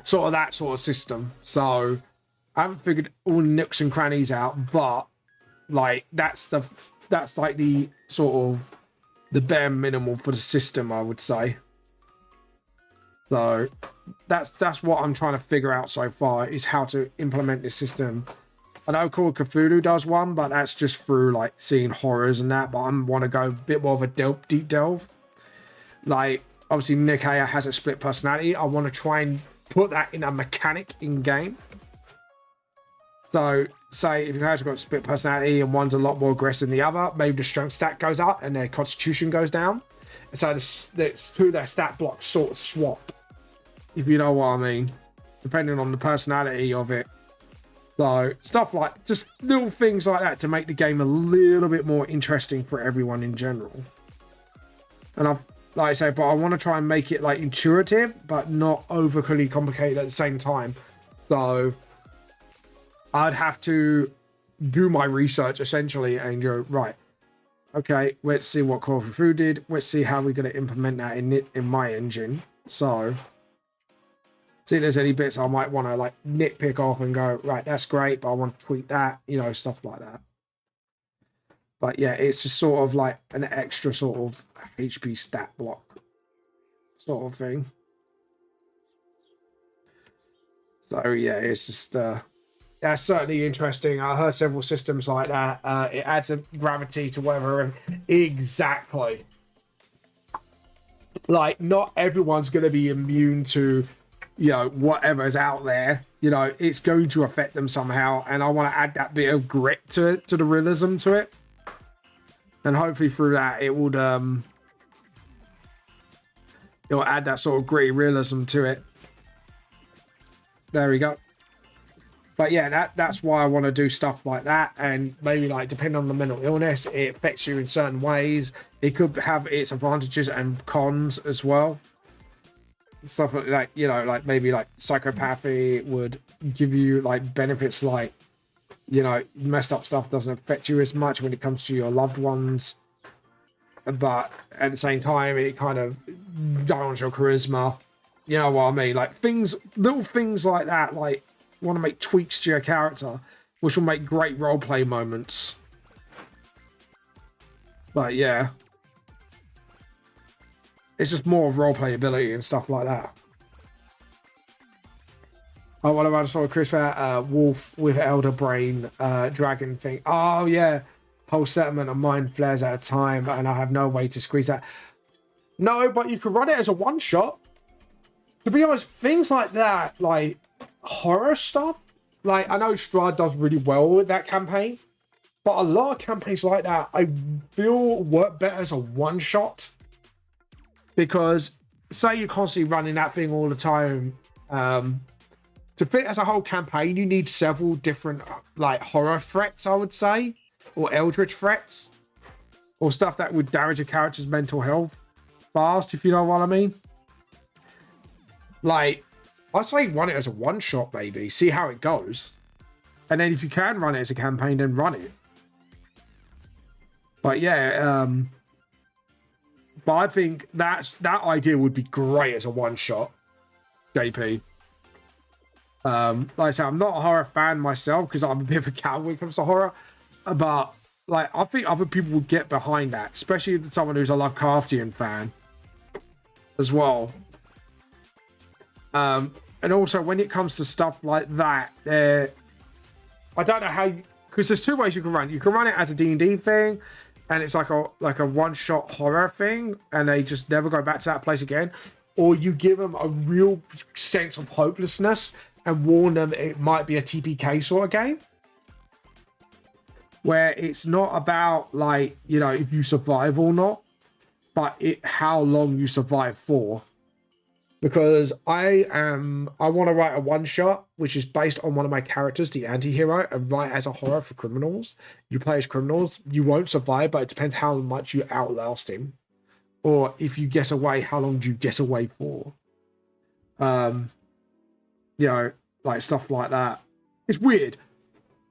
sort of that sort of system. So I haven't figured all the nooks and crannies out, but like that's like the sort of the bare minimal for the system, I would say. So that's what I'm trying to figure out so far, is how to implement this system. I know Call of Cthulhu does one, but that's just through like seeing horrors and that. But I want to go a bit more of a deep delve. Like obviously Nikkei has a split personality. I want to try and put that in a mechanic in game. So say if you guys have got split personality and one's a lot more aggressive than the other, maybe the strength stat goes up and their constitution goes down. And so the 2 of their stat blocks sort of swap, if you know what I mean, depending on the personality of it. So stuff like just little things like that to make the game a little bit more interesting for everyone in general. And like I say, but I want to try and make it like intuitive, but not overly complicated at the same time. So I'd have to do my research essentially and go, right, okay, let's see what Call of Cthulhu did. Let's see how we're going to implement that in my engine. So see if there's any bits I might want to like nitpick off and go, right, that's great, but I want to tweak that, you know, stuff like that. But yeah, it's just sort of like an extra sort of HP stat block sort of thing. So yeah, it's just that's certainly interesting. I heard several systems like that. It adds a gravity to whatever. Exactly. Like not everyone's going to be immune to, you know, whatever's out there. You know, it's going to affect them somehow, and I want to add that bit of grit to it, to the realism to it, and hopefully through that it would it'll add that sort of gritty realism to it. There we go. But yeah, that's why I want to do stuff like that, and maybe like depending on the mental illness, it affects you in certain ways. It could have its advantages and cons as well. Stuff like, you know, like maybe like psychopathy would give you like benefits, like, you know, messed up stuff doesn't affect you as much when it comes to your loved ones, but at the same time it kind of downs your charisma, you know what I mean? Like things, little things like that, like want to make tweaks to your character which will make great roleplay moments. But yeah, it's just more of roleplay ability and stuff like that. Oh, what about sort of Chris Wolf with Elder Brain dragon thing? Oh yeah, whole settlement of mind flares at a time, and I have no way to squeeze that. No, but you could run it as a one shot. To be honest, things like that, like horror stuff, like I know Strahd does really well with that campaign, but a lot of campaigns like that I feel work better as a one shot, because say you're constantly running that thing all the time. To fit as a whole campaign, you need several different like horror threats, I would say, or eldritch threats, or stuff that would damage a character's mental health fast, if you know what I mean. Like, I'd say run it as a one shot, maybe, see how it goes, and then if you can run it as a campaign, then run it. But yeah, but I think that idea would be great as a one shot, JP. Like I said, I'm not a horror fan myself because I'm a bit of a coward when it comes to horror, but like I think other people would get behind that, especially someone who's a Lovecraftian fan as well. And also when it comes to stuff like that, I don't know how, because there's two ways you can run. You can run it as a D&D thing, and it's like a one-shot horror thing, and they just never go back to that place again. Or you give them a real sense of hopelessness and warn them it might be a TPK sort of game. Where it's not about, like, you know, if you survive or not, but how long you survive for. Because I want to write a one-shot, which is based on one of my characters, the anti-hero, and write as a horror for criminals. You play as criminals, you won't survive, but it depends how much you outlast him. Or if you get away, how long do you get away for? You know, like stuff like that. It's weird.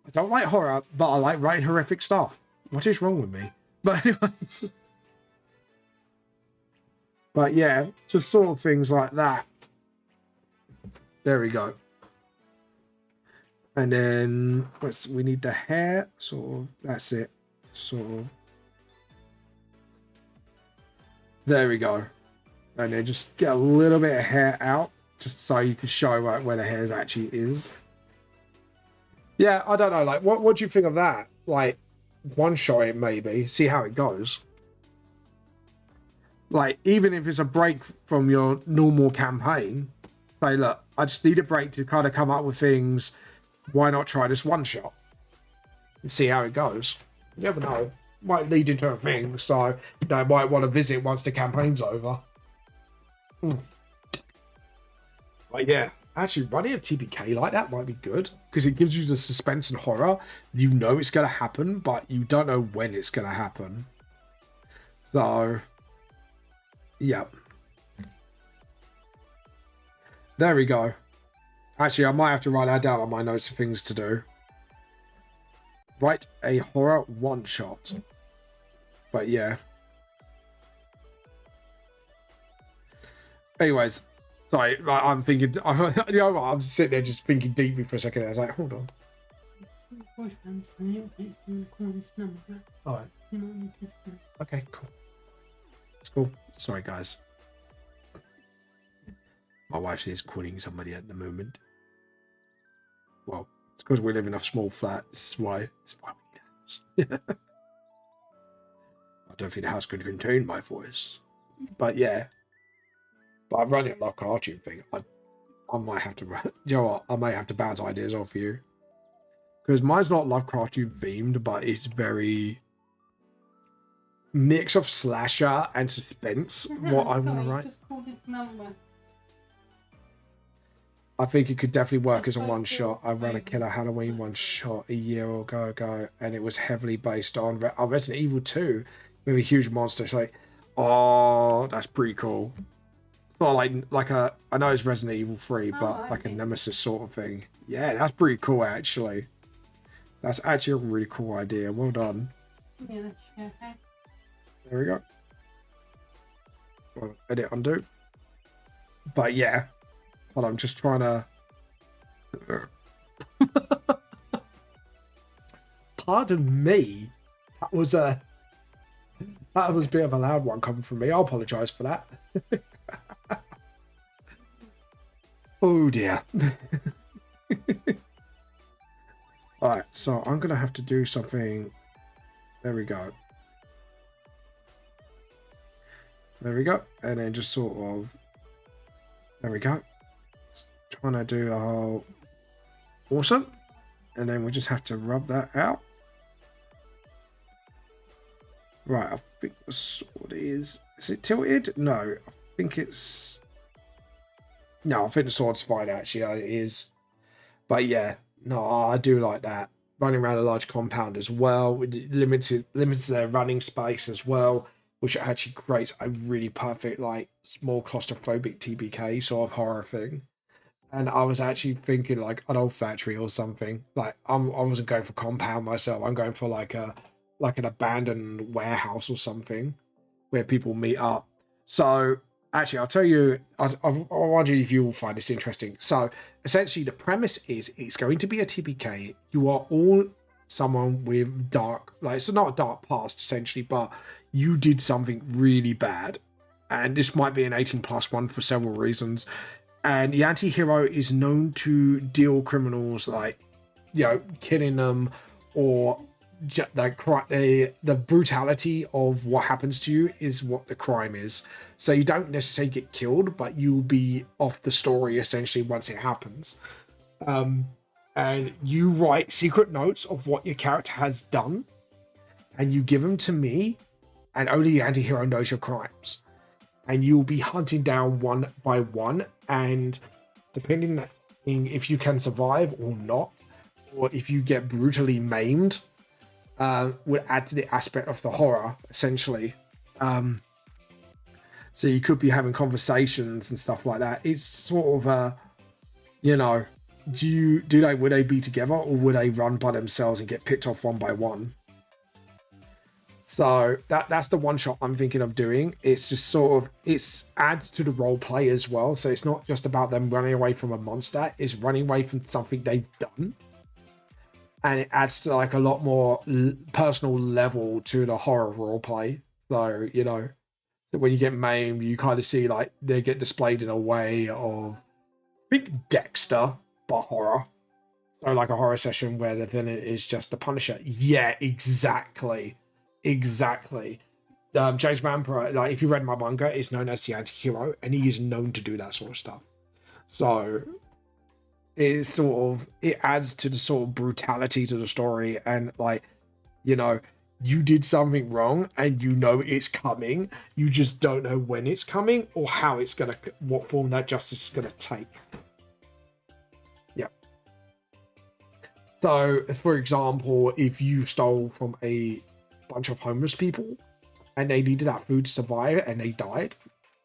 I don't like horror, but I like writing horrific stuff. What is wrong with me? But anyways. But yeah, just sort of things like that. There we go. And then we need the hair, sort of. That's it. Sort of. There we go. And then just get a little bit of hair out, just so you can show like where the hair actually is. Yeah, I don't know. Like, what do you think of that? Like, one shot it maybe, see how it goes. Like, even if it's a break from your normal campaign, say, look, I just need a break to kind of come up with things. Why not try this one shot and see how it goes? You never know. Might lead into a thing, so you know, might want to visit once the campaign's over. But yeah, actually running a TPK like that might be good because it gives you the suspense and horror. You know it's going to happen, but you don't know when it's going to happen. So, yeah. There we go. Actually, I might have to write that down on my notes of things to do. Write a horror one-shot. But yeah. Anyways, sorry, I'm thinking, you know what, I'm sitting there just thinking deeply for a second. I was like, hold on. Alright. Okay, cool. It's cool. Sorry, guys. My wife is calling somebody at the moment. Well, it's because we live in a small flat. This is why. It's why we need a house. I don't think the house could contain my voice. But yeah. But I'm running a Lovecraftian thing. I might have to, you know what? I might have to bounce ideas off you. Because mine's not Lovecraftian themed, but it's very mix of slasher and suspense. What I want to write. Just call this number. I think it could definitely work as a one shot. I ran a Killer Halloween one shot a year ago, and it was heavily based on Resident Evil 2 with a huge monster. It's like, oh, that's pretty cool. It's not like a, I know it's Resident Evil 3, but like a Nemesis sort of thing. Yeah, that's pretty cool actually. That's actually a really cool idea. Well done. Yeah, that's okay. There we go. Well, edit, undo. But yeah. Hold on, I'm just trying to... Pardon me. That was a bit of a loud one coming from me. I apologise for that. Oh dear. Alright, so I'm going to have to do something. There we go. There we go. And then just sort of... There we go. Trying to do a whole... Awesome. And then we just have to rub that out. Right, I think the sword is... Is it tilted? No, I think it's... No, I think the sword's fine actually, it is. But yeah, no, I do like that. Running around a large compound as well. Limits their running space as well, which actually creates a really perfect, like, small claustrophobic TPK sort of horror thing. And I was actually thinking like an old factory or something. Like I wasn't going for compound myself. I'm going for like an abandoned warehouse or something where people meet up. So actually, I'll tell you, I wonder if you will find this interesting. So essentially the premise is it's going to be a TPK. You are all someone with dark, like, so not a dark past essentially, but you did something really bad. And this might be an 18+ one for several reasons. And the anti-hero is known to deal criminals like, killing them, or the brutality of what happens to you is what the crime is. So you don't necessarily get killed, but you'll be off the story essentially once it happens. And you write secret notes of what your character has done, and you give them to me, and only the anti-hero knows your crimes. And you'll be hunting down one by one, and depending on if you can survive or not, or if you get brutally maimed, would add to the aspect of the horror, essentially. So you could be having conversations and stuff like that. It's sort of would they be together, or would they run by themselves and get picked off one by one? So that's the one shot I'm thinking of doing. It's just sort of, it adds to the role play as well. So it's not just about them running away from a monster, it's running away from something they've done. And it adds to like a lot more personal level to the horror role play. So, so when you get maimed, you kind of see like they get displayed in a way of big Dexter, but horror. So like a horror session where the villain is just the Punisher. Yeah, exactly. James Vampire, like if you read my manga, is known as the anti-hero, and he is known to do that sort of stuff. So it adds to the sort of brutality to the story, and like, you did something wrong and it's coming, you just don't know when it's coming or how it's gonna, what form that justice is gonna take. Yeah. So for example, if you stole from a bunch of homeless people and they needed that food to survive and they died,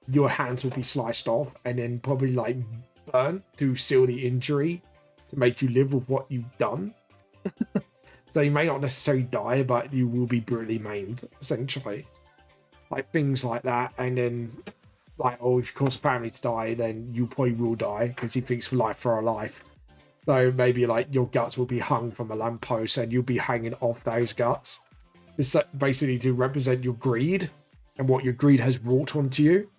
your hands would be sliced off and then probably like burnt to seal the injury to make you live with what you've done. So you may not necessarily die, but you will be brutally maimed, essentially. Like things like that. And then like, if you cause a family to die, then you probably will die because he thinks life for a life. So maybe like your guts will be hung from a lamppost and you'll be hanging off those guts. It's basically to represent your greed and what your greed has brought onto you.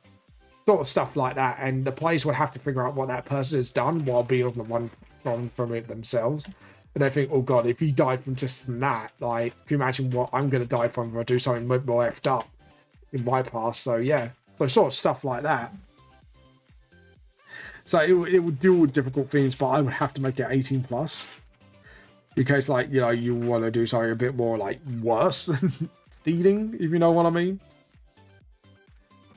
Sort of stuff like that. And the players will have to figure out what that person has done while being on the one from it themselves. And they think, oh god, if he died from just that, like, can you imagine what I'm going to die from if I do something more effed up in my past? So yeah, so sort of stuff like that. So it would deal with difficult themes, but I would have to make it 18+. Because, like, you want to do something a bit more, like, worse than stealing, if you know what I mean.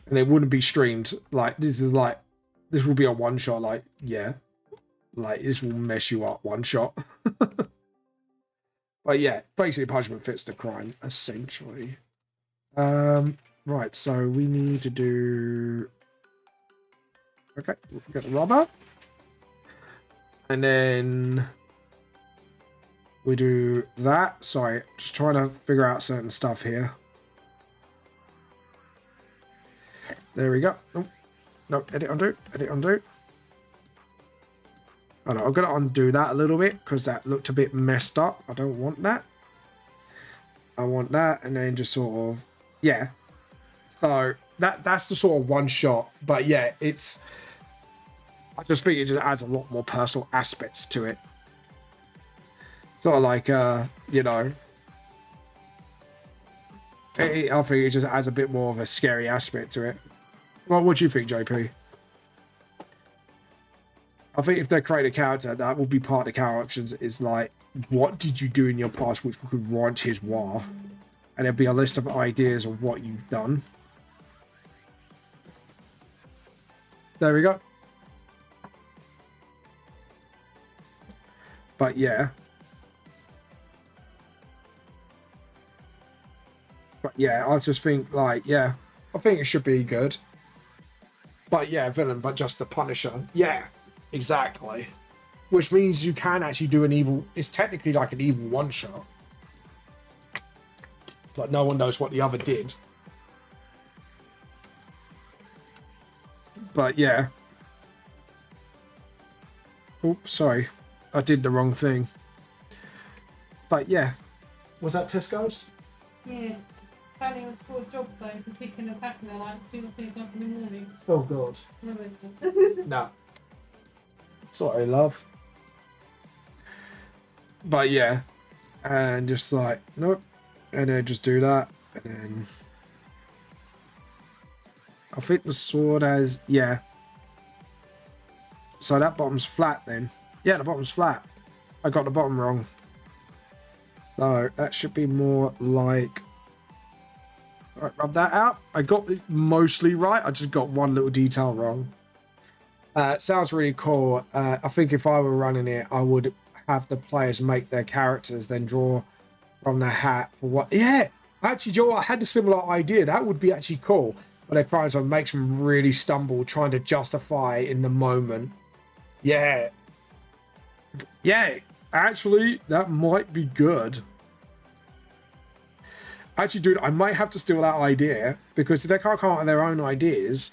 And it wouldn't be streamed. Like, this will be a one-shot, like, yeah. Like, this will mess you up one shot. But yeah, basically punishment fits the crime, essentially. Right, so we need to do... Okay, we'll get the robber. And then... we do that. Sorry, just trying to figure out certain stuff here. There we go. Oh, no, edit, undo, edit, undo. Oh no, I'm going to undo that a little bit because that looked a bit messed up. I don't want that. I want that, and then just sort of, yeah. So that's the sort of one shot. But yeah, I just think it just adds a lot more personal aspects to it. Sort of like, I think it just adds a bit more of a scary aspect to it. Well, what do you think, JP? I think if they create a character, that will be part of the character options, is like, what did you do in your past which could warrant his war? And there'll be a list of ideas of what you've done. There we go. But yeah. I just think, like, yeah, I think it should be good. But yeah, villain, but just the Punisher. Yeah, exactly. Which means you can actually do an evil... It's technically like an evil one-shot. But no one knows what the other did. But yeah. Oops, sorry. I did the wrong thing. But yeah. Was that Tesco's? Yeah. Planning on school job though for picking a pack now, like 2 or 3 o'clock in the morning. Oh god. No. No. Sorry, love. But yeah. And just like, nope. And then just do that. And then I think the sword has, yeah. So that bottom's flat then. Yeah, the bottom's flat. I got the bottom wrong. So that should be more like... Right, rub that out. I got it mostly right. I just got one little detail wrong. Sounds really cool. I think if I were running it, I would have the players make their characters, then draw from the hat for what... Yeah, actually, Joe, I had a similar idea. That would be actually cool. But they try to make them really stumble, trying to justify in the moment. Yeah. Yeah, actually, that might be good. Actually, dude, I might have to steal that idea, because if they can't come up with their own ideas,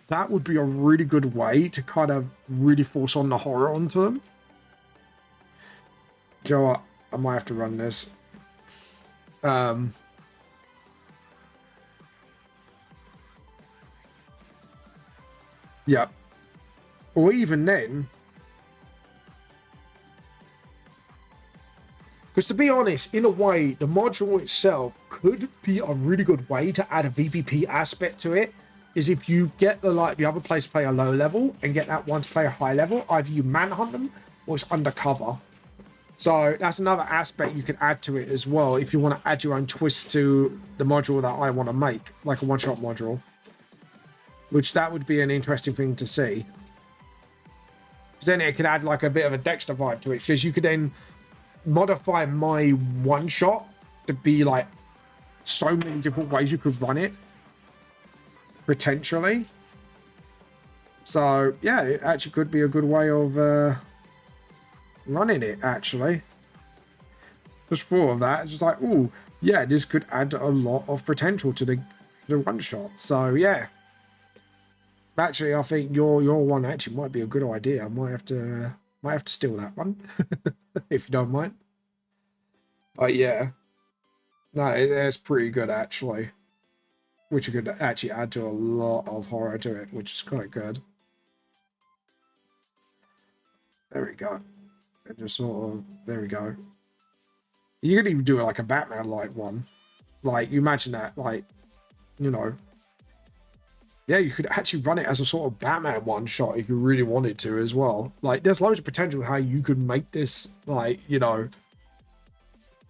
that would be a really good way to kind of really force on the horror onto them. Do you know what? I might have to run this. Yeah. Or even then, because to be honest, in a way, the module itself could be a really good way to add a VPP aspect to it. Is if you get the other players play a low level and get that one to play a high level, either you manhunt them or it's undercover. So that's another aspect you can add to it as well if you want to add your own twist to the module that I want to make, like a one-shot module. Which that would be an interesting thing to see. Because then it could add like a bit of a Dexter vibe to it, because you could then modify my one-shot to be like so many different ways you could run it. Potentially. So yeah, it actually could be a good way of running it, actually. Just for that, it's just like, oh yeah, this could add a lot of potential to the one shot. So yeah, actually, I think your one actually might be a good idea. I might have to steal that one if you don't mind. But yeah, no, it's pretty good actually, which you could actually add to a lot of horror to it, which is quite good. There we go. And just sort of, there we go. You could even do it like a Batman-like one. Like, you imagine that, like, you know. Yeah, you could actually run it as a sort of Batman one-shot if you really wanted to as well. Like, there's loads of potential how you could make this, like, you know,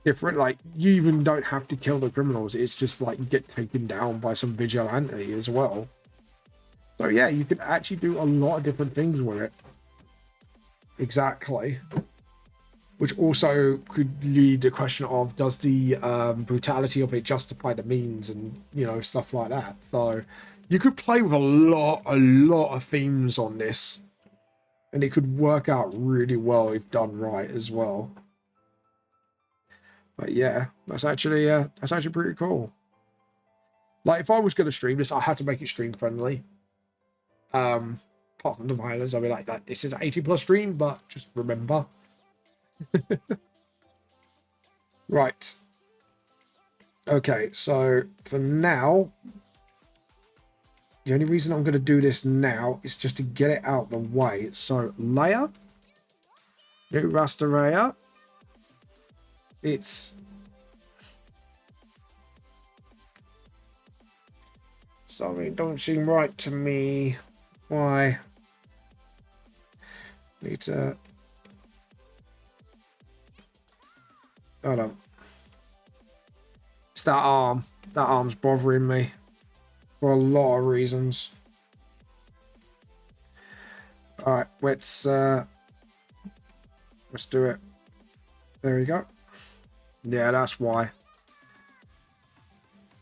different. Like, you even don't have to kill the criminals. It's just, like, you get taken down by some vigilante as well. So, yeah, you could actually do a lot of different things with it. Exactly. Which also could lead the question of, does the brutality of it justify the means, and you know, stuff like that. So you could play with a lot of themes on this, and it could work out really well if done right as well. But yeah, that's actually pretty cool. Like, if I was going to stream this, I have to make it stream friendly. Apart from the violence, I'll be like, that this is an 18+ stream, but just remember. Right. Okay, so for now, the only reason I'm going to do this now is just to get it out the way. So layer, new raster layer. It's something don't seem right to me. Why? Need to. Hold on. It's that arm. That arm's bothering me for a lot of reasons. Alright, let's do it. There we go. Yeah, that's why.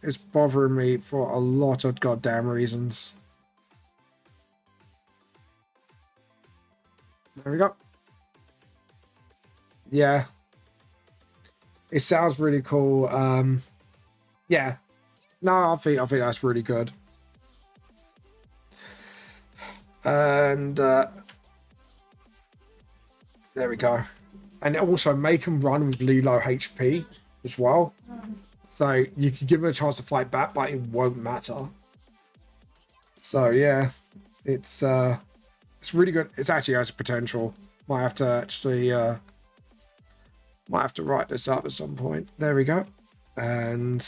It's bothering me for a lot of goddamn reasons. There we go. Yeah. It sounds really cool. Yeah. No, I think that's really good. And there we go. And also make them run with really low HP as well. So you can give them a chance to fight back, but it won't matter. So yeah, it's really good. It's actually has potential. Might have to actually write this up at some point. There we go. And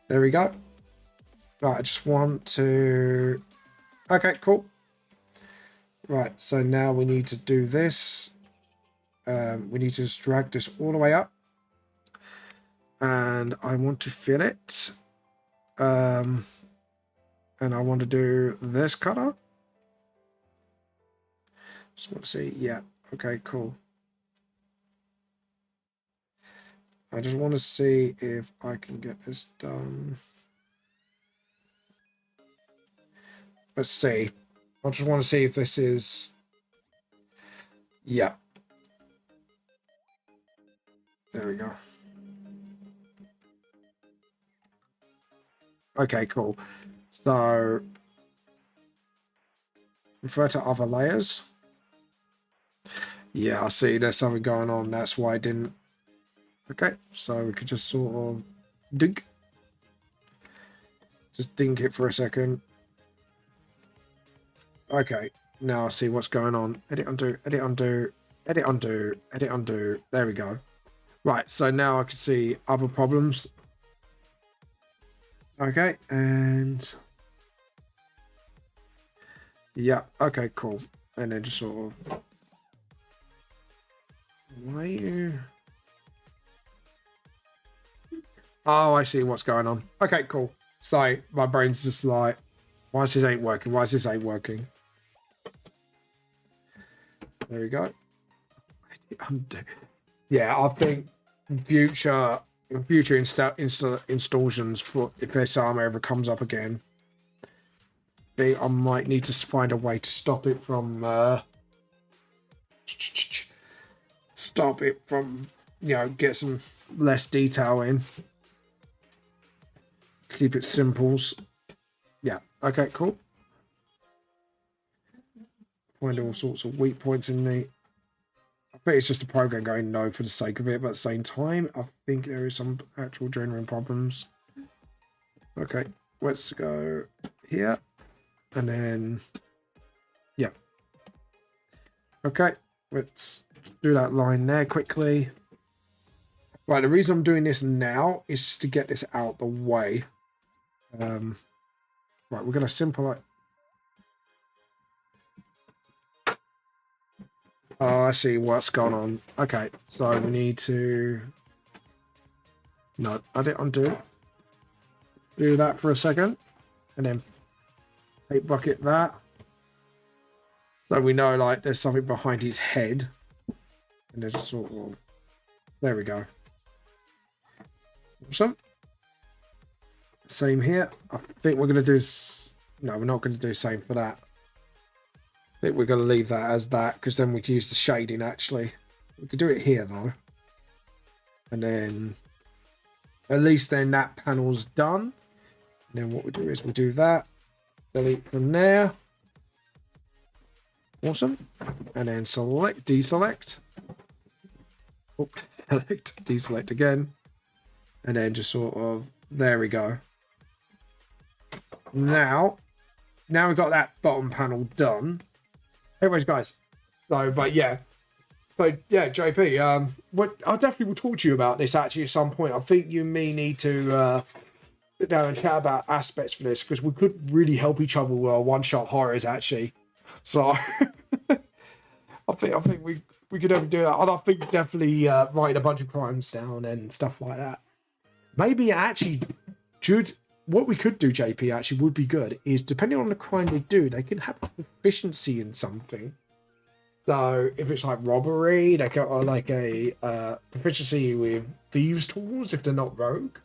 there we go. Right, I just want to... Okay, cool. Right, so now we need to do this. We need to just drag this all the way up. And I want to fill it. And I want to do this color. Just want to see. Yeah, okay, cool. I just want to see if I can get this done. Let's see. I just want to see if this is... Yeah. There we go. Okay, cool. So, refer to other layers. Yeah, I see there's something going on. That's why I didn't... Okay, so we could just sort of dink. Just dink it for a second. Okay, now I see what's going on. Edit, undo, edit, undo, edit, undo, edit, undo. There we go. Right, so now I can see other problems. Okay, and... Yeah, okay, cool. And then just sort of... Why are you... Oh, I see what's going on. Okay, cool. So my brain's just like, why is this ain't working? Why is this ain't working? There we go. Yeah, I think in future installations, for if this armor ever comes up again, I might need to find a way to stop it from get some less detail in. Keep it simples. Yeah. Okay, cool. Find all sorts of weak points in the... I think it's just a program going no for the sake of it, but at the same time, I think there is some actual genuine problems. Okay, let's go here. And then... Yeah. Okay, let's do that line there quickly. Right, the reason I'm doing this now is just to get this out the way. Right, we're going to simplify... Oh, I see what's going on. Okay, so we need to... No, edit, undo. Do that for a second. And then 8 bucket that. So we know, like, there's something behind his head. And there's sort of... There we go. Awesome. Same here. I think we're going to do... No, we're not going to do same for that. I think we're going to leave that as that, because then we can use the shading, actually. We could do it here, though. And then... At least then that panel's done. And then what we do is we do that. Delete from there. Awesome. And then select, deselect. Oh, select, deselect again. And then just sort of... There we go. Now we've got that bottom panel done. Anyways, guys. So, but yeah. So, yeah, JP, I definitely will talk to you about this actually at some point. I think you and me need to sit down and chat about aspects for this, because we could really help each other with our one-shot horrors, actually. So, I think we could definitely do that. And I think definitely write a bunch of crimes down and stuff like that. Maybe actually, what we could do, JP, actually would be good, is depending on the crime they do, they can have a proficiency in something. So if it's like robbery, they can, or like a proficiency with thieves' tools if they're not rogue.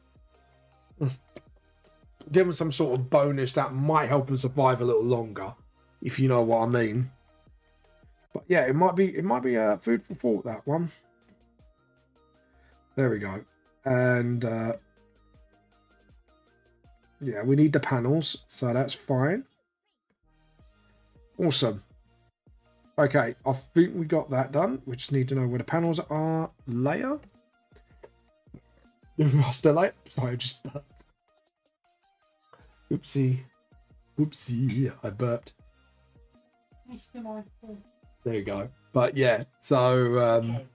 Give them some sort of bonus that might help them survive a little longer, if you know what I mean. But yeah, it might be food for thought, that one. There we go. And Yeah, we need the panels, so that's fine. Awesome. Okay, I think we got that done. We just need to know where the panels are. Layer. Master layer. Sorry, I just burped. Oopsie. Oopsie. I burped. There you go. But yeah, so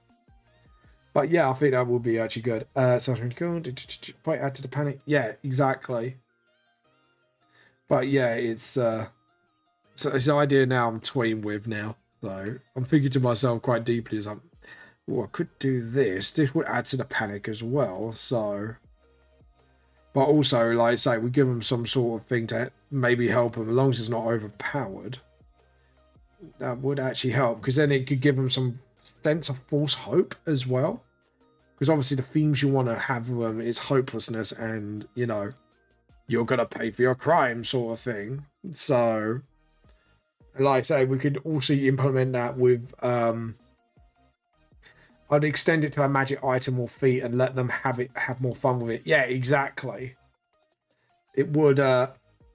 but yeah, I think that will be actually good. So I'm going to point add to the panic. Yeah, exactly. But yeah, so it's an idea now I'm toying with now. So I'm thinking to myself quite deeply as I could do this. This would add to the panic as well. So, but also, like I say, we give them some sort of thing to maybe help them, as long as it's not overpowered. That would actually help, because then it could give them some sense of false hope as well. Because obviously the themes you want to have with them is hopelessness and, you know, you're going to pay for your crime sort of thing. So, like I say, we could also implement that with, I'd extend it to a magic item or feat and let them have more fun with it. Yeah, exactly. It would, like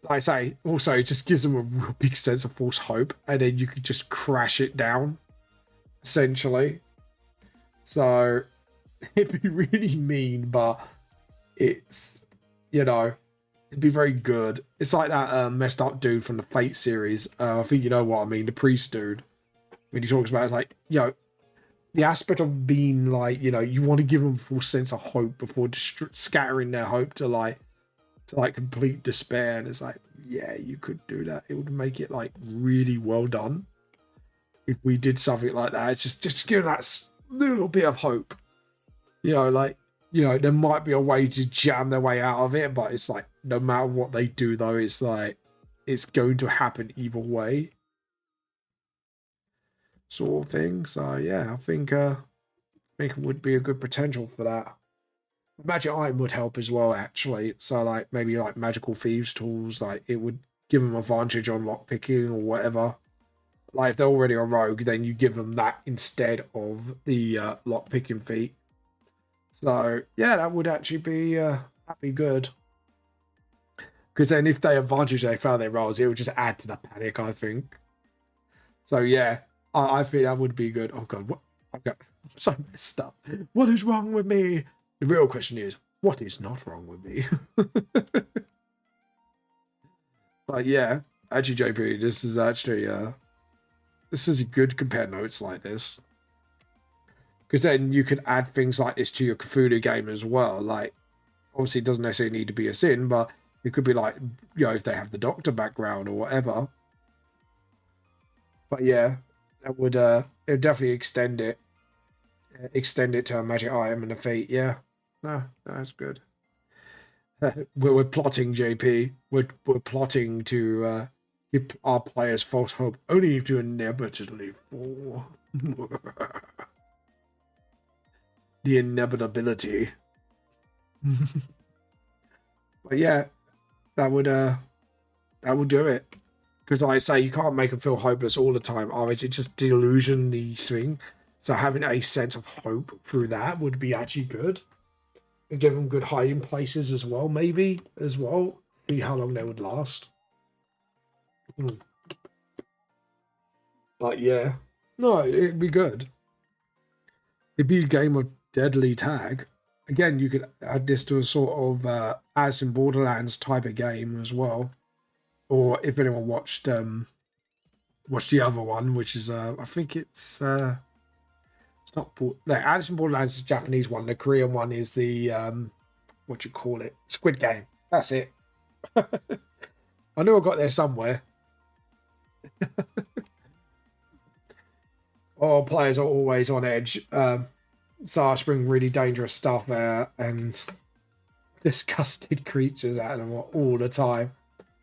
I say, also it just gives them a real big sense of false hope, and then you could just crash it down, essentially. So it'd be really mean, but it's, you know, it'd be very good. It's like that messed up dude from the Fate series. I think you know what I mean, the priest dude. When he talks about it, like, you know, the aspect of being like, you know, you want to give them a full sense of hope before scattering their hope to complete despair. And it's like, yeah, you could do that. It would make it like really well done if we did something like that. It's just give that little bit of hope. You know, like, you know, there might be a way to jam their way out of it, but it's like no matter what they do, though, it's like it's going to happen either way, sort of thing. So yeah, I think it would be a good potential for that. Magic item would help as well, actually. So like maybe like magical thieves tools, like it would give them advantage on lock picking or whatever. Like if they're already a rogue, then you give them that instead of the lock picking feat. So yeah, that would actually be that'd be good. Because then if they advantage they fail their rolls, it would just add to the panic, I think. So yeah, I think that would be good. Oh god, what? I'm so messed up. What is wrong with me? The real question is, what is not wrong with me? But yeah, actually, JP, this is actually this is a good compare notes like this, because then you can add things like this to your Cthulhu game as well. Like, obviously, it doesn't necessarily need to be a sin, but it could be like, you know, if they have the Doctor background or whatever. But yeah, that would it would definitely extend it to a magic item and a feat. Yeah, no, that's good. We're plotting, JP. We're plotting to give our players false hope, only to inevitably fall. The inevitability. But yeah, that would do it. Because like I say, you can't make them feel hopeless all the time. Otherwise, it just delusion the thing. So having a sense of hope through that would be actually good. And give them good hiding places as well, maybe, as well. See how long they would last. But yeah. No, it'd be good. It'd be a game of deadly tag. Again, you could add this to a sort of Alice in Borderlands type of game as well. Or if anyone watched the other one, which is I think it's not Alice in Borderlands is the Japanese one. The Korean one is the what you call it, Squid Game. That's it. I knew I got there somewhere. Oh, players are always on edge. So I bring really dangerous stuff there and disgusted creatures at them all the time.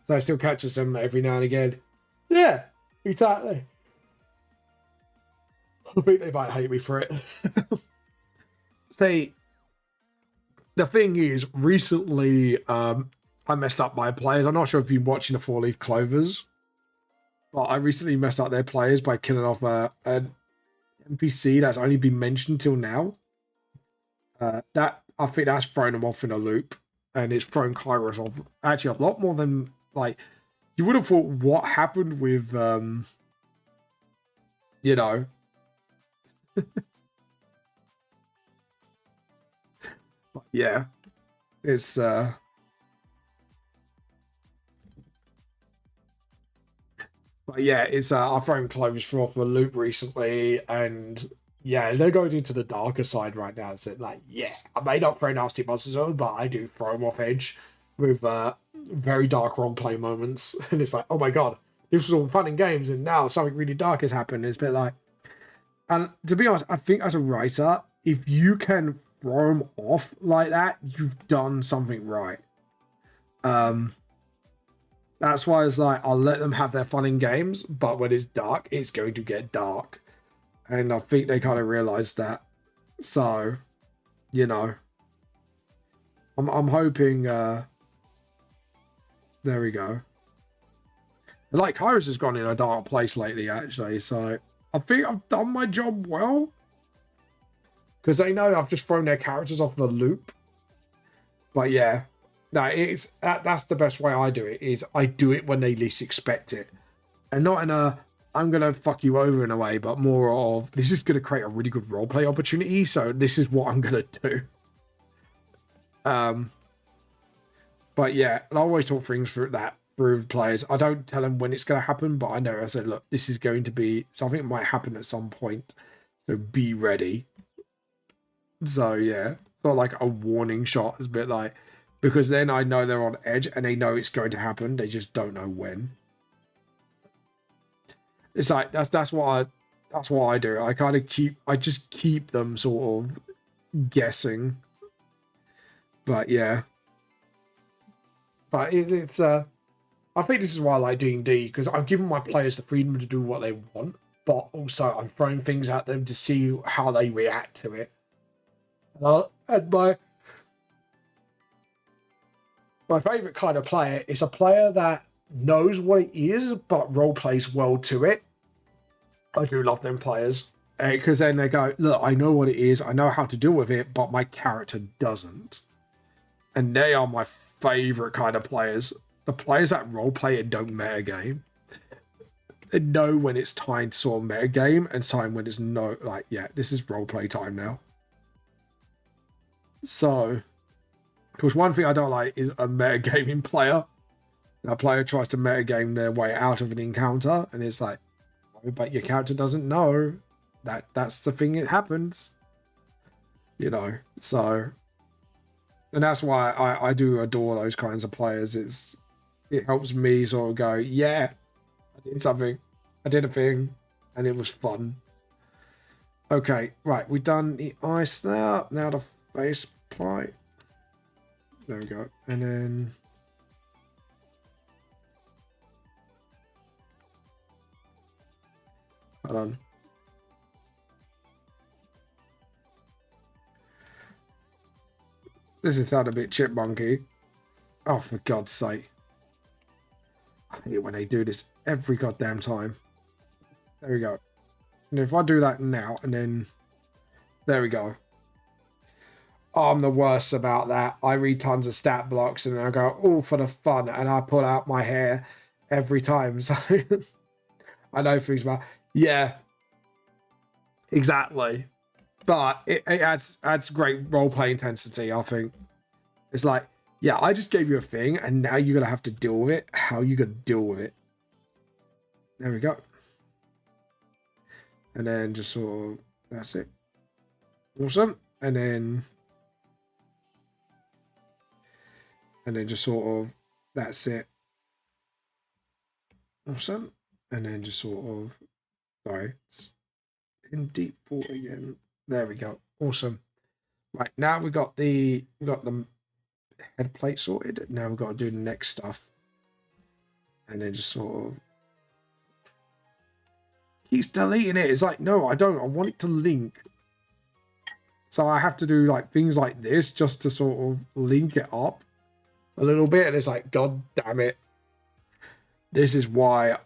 So I still catches them every now and again. Yeah, exactly. I think they might hate me for it. See, the thing is, recently I messed up my players. I'm not sure if you've been watching the Four Leaf Clovers, but I recently messed up their players by killing off an NPC that's only been mentioned till now. That I think that's thrown them off in a loop. and it's thrown Kairos off actually a lot more than like you would have thought. What happened with you know, yeah, it's but yeah, it's I've thrown Clovis for off the loop recently, and yeah, they're going into the darker side right now. So like, yeah, I may not throw nasty monsters on, but I do throw them off edge with very dark role play moments, and it's like, oh my god, this was all fun and games, and now something really dark has happened. It's a bit like, and to be honest, I think as a writer, if you can throw them off like that, you've done something right. That's why it's like I'll let them have their fun in games, but when it's dark, it's going to get dark. And I think they kind of realized that. So, you know, I'm hoping there we go. Like Kairos has gone in a dark place lately, actually, so I think I've done my job well. Because they know I've just thrown their characters off the loop. But yeah. No, it's that's the best way I do it, is I do it when they least expect it. And not in a I'm gonna fuck you over in a way, but more of this is gonna create a really good roleplay opportunity, so this is what I'm gonna do. But yeah, and I always talk things through players. I don't tell them when it's gonna happen, but I know I said, look, this is going to be something that might happen at some point. So be ready. So yeah. It's not like a warning shot, it's a bit like, because then I know they're on edge and they know it's going to happen. They just don't know when. It's like that's what I do. I just keep them sort of guessing. But yeah. But it's I think this is why I like D&D, because I'm giving my players the freedom to do what they want, but also I'm throwing things at them to see how they react to it. And my favorite kind of player is a player that knows what it is, but role plays well to it. I do love them players, because then they go, look, I know what it is, I know how to deal with it, but my character doesn't. And they are my favorite kind of players. The players that role play and don't metagame. They know when it's time to sort of metagame and time when it's no, like, yeah, this is role play time now. So, because one thing I don't like is a metagaming player. A player tries to metagame their way out of an encounter, and it's like, oh, but your character doesn't know that's the thing that happens. You know, so, and that's why I do adore those kinds of players. It helps me sort of go, yeah, I did something, I did a thing, and it was fun. Okay, right, we've done the ice now. Now the face plate. There we go. And then hold on. This is sound a bit chipmunky. Oh, for God's sake. I hate when they do this every goddamn time. There we go. And if I do that now, and then there we go. Oh, I'm the worst about that. I read tons of stat blocks and I go, oh, for the fun, and I pull out my hair every time. So I know things about, yeah, exactly. But it adds great role play intensity. I think it's like, yeah, I just gave you a thing, and now you're gonna have to deal with it. How are you gonna deal with it? There we go. And then just sort of, that's it. Awesome. And then just sort of, that's it. Awesome. And then just sort of, sorry, in deep thought again. There we go. Awesome. Right, now we got the head plate sorted. Now we've got to do the next stuff. And then just sort of, he's deleting it. It's like, no, I don't. I want it to link. So I have to do like things like this just to sort of link it up a little bit. And it's like, God damn it. This is why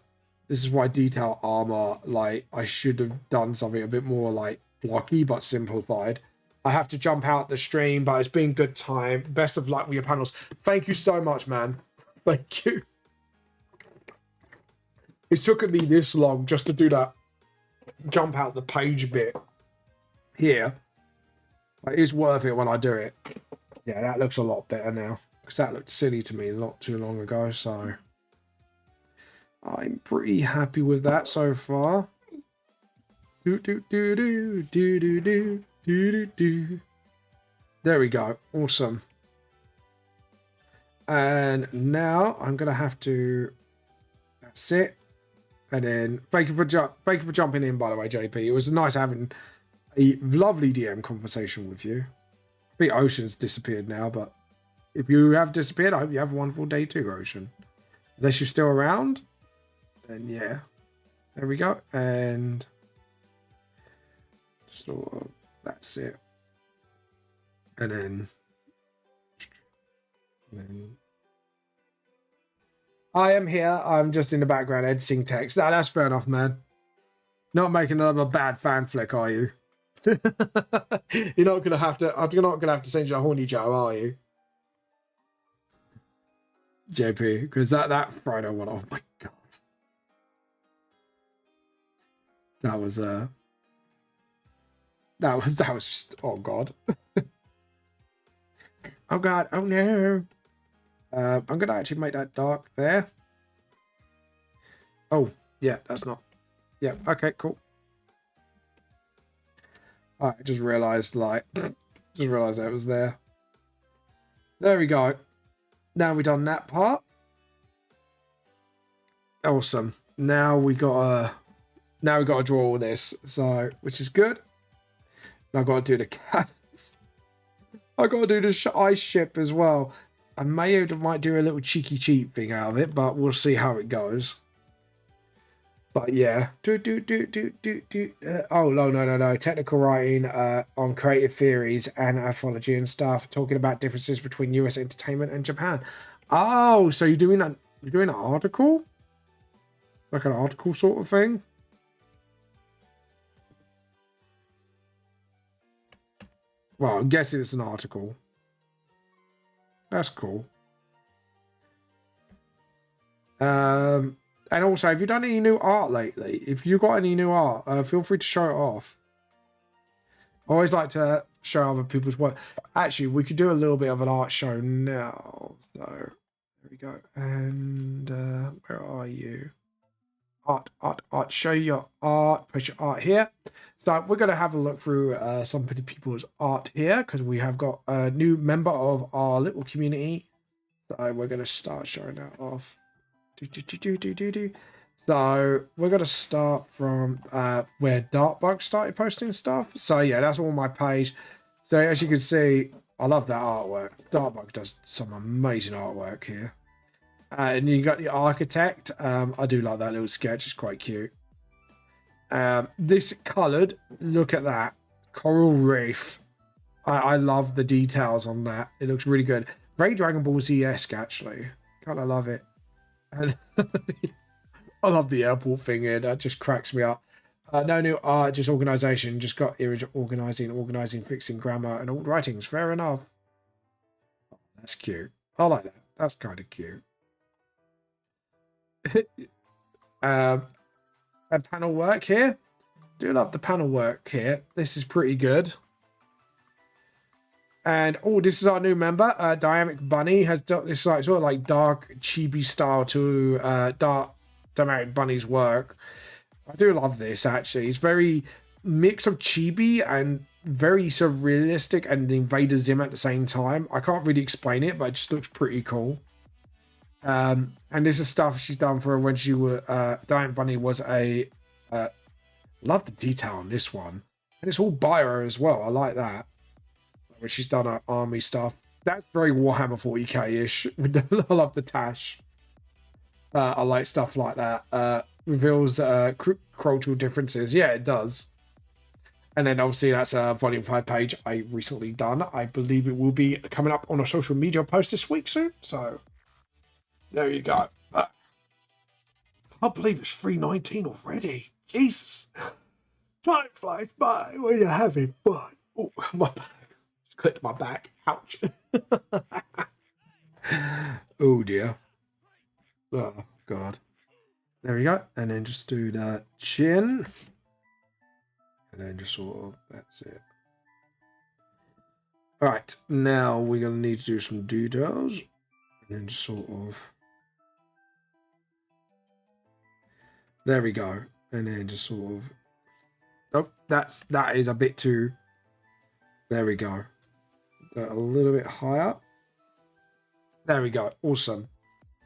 detail armor, like, I should have done something a bit more like blocky but simplified. I have to jump out the stream, but it's been good time. Best of luck with your panels. Thank you so much, man. Thank you. It's taken me this long just to do that jump out the page bit here. It is worth it when I do it. Yeah, that looks a lot better now, because that looked silly to me not too long ago, so I'm pretty happy with that so far. Do do do do do do do do do. There we go. Awesome. And now I'm gonna have to. That's it. And then thank you for jumping in, by the way, JP. It was nice having a lovely DM conversation with you. I think Ocean's disappeared now, but if you have disappeared, I hope you have a wonderful day too, Ocean. Unless you're still around, then yeah. There we go. And so that's it. And then I am here. I'm just in the background editing text. No, that's fair enough, man. Not making another bad fan flick, are you? You're not gonna have to. You're not gonna have to send you a horny Joe, are you, JP? Because that Friday one. Oh my god, that was just. Oh god. Oh god. Oh no. I'm gonna actually make that dark there. Oh yeah, that's not. Yeah. Okay. Cool. I just realised, that it was there. There we go. Now we've done that part. Awesome. Now we gotta draw all this. So, which is good. Now I've got to do the cannons. I got to do the ice ship as well. I might do a little cheeky cheat thing out of it, but we'll see how it goes. But yeah, oh no, technical writing on creative theories and anthology and stuff, talking about differences between US entertainment and Japan. Oh, so you're doing an article, like an article sort of thing. Well, I'm guessing it's an article. That's cool. And also, have you done any new art lately? If you got any new art, feel free to show it off. I always like to show other people's work. Actually, we could do a little bit of an art show now. So, there we go. And where are you? Art. Show your art. Put your art here. So, we're going to have a look through some people's art here, because we have got a new member of our little community. So, we're going to start showing that off. So we're gonna start from where Dartbug started posting stuff. So yeah, that's all my page. So as you can see, I love that artwork. Dartbug does some amazing artwork here. And you got the architect. I do like that little sketch. It's quite cute. This coloured. Look at that coral reef. I love the details on that. It looks really good. Very Dragon Ball Z-esque actually. Kind of love it. And I love the airport thing here. That just cracks me up. No new art, just organisation. Just got organising, fixing grammar and all writings. Fair enough. Oh, that's cute. I like that. That's kind of cute. And panel work here. Do love the panel work here. This is pretty good. And this is our new member, Dynamic Bunny has done this sort of like dark chibi style to dark Dynamic Bunny's work. I do love this actually. It's very mix of chibi and very sort of realistic and Invader Zim at the same time. I can't really explain it, but it just looks pretty cool. And this is stuff she's done for when she was Dynamic Bunny was a love the detail on this one. And it's all bio as well. I like that. Where she's done her army stuff. That's very Warhammer 40k-ish. I love the tash. I like stuff like that. Reveals cultural differences. Yeah, it does. And then obviously that's a volume 5 page I recently done. I believe it will be coming up on a social media post this week soon. So there you go. I can't believe it's 3:19 already. Jesus. Time flies by when you're having fun. Oh, my back. Just clicked my back. Ouch. Oh dear. Oh god. There we go. And then just do the chin. And then just sort of, that's it. Alright, now we're going to need to do some details. And then just sort of... There we go. And then just sort of... Oh, that is a bit too... There we go. A little bit higher. There we go. Awesome.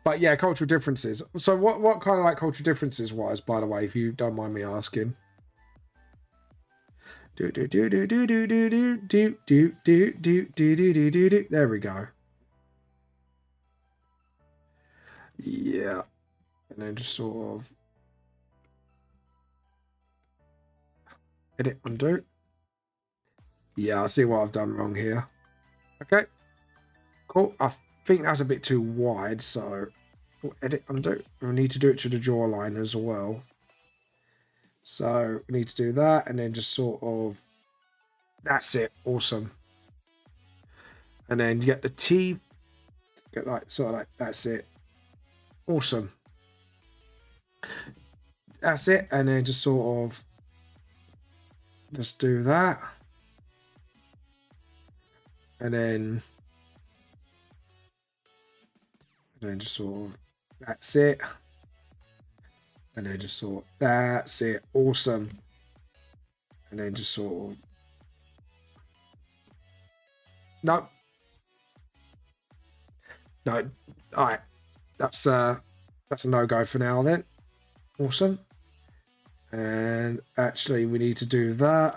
But yeah, cultural differences. So what kind of like cultural differences wise, by the way, if you don't mind me asking? There we go. Yeah. And then just sort of edit, undo. Yeah, I see what I've done wrong here. Okay. Cool. I think that's a bit too wide, so edit, undo. We need to do it to the jawline as well. So we need to do that and then just sort of, that's it. Awesome. And then you get the T, get like, sort of like, that's it. Awesome. That's it. And then just sort of, just do that. And then just sort of, that's it. And then just sort of, that's it. Awesome. And then just sort of, no. No. All right. That's a no-go for now then. Awesome. And actually we need to do that.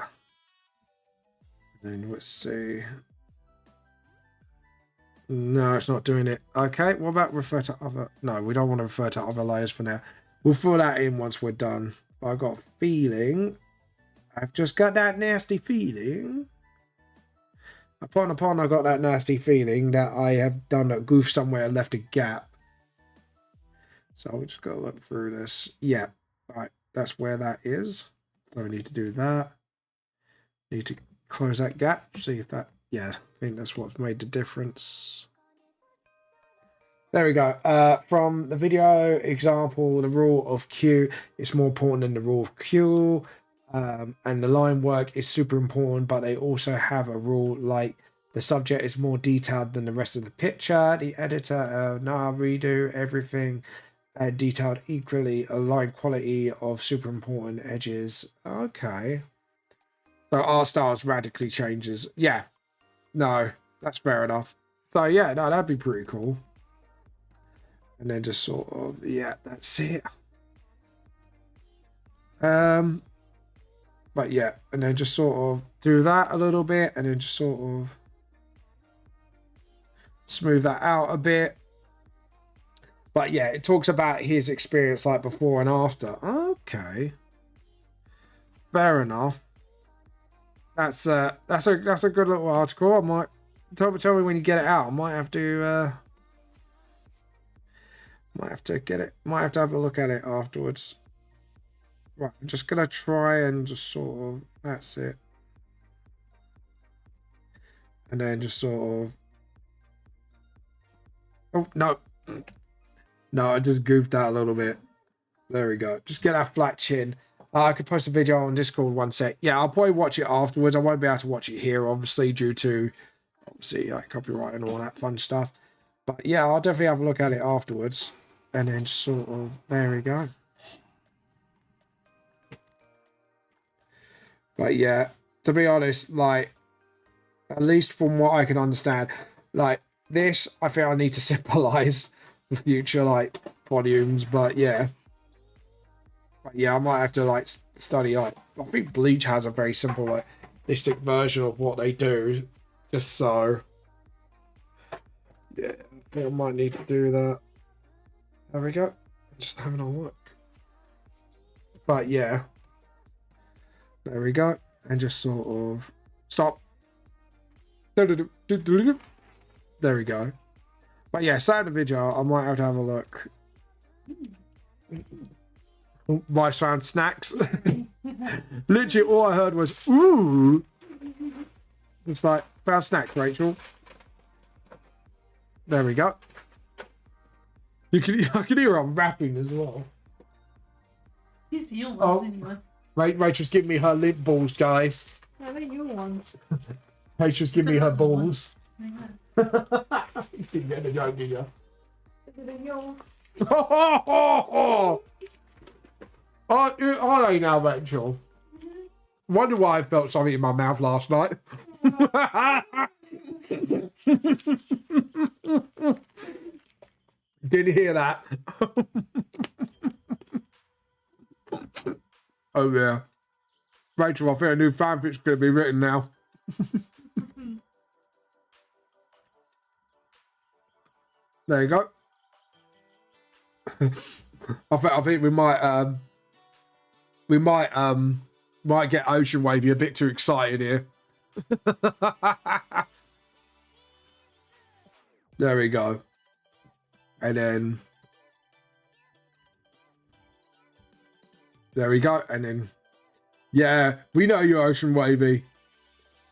And then let's see. No, it's not doing it. Okay, what about refer to other? No, we don't want to refer to other layers for now. We'll fill that in once we're done. I've got a feeling. I've just got that nasty feeling. Upon I got that nasty feeling that I have done a goof somewhere and left a gap. So we just got to look through this. Yeah, right, that's where that is. So we need to do that. Need to close that gap. See if that. Yeah, I think that's what's made the difference. There we go. From the video example, the rule of Q is more important than the rule of Q. And the line work is super important, but they also have a rule like the subject is more detailed than the rest of the picture. The editor, redo everything detailed equally. A line quality of super important edges. Okay. So our styles radically changes. Yeah. No, that's fair enough. So yeah, no, that'd be pretty cool. And then just sort of, yeah, that's it. But yeah, and then just sort of do that a little bit, and then just sort of smooth that out a bit. But yeah, it talks about his experience like before and after. Okay, fair enough. That's a good little article. I might tell me when you get it out. I might have to get it. Might have to have a look at it afterwards. Right, I'm just gonna try and just sort of, that's it. And then just sort of, oh no, no, I just goofed out a little bit. There we go. Just get that flat chin. I could post a video on Discord one sec. Yeah, I'll probably watch it afterwards. I won't be able to watch it here, obviously, due to copyright and all that fun stuff. But yeah, I'll definitely have a look at it afterwards. And then just sort of, there we go. But yeah, to be honest, like, at least from what I can understand, like, this, I think I need to symbolize the future, like, volumes, but yeah. But yeah, I might have to, like, study, like, I think Bleach has a very simple, like, listic version of what they do, just so. Yeah, I think I might need to do that. There we go. Just having a look. But yeah. There we go. And just sort of stop. There we go. But yeah, side of the video, I might have to have a look. Wife found snacks. Literally all I heard was ooh. It's like, found snacks, Rachel. There we go. I can hear her rapping as well. These are your ones, anyway. Rachel's giving me her lint balls, guys. No, they're your ones. Rachel's giving me her balls. You didn't get the joke, did you? They're yours. Are they now, Rachel? Wonder why I felt something in my mouth last night. Didn't hear that. Oh yeah. Rachel, I think a new fanfic's going to be written now. There you go. I think we might get Ocean Wavy a bit too excited here. There we go. And then there we go. And then yeah, we know you, Ocean Wavy.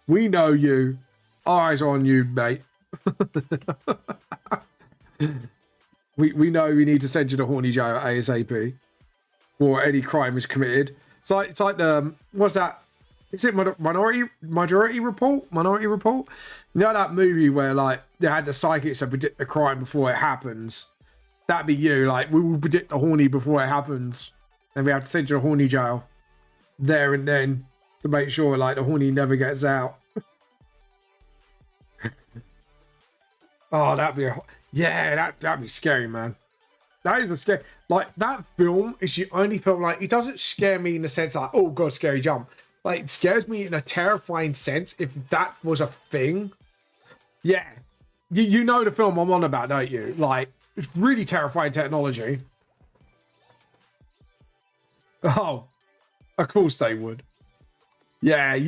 We know you. Eyes on you, mate. We know we need to send you to horny jail ASAP, or any crime is committed. It's like what's that? Is it Minority Report? Minority Report? You know that movie where like they had the psychics that predict the crime before it happens? That'd be you. Like, we will predict the horny before it happens, and we have to send you to horny jail there and then to make sure like the horny never gets out. Oh, that'd be that'd be scary, man. That is a scary. Like, that film is the only film, like, it doesn't scare me in the sense like, oh god, scary jump. Like, it scares me in a terrifying sense if that was a thing. Yeah, you know the film I'm on about, don't you? Like, it's really terrifying technology. Oh, of course they would. Yeah,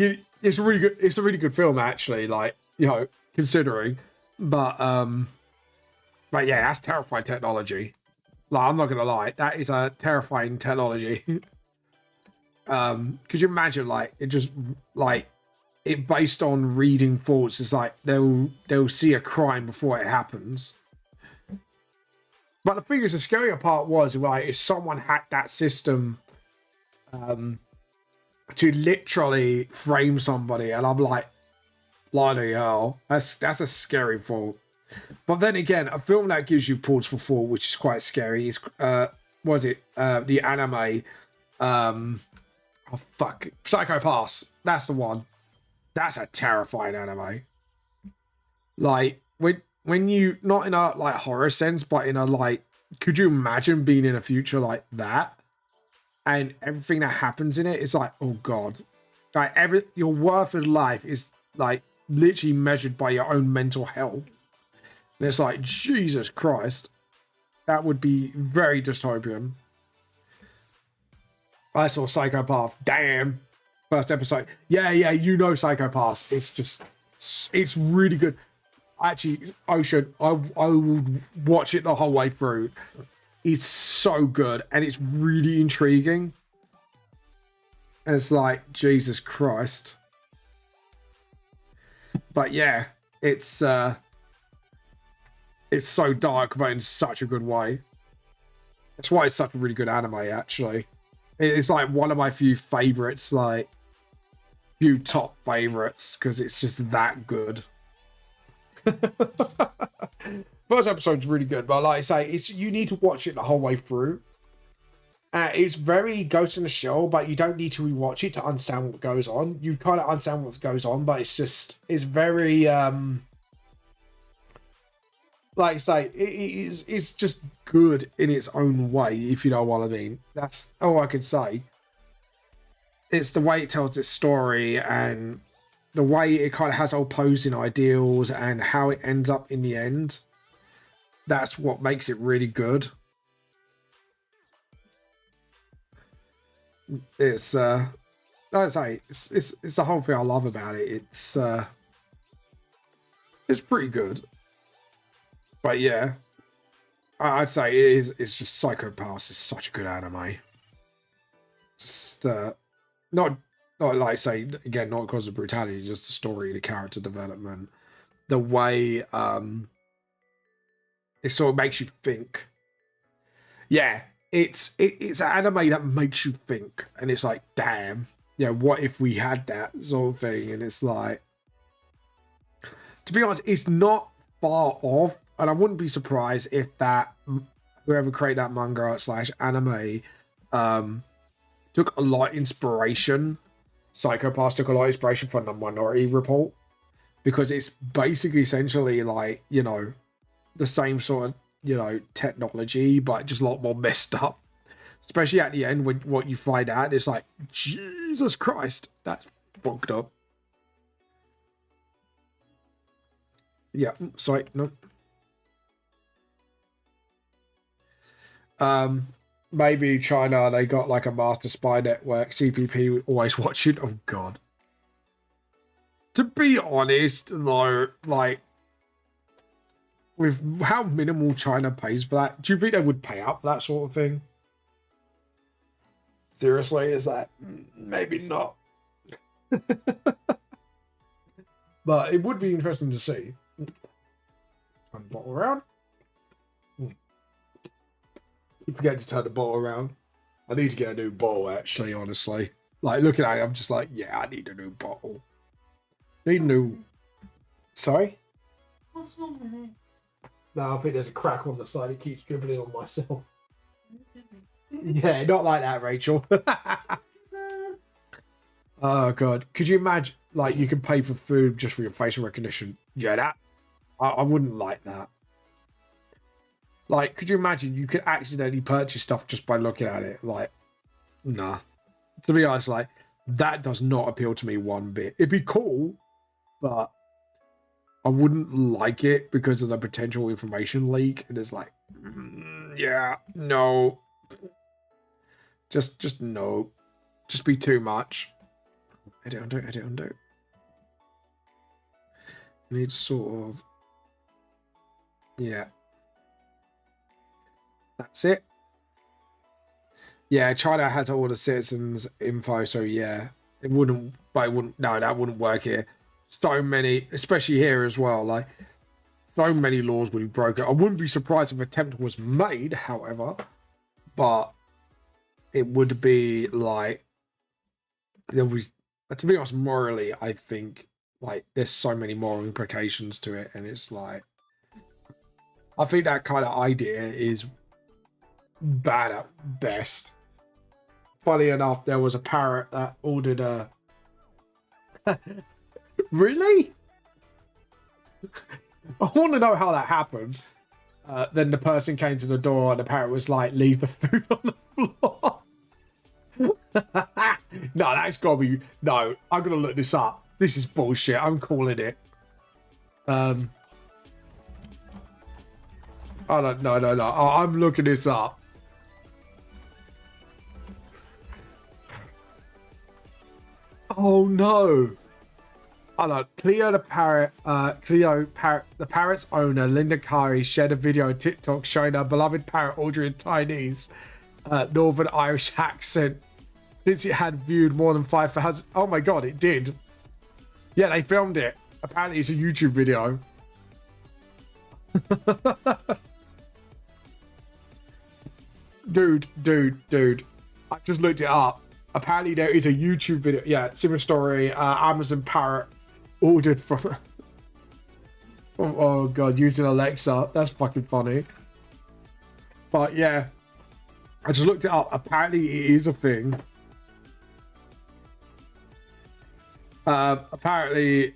it's a really good film actually. Like, you know, considering, but yeah, that's terrifying technology. Like, I'm not gonna lie, that is a terrifying technology. Could you imagine, like, it just like it based on reading thoughts? It's like they'll see a crime before it happens. But the thing is, the scarier part was, like, if someone hacked that system to literally frame somebody, and I'm like, bloody hell, that's a scary thought. But then again, a film that gives you pause for thought, which is quite scary, is the anime? Oh fuck, Psycho Pass. That's the one. That's a terrifying anime. Like, when you, not in a like horror sense, but in a like, could you imagine being in a future like that, and everything that happens in it is like, oh god, like your worth in life is like literally measured by your own mental health. And it's like, Jesus Christ, that would be very dystopian. I saw Psycho Pass. Damn. First episode. Yeah, you know Psycho Pass. It's really good. Actually, Ocean, I will watch it the whole way through. It's so good, and it's really intriguing. And it's like, Jesus Christ. But yeah, it's so dark, but in such a good way. That's why it's such a really good anime, actually. It's like one of my few favorites, like few top favorites, because it's just that good. First episode's really good, but like I say, you need to watch it the whole way through. It's very Ghost in the Shell, but you don't need to rewatch it to understand what goes on. You kind of understand what goes on, but it's very like I say, it's just good in its own way, if you know what I mean. That's all I can say. It's the way it tells its story, and the way it kind of has opposing ideals, and how it ends up in the end. That's what makes it really good. It's like I say, it's the whole thing I love about it. It's pretty good. But yeah, I'd say it's just Psycho Pass is such a good anime. Just not like I say, again, not because of brutality, just the story, the character development, the way it sort of makes you think. Yeah, it's anime that makes you think, and it's like, damn, yeah, what if we had that sort of thing? And it's like, to be honest, it's not far off, and I wouldn't be surprised if that whoever created that manga slash anime took a lot of inspiration. Psychopaths took a lot of inspiration from the Minority Report, because it's basically essentially like, you know, the same sort of, you know, technology, but just a lot more messed up. Especially at the end, when what you find out, it's like, Jesus Christ, that's fucked up. Yeah, sorry, no. Maybe China, they got like a master spy network, CPP always watching. Oh god. To be honest, though, like, with how minimal China pays for that, do you think they would pay out for that sort of thing? Seriously, is that maybe not? But it would be interesting to see. Turn the bottle around. You forget to turn the bottle around. I need to get a new bottle, actually, honestly. Like, looking at it, I'm just like, yeah, I need a new bottle. Need a new... Sorry? What's wrong with it? No, I think there's a crack on the side. It keeps dribbling on myself. Yeah, not like that, Rachel. Oh, God. Could you imagine, like, you can pay for food just for your facial recognition? Yeah, that... I wouldn't like that. Like, could you imagine you could accidentally purchase stuff just by looking at it? Like, nah. To be honest, like, that does not appeal to me one bit. It'd be cool, but I wouldn't like it because of the potential information leak. And it's like, yeah, no. Just no. Just be too much. Edit, undo, edit, undo. Need sort of... Yeah. That's it. Yeah, China has all the citizens' info, so yeah, it wouldn't. But it wouldn't. No, that wouldn't work here. So many, especially here as well. Like, so many laws would be broken. I wouldn't be surprised if an attempt was made, however, but it would be like there was. To be honest, morally, I think like there's so many moral implications to it, and it's like I think that kind of idea is bad at best. Funny enough, there was a parrot that ordered a... Really? I want to know how that happened. Then the person came to the door and the parrot was like, leave the food on the floor. No, that's got to be... No, I'm going to look this up. This is bullshit. I'm calling it. Oh, no. I'm looking this up. Oh no! Oh no, Cleo the parrot, the parrot's owner, Linda Kari, shared a video on TikTok showing her beloved parrot ordering Chinese, Northern Irish accent, since it had viewed more than 5,000. Oh my god, it did. Yeah, they filmed it. Apparently it's a YouTube video. Dude. I just looked it up. Apparently there is a YouTube video. Yeah, similar story. Amazon parrot ordered from... oh god, using Alexa. That's fucking funny. But yeah, I just looked it up. Apparently it is a thing. Apparently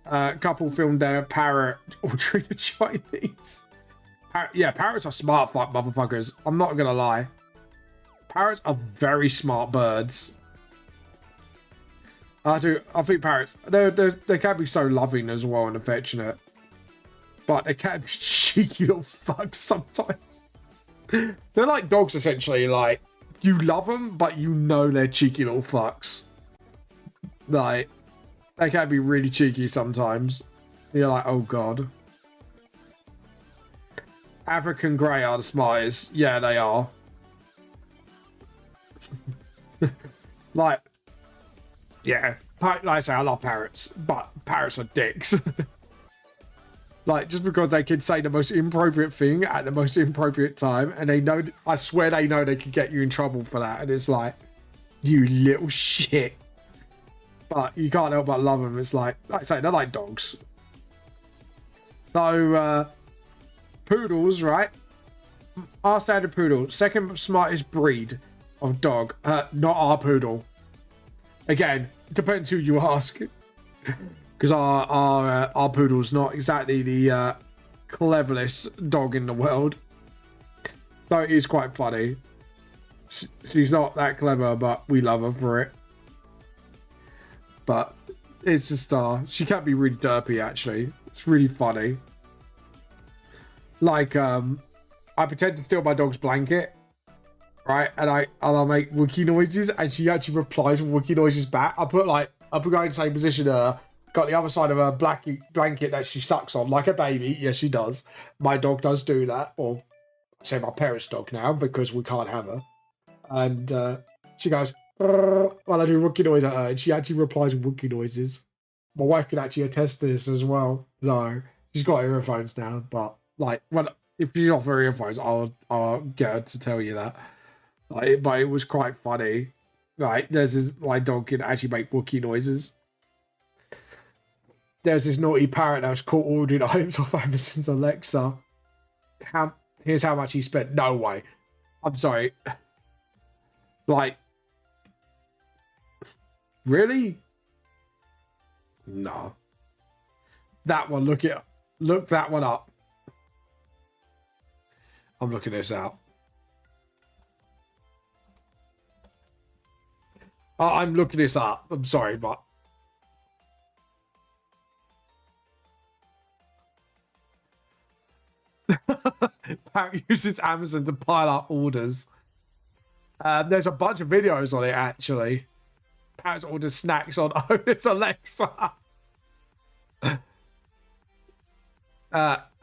a couple filmed their parrot ordering a Chinese. Yeah, parrots are smart motherfuckers. I'm not gonna lie. Parrots are very smart birds. I think parrots, they can be so loving as well and affectionate. But they can be cheeky little fucks sometimes. They're like dogs, essentially. Like, you love them, but you know they're cheeky little fucks. Like, they can be really cheeky sometimes. You're like, oh god. African grey are the smartest. Yeah, they are. Like, Yeah, like I say, I love parrots, but parrots are dicks. Like, just because they can say the most inappropriate thing at the most inappropriate time, and they know, I swear they know they can get you in trouble for that, and it's like, you little shit. But you can't help but love them. It's like I say, they're like dogs. So, poodles, right? Our standard poodle, second smartest breed of dog, not our poodle. Again, depends who you ask. Because our poodle's not exactly the cleverest dog in the world. Though it is quite funny. She's not that clever, but we love her for it. But it's just she can be really derpy, actually. It's really funny. Like, I pretend to steal my dog's blanket, right? And I'll make Wookiee noises, and she actually replies with Wookiee noises back. I put her in the same position got the other side of her blanket that she sucks on like a baby. Yes, she does. My dog does do that. Or I say my parents' dog now because we can't have her. And she goes, while I do Wookiee noise at her, and she actually replies with Wookiee noises. My wife can actually attest to this as well. So she's got earphones now, but like, if she's off her earphones, I'll get her to tell you that. Like, but it was quite funny. Like, my dog can actually make Wookiee noises. There's this naughty parrot that was caught ordering items off Amazon's Alexa. Here's how much he spent. No way. I'm sorry. Like, really? No. That one, look that one up. I'm looking this out. I'm looking this up. I'm sorry, but Parrot uses Amazon to pile up orders. There's a bunch of videos on it, actually. Parrot orders snacks on Otis Alexa.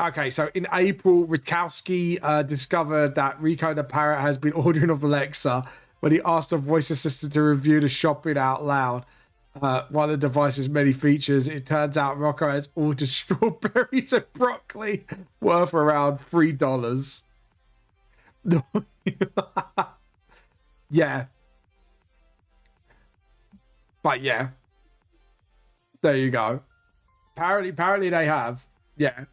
Okay, so in April, Rikowski discovered that Rico the parrot has been ordering of Alexa when he asked the voice assistant to review the shopping out loud. One of the device's many features, it turns out Rocco has ordered strawberries and broccoli worth around $3. Yeah. But yeah. There you go. Apparently they have. Yeah.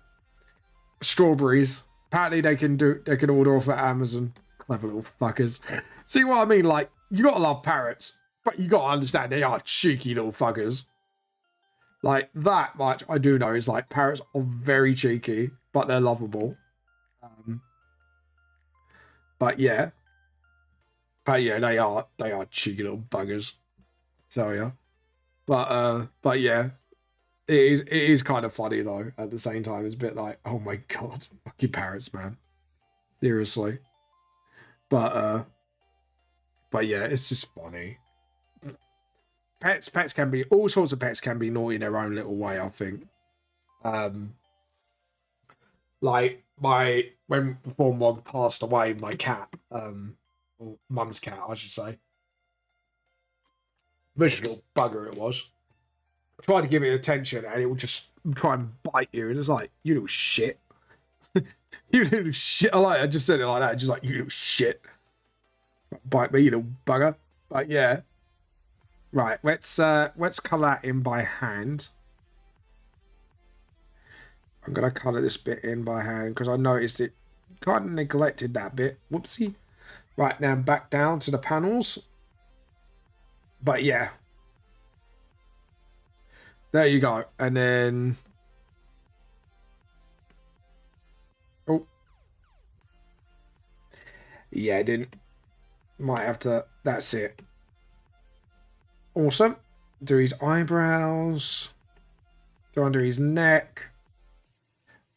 Strawberries. Apparently they can order off at Amazon. Clever little fuckers. See what I mean? Like, you gotta love parrots, but you gotta understand they are cheeky little fuckers. Like, that much I do know is like parrots are very cheeky, but they're lovable. But yeah. They are cheeky little buggers. I tell you. But yeah. It is kind of funny though. At the same time, it's a bit like, oh my god, fucking parrots, man. Seriously. But yeah, it's just funny. Pets can be all sorts of pets can be naughty in their own little way. I think. Like before Mog passed away, my cat, or mum's cat, I should say. Visual bugger it was. Try to give it attention and it will just try and bite you, and it's like, you little shit. You little shit. I just said it like that, just like, you little shit. Bite me, you little bugger. But yeah. Right, let's colour that in by hand. I'm gonna colour this bit in by hand because I noticed it kind of neglected that bit. Whoopsie. Right, now back down to the panels. But yeah. There you go. And then... Oh. Yeah, I didn't. Might have to... That's it. Awesome. Do his eyebrows. Go under his neck.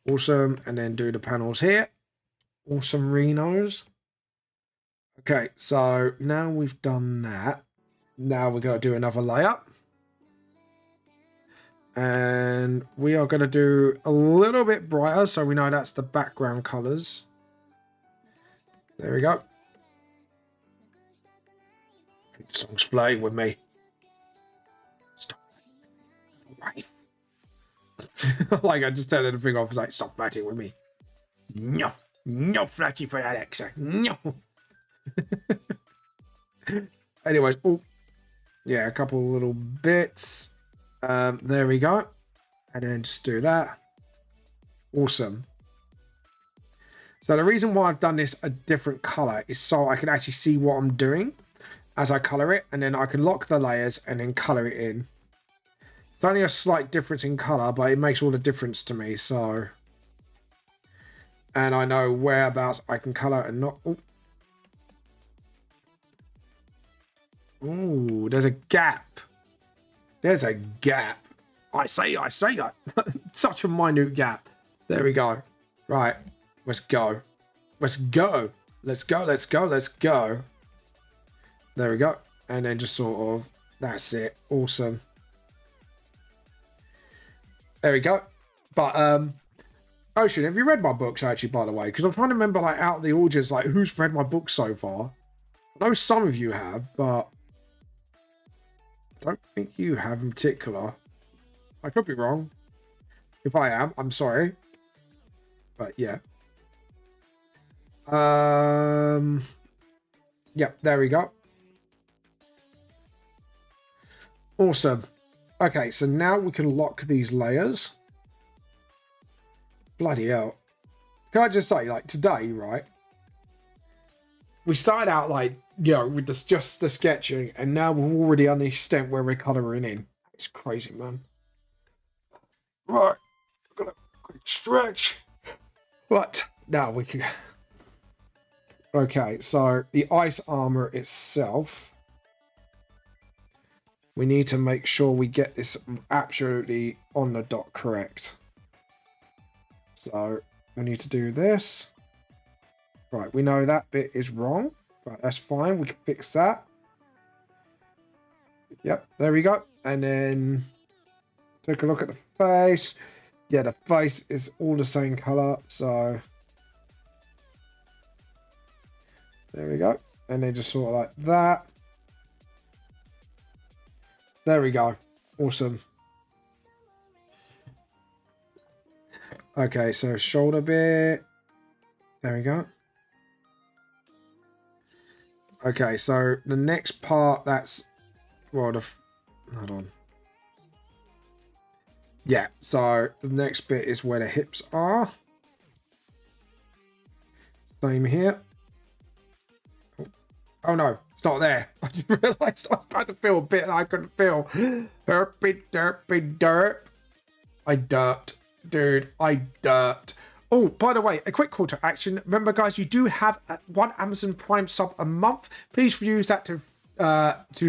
Awesome. And then do the panels here. Awesome Renos. Okay, so now we've done that. Now we're going to do another layer. And we are going to do a little bit brighter so we know that's the background colors. There we go. The song's playing with me. wife. Like, I just turned the thing off. I was like, stop flirting with me. No. No flirting for Alexa. No. Anyways, oh. Yeah, a couple little bits. There we go. And then just do that. Awesome. So the reason why I've done this a different color is so I can actually see what I'm doing as I color it, and then I can lock the layers and then color it in. It's only a slight difference in color, but it makes all the difference to me. So, and I know whereabouts I can color and not. Ooh, there's a gap. There's a gap. I say that. Such a minute gap. There we go. Right. Let's go. Let's go. Let's go. Let's go. Let's go. There we go. And then just sort of, that's it. Awesome. There we go. But, Ocean, have you read my books actually, by the way? Because I'm trying to remember, like, out of the audience, like, who's read my books so far? I know some of you have, but I don't think you have in particular. I could be wrong. If I am, I'm sorry. But yeah. Yeah, there we go. Awesome. Okay, so now we can lock these layers. Bloody hell. Can I just say, like, today, right? We started out, like, you know, with this, just the sketching, and now we're already on the extent where we're colouring in. It's crazy, man. Right. We're gonna quick stretch. But now we can... Okay, so the ice armor itself, we need to make sure we get this absolutely on the dot correct. So we need to do this. Right, we know that bit is wrong, but that's fine. We can fix that. Yep, there we go. And then take a look at the face. Yeah, the face is all the same color, so there we go. And then just sort of like that. There we go. Awesome. Okay, so shoulder bit. There we go. Okay, so the next part, that's... Well, hold on. Yeah, so the next bit is where the hips are. Same here. Oh no, it's not there. I just realised I was about to feel a bit and I couldn't feel. Derpy, derpy, derp. I derped. Dude, I derped. Oh, by the way, a quick call to action. Remember, guys, you do have one Amazon Prime sub a month. Please use that to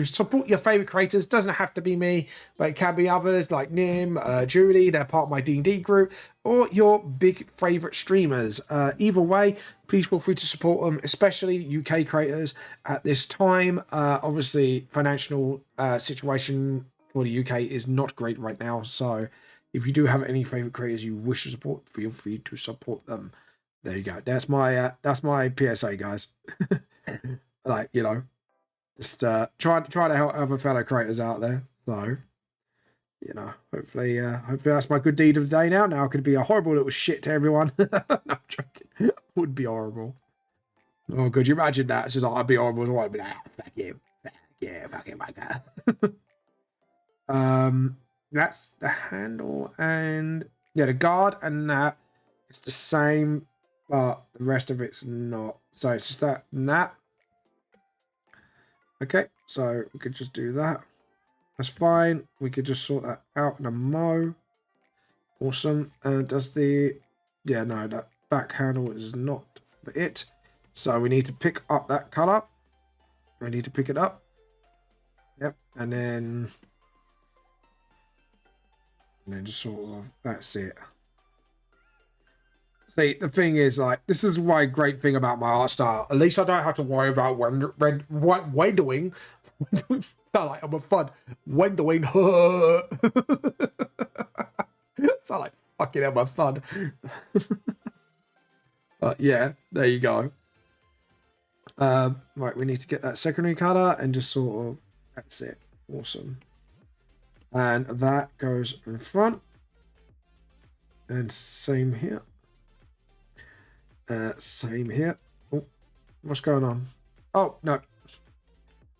support your favorite creators. Doesn't have to be me, but it can be others like Nim, Julie. They're part of my D&D group, or your big favorite streamers. Either way, please feel free to support them, especially UK creators at this time. Obviously, financial situation for the UK is not great right now, so if you do have any favorite creators you wish to support, feel free to support them. There you go. That's my PSA, guys. Like, you know, just try to help other fellow creators out there. So, you know, hopefully that's my good deed of the day now. Now I could be a horrible little shit to everyone. No, I'm joking. Would be horrible. Oh, could you imagine that? It's just like, I'd be horrible as well. I'd be like, fuck you. Fuck you, fucking my God. That's the handle, and yeah, the guard and that, it's the same, but the rest of it's not. So it's just that and that. Okay, so we could just do that. That's fine. We could just sort that out in a mo. Awesome. And does the... Yeah, no, that back handle is not it. So we need to pick up that color. We need to pick it up. Yep. And then just sort of... That's it. See, the thing is, like, this is my great thing about my art style. At least I don't have to worry about windowing. Sound like I'm a fun. Windowing. Sound like fucking hell, my fun. But yeah, there you go. Right, we need to get that secondary color and just sort of, that's it. Awesome. And that goes in front. And same here. Same here. Oh, what's going on? Oh, no.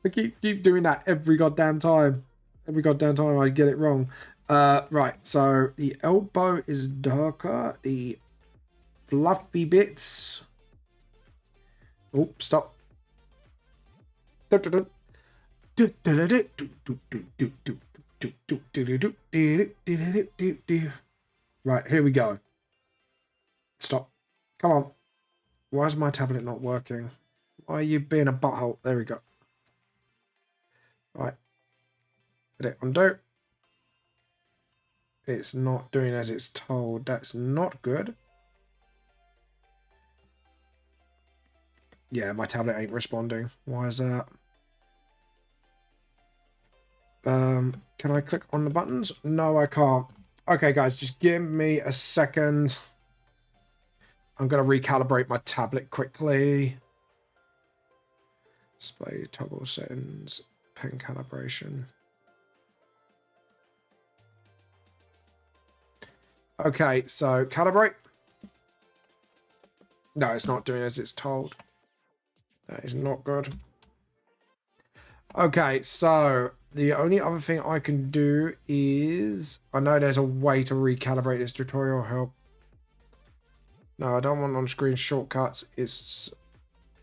I keep doing that every goddamn time. Every goddamn time I get it wrong. Right, so the elbow is darker. The fluffy bits. Oh, stop. Right, here we go. Stop. Come on. Why is my tablet not working? Why are you being a butthole? There we go. Right. Let it undo. It's not doing as it's told. That's not good. Yeah, my tablet ain't responding. Why is that? Can I click on the buttons? No, I can't. Okay, guys, just give me a second. I'm going to recalibrate my tablet quickly. Display toggle settings, pen calibration. Okay, so calibrate. No, it's not doing as it's told. That is not good. Okay, so the only other thing I can do is... I know there's a way to recalibrate this tutorial help. No, I don't want on-screen shortcuts. It's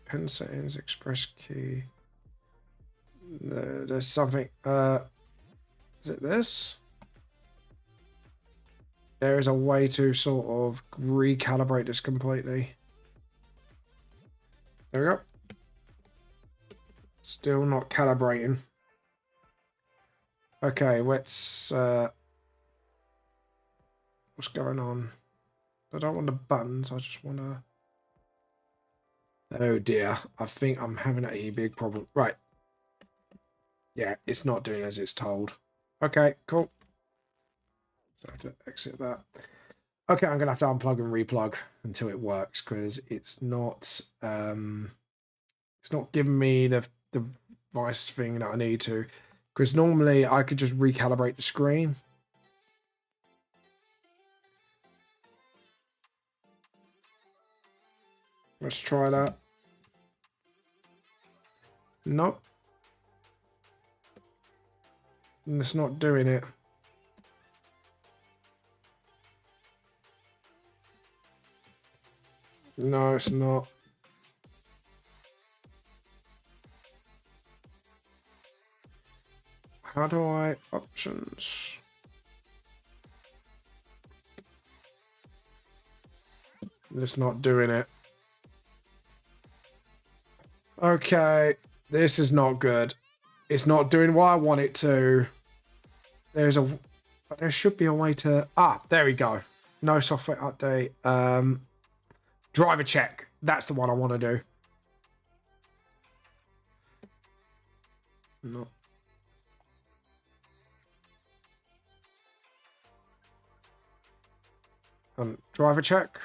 pen settings, express key. There's something... is it this? There is a way to sort of recalibrate this completely. There we go. Still not calibrating. Okay, let's... what's going on? I don't want the buttons, I just want to... Oh dear, I think I'm having a big problem. Right. Yeah, it's not doing as it's told. Okay, cool. So I have to exit that. Okay, I'm gonna have to unplug and replug until it works because it's not giving me the device thing that I need to. Because normally I could just recalibrate the screen. Let's try that. Nope. It's not doing it. No, it's not. How do I... Options. It's not doing it. Okay. This is not good. It's not doing what I want it to. There should be a way to... Ah, there we go. No software update. Driver check. That's the one I want to do. No. Driver check.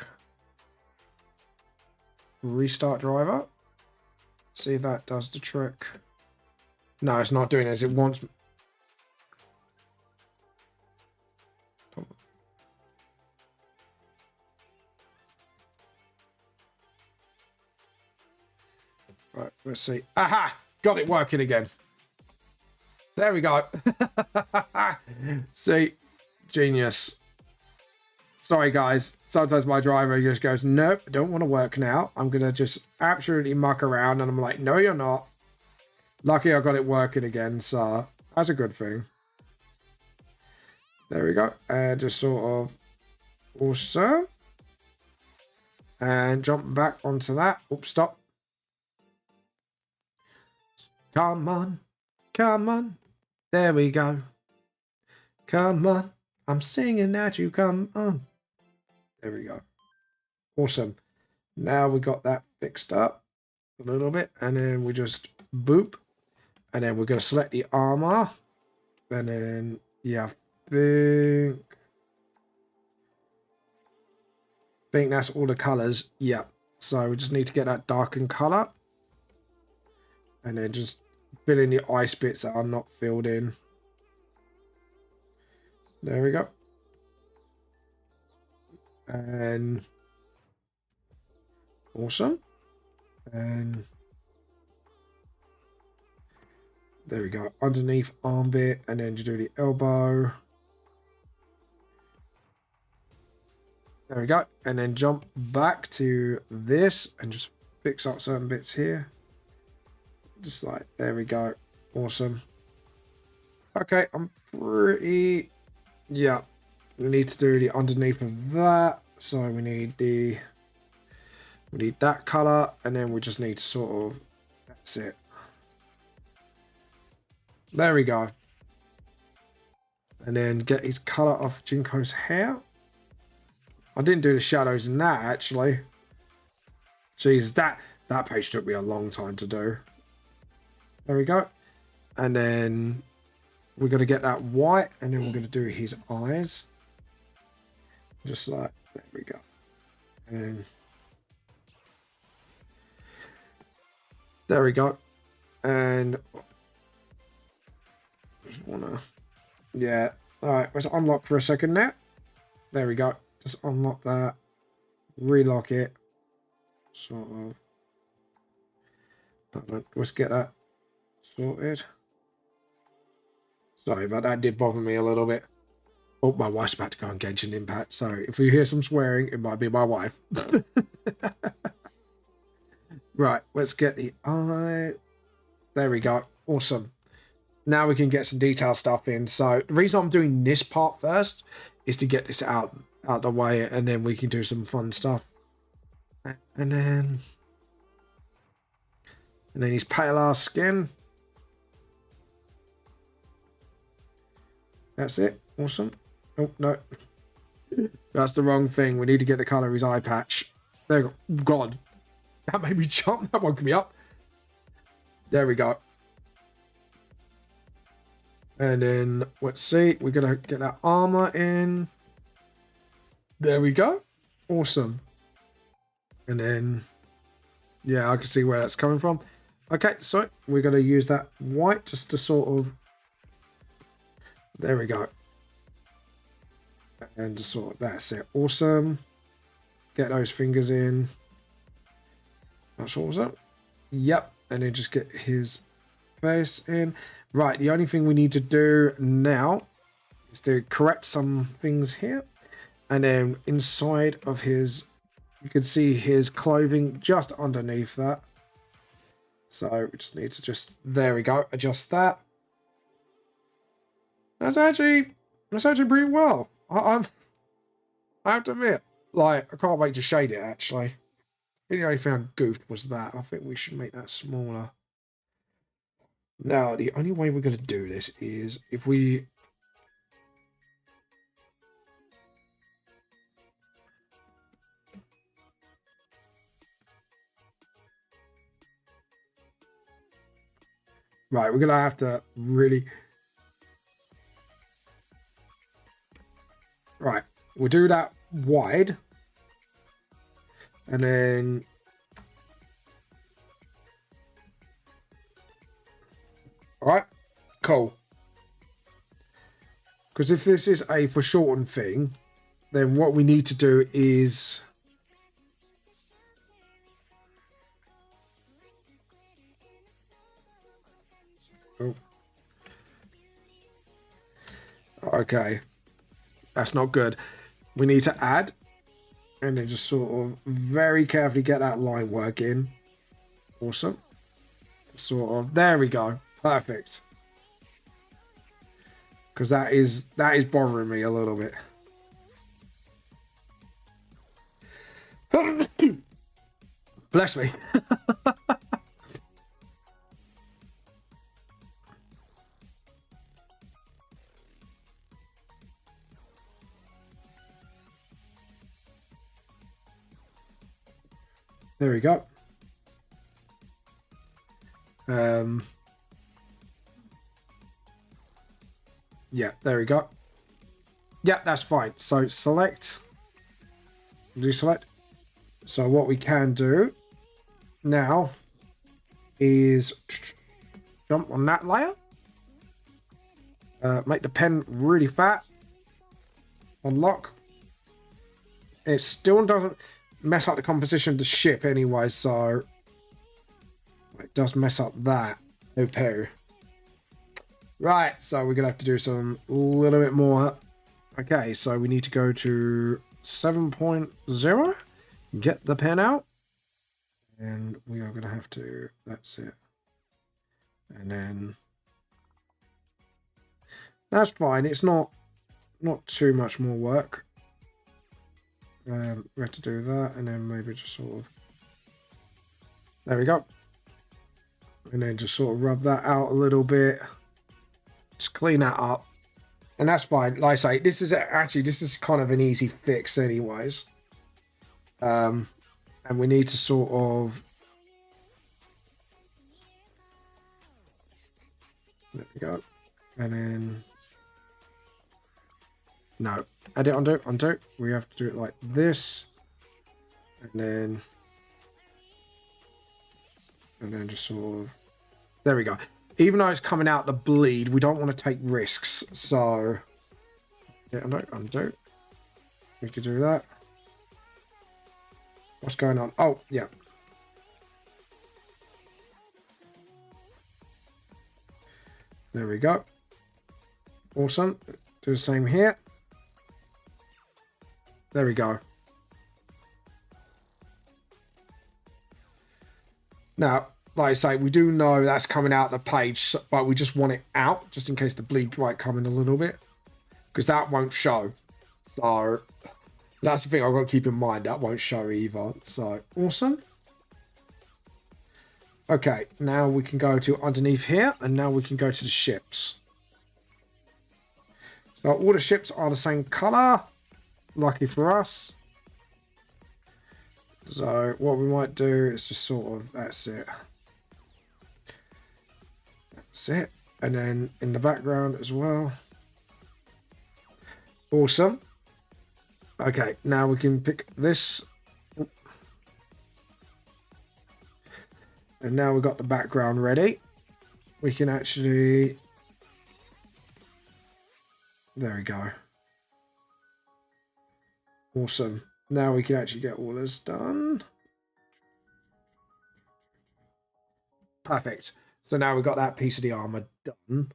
Restart driver. See if that does the trick. No, it's not doing it as it wants. Right, let's see. Aha! Got it working again. There we go. See? Genius. Sorry, guys. Sometimes my driver just goes, nope, I don't want to work now. I'm going to just absolutely muck around. And I'm like, no, you're not. Lucky I got it working again, so that's a good thing. There we go. And just sort of also. And jump back onto that. Oops, stop. Come on. Come on. There we go. Come on. I'm singing at you. Come on. There we go. Awesome. Now we got that fixed up a little bit. And then we just boop. And then we're going to select the armor. And then, yeah, I think that's all the colors. Yeah. So we just need to get that darkened color. And then just fill in the ice bits that are not filled in. There we go. And awesome. And there we go. Underneath arm bit, and then you do the elbow. There we go. And then jump back to this and just fix up certain bits here. Just like, there we go. Awesome. Okay, I'm pretty... Yeah. We need to do the underneath of that. So we need the... We need that color, and then we just need to sort of... That's it. There we go. And then get his color off Jinko's hair. I didn't do the shadows in that, actually. Jeez, that page took me a long time to do. There we go. And then we're going to get that white, and then we're going to do his eyes. Just like, there we go. And there we go. And just want to, yeah. All right, let's unlock for a second now. There we go. Just unlock that, relock it, sort of. Let's get that sorted. Sorry about that, did bother me a little bit. Oh, my wife's about to go on Genshin Impact, so if you hear some swearing, it might be my wife. Right, let's get the eye. There we go, awesome. Now we can get some detail stuff in. So the reason I'm doing this part first is to get this out the way, and then we can do some fun stuff. And then his pale ass skin. That's it. Awesome. Oh no, that's the wrong thing. We need to get the color of his eye patch. There we go. God, that made me jump. That woke me up. There we go. And then let's see, we're gonna get that armor in. There we go. Awesome. And then, yeah, I can see where that's coming from. Okay, so we're going to use that white just to sort of... There we go. And just sort of, that's it. Awesome. Get those fingers in. That's awesome. Yep. And then just get his face in. Right, the only thing we need to do now is to correct some things here. And then inside of his, you can see his clothing just underneath that. So we just need to just, there we go, adjust that. That's actually pretty well. I have to admit, like, I can't wait to shade it actually. I think the only thing I goofed was that. I think we should make that smaller. Now, the only way we're going to do this is if we... Right, we're going to have to really... Right, we'll do that wide. And then... Alright, cool. Because if this is a foreshortened thing, then what we need to do is... Oh. Okay. That's not good. We need to add, and then just sort of very carefully get that line work in. Awesome. Sort of, there we go. Perfect. Because that is bothering me a little bit. Bless me. There we go. Yeah, there we go. Yeah, that's fine. So select. Do select. So what we can do now is jump on that layer. Make the pen really fat. unlock. It still doesn't mess up the composition of the ship anyway, so it does mess up that. Okay. Right, so we're gonna have to do some little bit more. Okay, so we need to go to 7.0, get the pen out, and we are gonna have to, that's it. And then that's fine, it's not too much more work. We have to do that, and then maybe just sort of, there we go. And then just sort of rub that out a little bit. Just clean that up. And that's fine. Like I say, this is kind of an easy fix anyways. And we need to sort of, there we go. And then, no, edit, undo. We have to do it like this. And then just sort of, there we go. Even though it's coming out the bleed, we don't want to take risks. So, undo. We could do that. What's going on? Oh, yeah. There we go. Awesome. Do the same here. There we go. Now, like I say, we do know that's coming out the page, but we just want it out, just in case the bleed might come in a little bit, because that won't show. So that's the thing I've got to keep in mind. That won't show either. So awesome. Okay, now we can go to underneath here, and now we can go to the ships. So all the ships are the same color. Lucky for us. So what we might do is just sort of, that's it. That's it. And then in the background as well. Awesome. Okay, now we can pick this. And now we've got the background ready. We can actually, there we go. Awesome. Now we can actually get all this done. Perfect. So now we've got that piece of the armor done.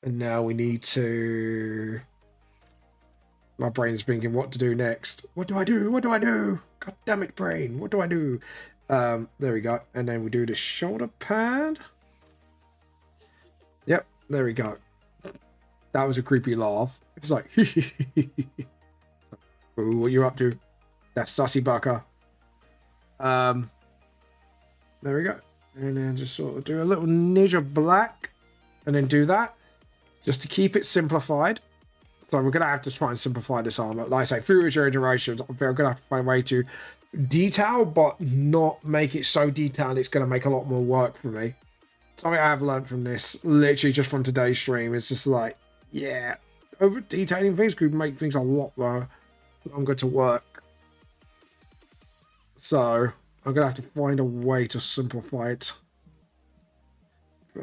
And now we need to, my brain's thinking what to do next. What do I do? What do I do? God damn it, brain. What do I do? There we go. And then we do the shoulder pad. Yep, there we go. That was a creepy laugh. It was like, ooh, what you up to? That's sussy bucker. There we go. And then just sort of do a little nidge of black. And then do that. Just to keep it simplified. So we're going to have to try and simplify this armor. Like I say, through iterations, we're going to have to find a way to detail, but not make it so detailed it's going to make a lot more work for me. Something I have learned from this, literally just from today's stream, is just like, yeah, over detailing things could make things a lot more longer to work. So I'm gonna have to find a way to simplify it.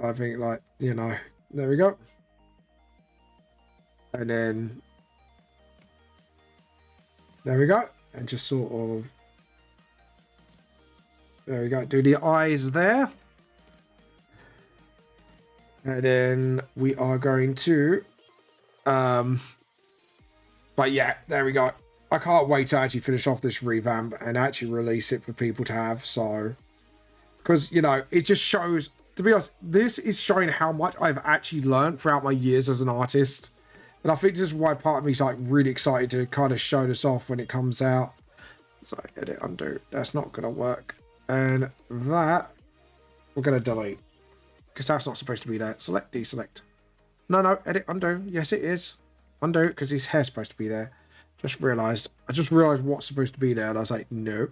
I think, like, you know, there we go. And then there we go. And just sort of, there we go. Do the eyes there. And then we are going to, but yeah, there we go. I can't wait to actually finish off this revamp and actually release it for people to have. So, because, you know, it just shows, to be honest, this is showing how much I've actually learned throughout my years as an artist. And I think this is why part of me is like really excited to kind of show this off when it comes out. So edit, undo. That's not going to work. And that we're going to delete, because that's not supposed to be there. Select, deselect. No, edit, undo. Yes, it is. Undo, because his hair's supposed to be there. I just realized what's supposed to be there, and I was like, no.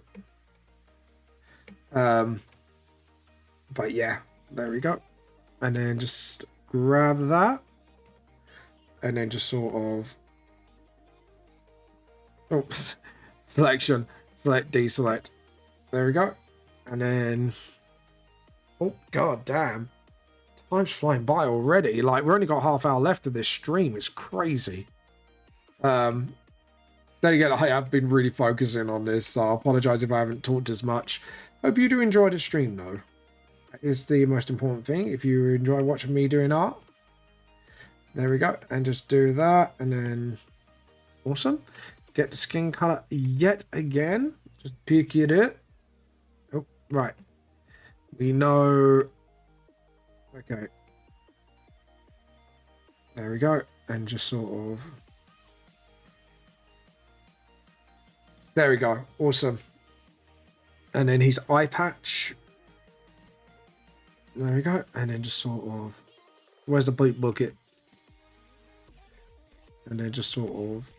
But yeah, there we go. And then just grab that. And then just sort of, oops, selection, select, deselect. There we go. And then, oh, god damn. Time's flying by already. Like, we've only got half hour left of this stream. It's crazy. Then again, I have been really focusing on this, so I apologize if I haven't talked as much. Hope you do enjoy the stream, though. That is the most important thing. If you enjoy watching me doing art, there we go. And just do that, and then awesome. Get the skin color yet again. Just pick it. Oh, right. We know. Okay. There we go. And just sort of. There we go. Awesome. And then his eye patch. There we go. And then just sort of. Where's the bleep bucket? And then just sort of.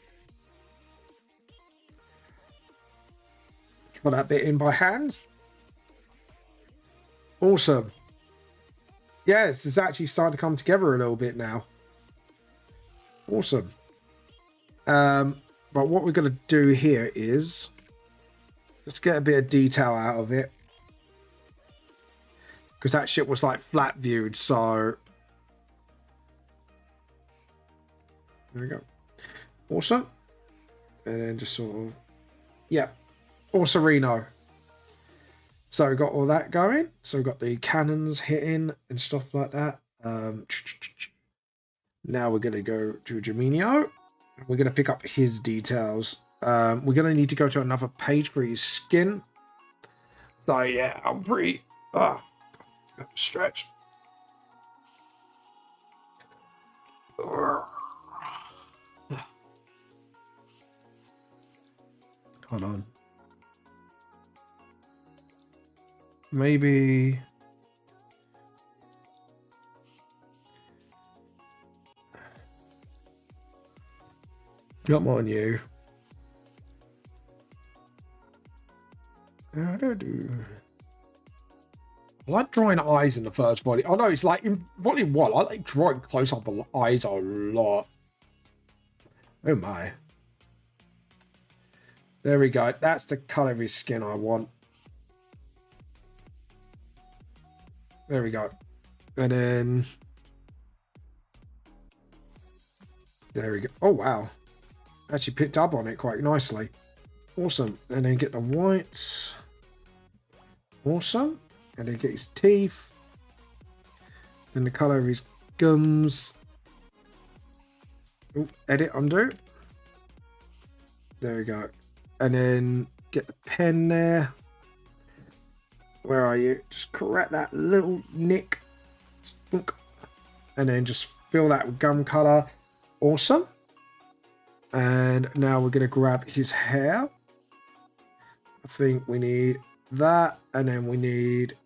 Put that bit in by hand. Awesome. Yes, it's actually starting to come together a little bit now. Awesome. But what we're going to do here is just get a bit of detail out of it. Because that shit was like flat viewed, so... There we go. Awesome. And then just sort of... Yeah. Awesome. So we've got all that going. So we've got the cannons hitting and stuff like that. Now we're going to go to Geminio. We're going to pick up his details. We're going to need to go to another page for his skin. So yeah, I'm pretty... stretch. Hold on. Maybe... Come on, you. I like drawing eyes in the first body. Oh no, it's like in body one. I like drawing close up eyes a lot. Oh my. There we go. That's the colour of his skin I want. There we go. And then... There we go. Oh, wow. Actually picked up on it quite nicely. Awesome. And then get the whites. Awesome. And then get his teeth. And the colour of his gums. Ooh, edit, undo. There we go. And then get the pen there. Where are you? Just correct that little nick. And then just fill that with gum colour. Awesome. And now we're going to grab his hair. I think we need that. And then we need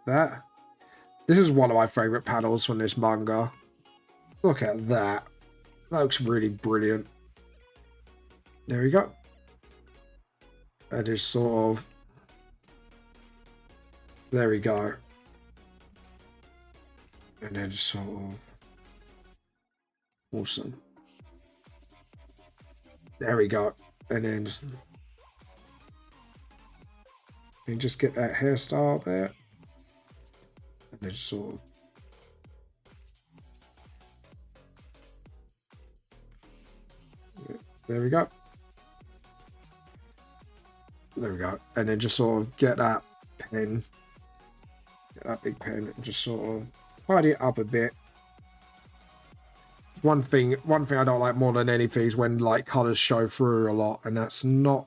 that. This is one of my favourite panels from this manga. Look at that. That looks really brilliant. There we go. And just sort of... There we go. And then just sort of... Awesome. There we go. And then just get that hairstyle there. And then just sort of... There we go. There we go. And then just sort of get that pen. Get that big pen and just sort of tidy it up a bit. One thing I don't like more than anything is when like colors show through a lot, and that's no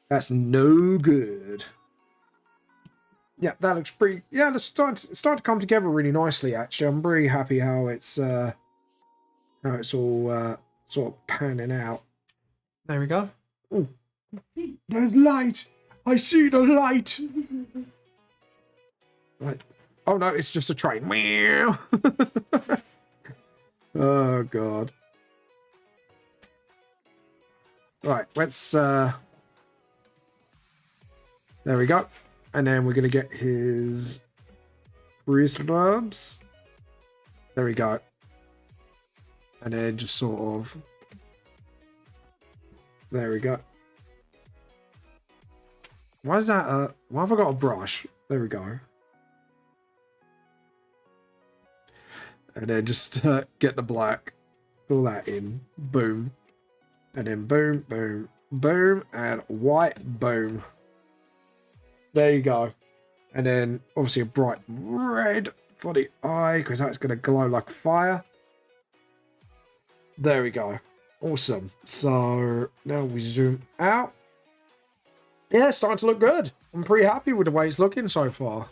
good. Yeah, that looks pretty. Yeah, it's starting to come together really nicely. Actually, I'm very happy how it's all sort of panning out. There we go. Oh, there's light. I see the light. Right. Oh no, it's just a train. Meow. Oh god. Right, let's there we go. And then we're gonna get his wishlists. There we go. And then just sort of there we go. Why is that why have I got a brush? There we go. And then just get the black, fill that in, boom. And then boom, boom, boom, and white, boom. There you go. And then obviously a bright red for the eye, because that's going to glow like fire. There we go. Awesome. So now we zoom out. Yeah, it's starting to look good. I'm pretty happy with the way it's looking so far.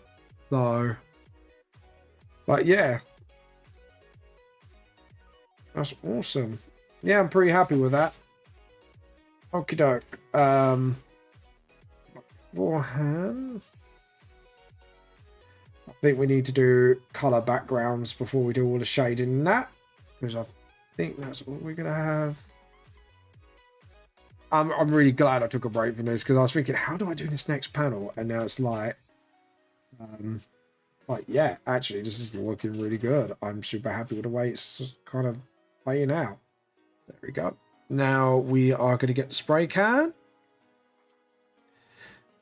So, but yeah. That's awesome. Yeah, I'm pretty happy with that. Okie doke. Beforehand, I think we need to do color backgrounds before we do all the shading and that, because I think that's what we're gonna have. I'm really glad I took a break from this, because I was thinking, how do I do this next panel? And now it's like, yeah, actually, this is looking really good. I'm super happy with the way it's kind of playing out. There we go. Now we are going to get the spray can.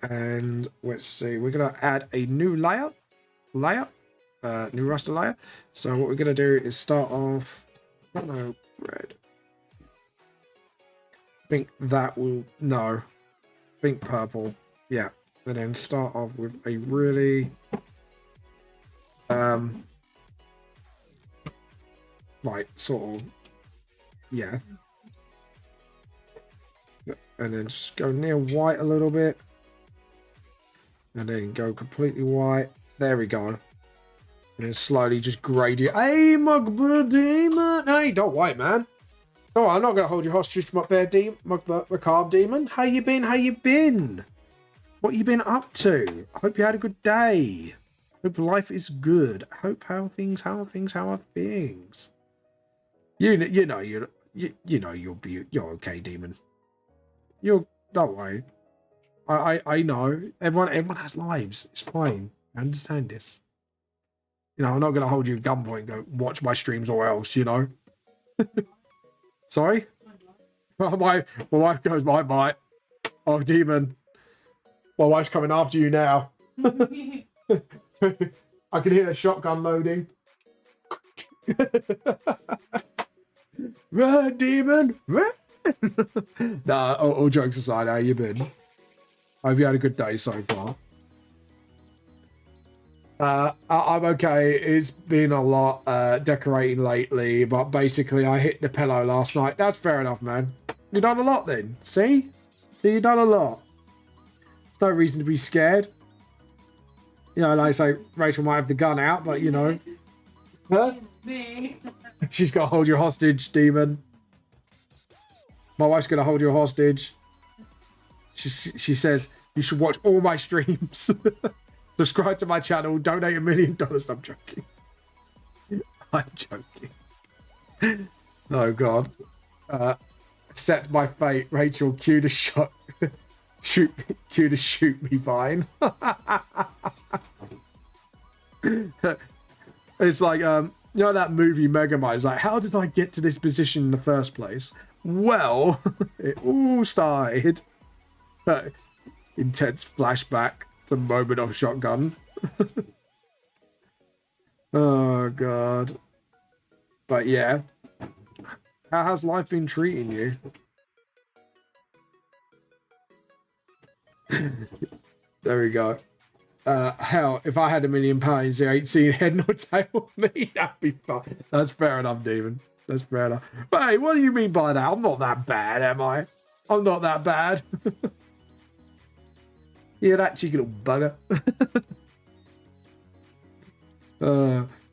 And let's see, we're going to add a new layer, new raster layer. So what we're going to do is start off, no, red. I think that will, no, I think purple. Yeah. And then start off with a really, like sort of, yeah. And then just go near white a little bit. And then go completely white. There we go. And then slowly just gradient. Hey, Mugba Demon! Hey, don't wait, man. Oh, I'm not going to hold you hostage, Macabre Demon. How you been? How you been? What you been up to? I hope you had a good day. Hope life is good. Hope how are things? You know you're okay, Demon. Don't worry. I know everyone has lives. It's fine. I understand this. You know, I'm not going to hold you at gunpoint and go watch my streams or else. You know. Sorry? My wife goes, bye. Oh, Demon. My wife's coming after you now. I can hear a shotgun loading. Run, Demon! Run! Nah, all jokes aside, how you been? I hope you had a good day so far. I'm okay. It's been a lot decorating lately, but basically I hit the pillow last night. That's fair enough, man. You done a lot then. See, you done a lot. There's no reason to be scared. You know, like I say, Rachel might have the gun out, but you know. Huh? She's got to hold you hostage, Demon. My wife's going to hold you hostage. She says, you should watch all my streams. Subscribe to my channel. Donate $1 million. I'm joking. I'm joking. Oh, God. Set my fate. Rachel, cue to shot. Cue to shoot me, fine. It's like, you know that movie Megamind? It's like, how did I get to this position in the first place? Well, it all started. Intense flashback. The moment of shotgun. Oh, God. But yeah. How has life been treating you? There we go. Hell, if I had £1 million, you ain't seen head nor tail of me. That'd be fun. That's fair enough, Demon. That's fair enough. But hey, what do you mean by that? I'm not that bad, am I? I'm not that bad. Yeah, that cheeky little bugger.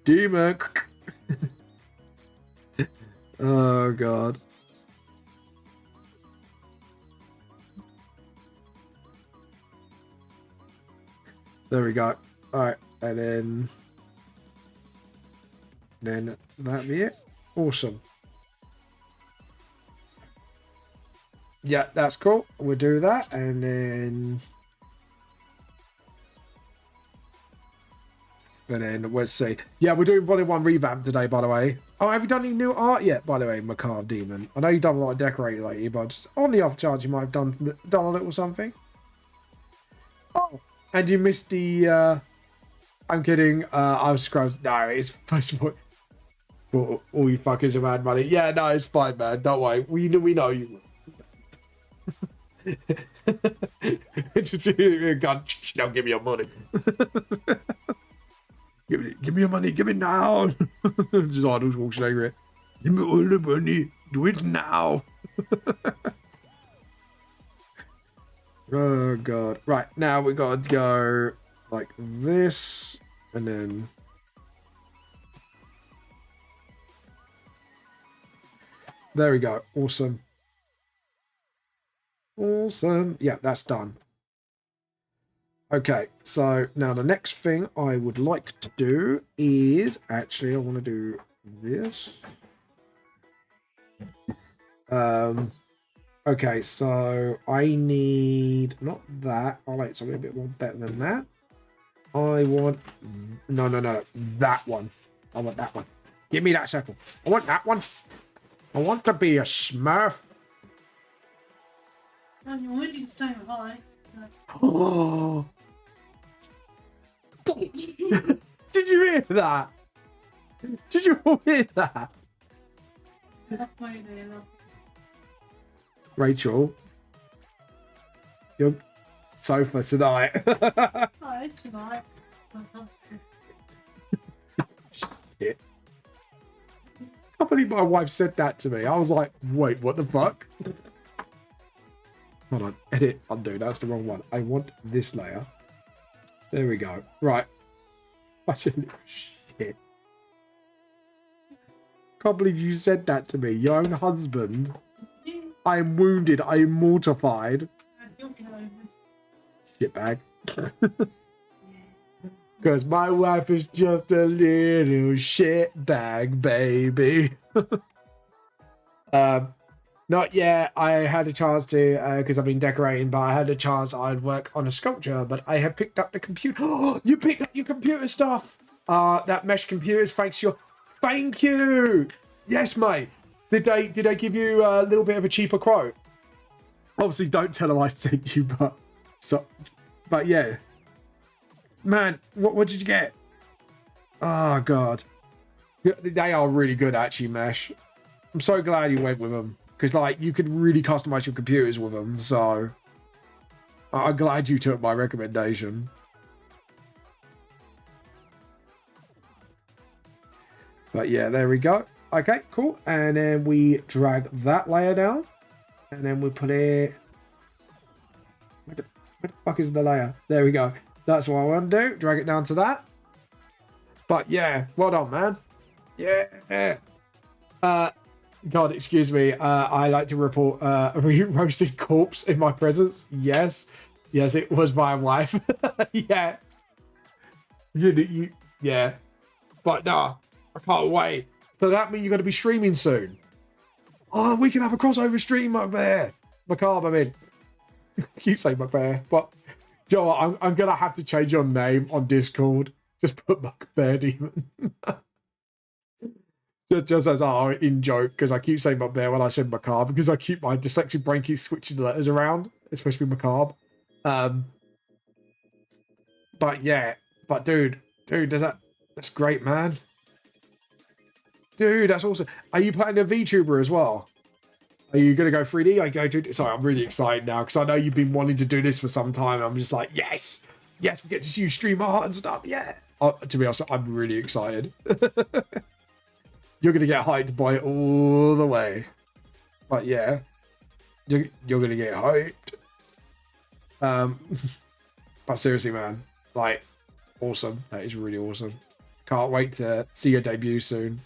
Demon. Oh, God. There we go. Alright, and then that'll be it. Awesome. Yeah, that's cool. We'll do that, and then let's see. Yeah, we're doing Volume 1 Revamp today, by the way. Oh, have you done any new art yet, by the way, Macabre Demon? I know you've done a lot of decorating lately, but just on the off chance you might have done a little something. Oh, and you missed the I'm kidding. I was scrubbed. No, it's first of all you fuckers have had money. Yeah, no, it's fine, man. Don't worry. We know you will. Just a gun. Now give me your money. give me your money. Give it now. Just Arnold walks over it. Give me all the money. Do it now. Oh god. Right, now we gotta go like this, and then there we go. Awesome. Awesome. Yeah, that's done. Okay, so now the next thing I would like to do is actually I want to do this. Okay, so I need not that. I like something a bit more better than that. I want no, that one. I want that one. Give me that circle. I want that one. I want to be a Smurf. And you're already saying hi. Oh. Did you hear that? Did you all hear that? Rachel, your sofa tonight. Oh, it's tonight. Shit. I can't believe my wife said that to me. I was like, wait, what the fuck? Hold on, edit, undo. That's the wrong one. I want this layer. There we go. Right. Such a little shit. Can't believe you said that to me. Your own husband. I am wounded. I am mortified. Shitbag. Because my wife is just a little shitbag, baby. Not yet. I had a chance to, because I've been decorating, but I had a chance I'd work on a sculpture, but I have picked up the computer. Oh, you picked up your computer stuff. That mesh computers, thanks your... Thank you. Yes, mate. Did they give you a little bit of a cheaper quote? Obviously, don't tell them I sent you, but yeah. Man, what did you get? Oh, God. They are really good, actually, Mesh. I'm so glad you went with them. Because, like, you could really customize your computers with them, so... I'm glad you took my recommendation. But yeah, there we go. Okay, cool. And then we drag that layer down. And then we put it... Where the fuck is the layer? There we go. That's what I want to do. Drag it down to that. But yeah, well done, man. Yeah. God, excuse me. I like to report a roasted corpse in my presence. Yes, it was my wife. Yeah. Yeah. But nah, I can't wait. So that means you're going to be streaming soon. Oh, we can have a crossover stream up there. Macabre, I mean. Keep saying Macbear, but you know what? I'm going to have to change your name on Discord. Just put Macbear Demon. just as our in joke, because I keep saying Macbear when I said Macabre, because I keep my dyslexic brain keeps switching the letters around. It's supposed to be Macabre. But yeah, but dude, that's great, man. Dude, that's awesome. Are you playing a VTuber as well? Are you going to go 3D? I go to... Sorry, I'm really excited now because I know you've been wanting to do this for some time. I'm just like, yes, we get to see you stream art and stuff. Yeah. To be honest, I'm really excited. You're going to get hyped by it all the way. But yeah, you're going to get hyped. But seriously, man, like, awesome. That is really awesome. Can't wait to see your debut soon.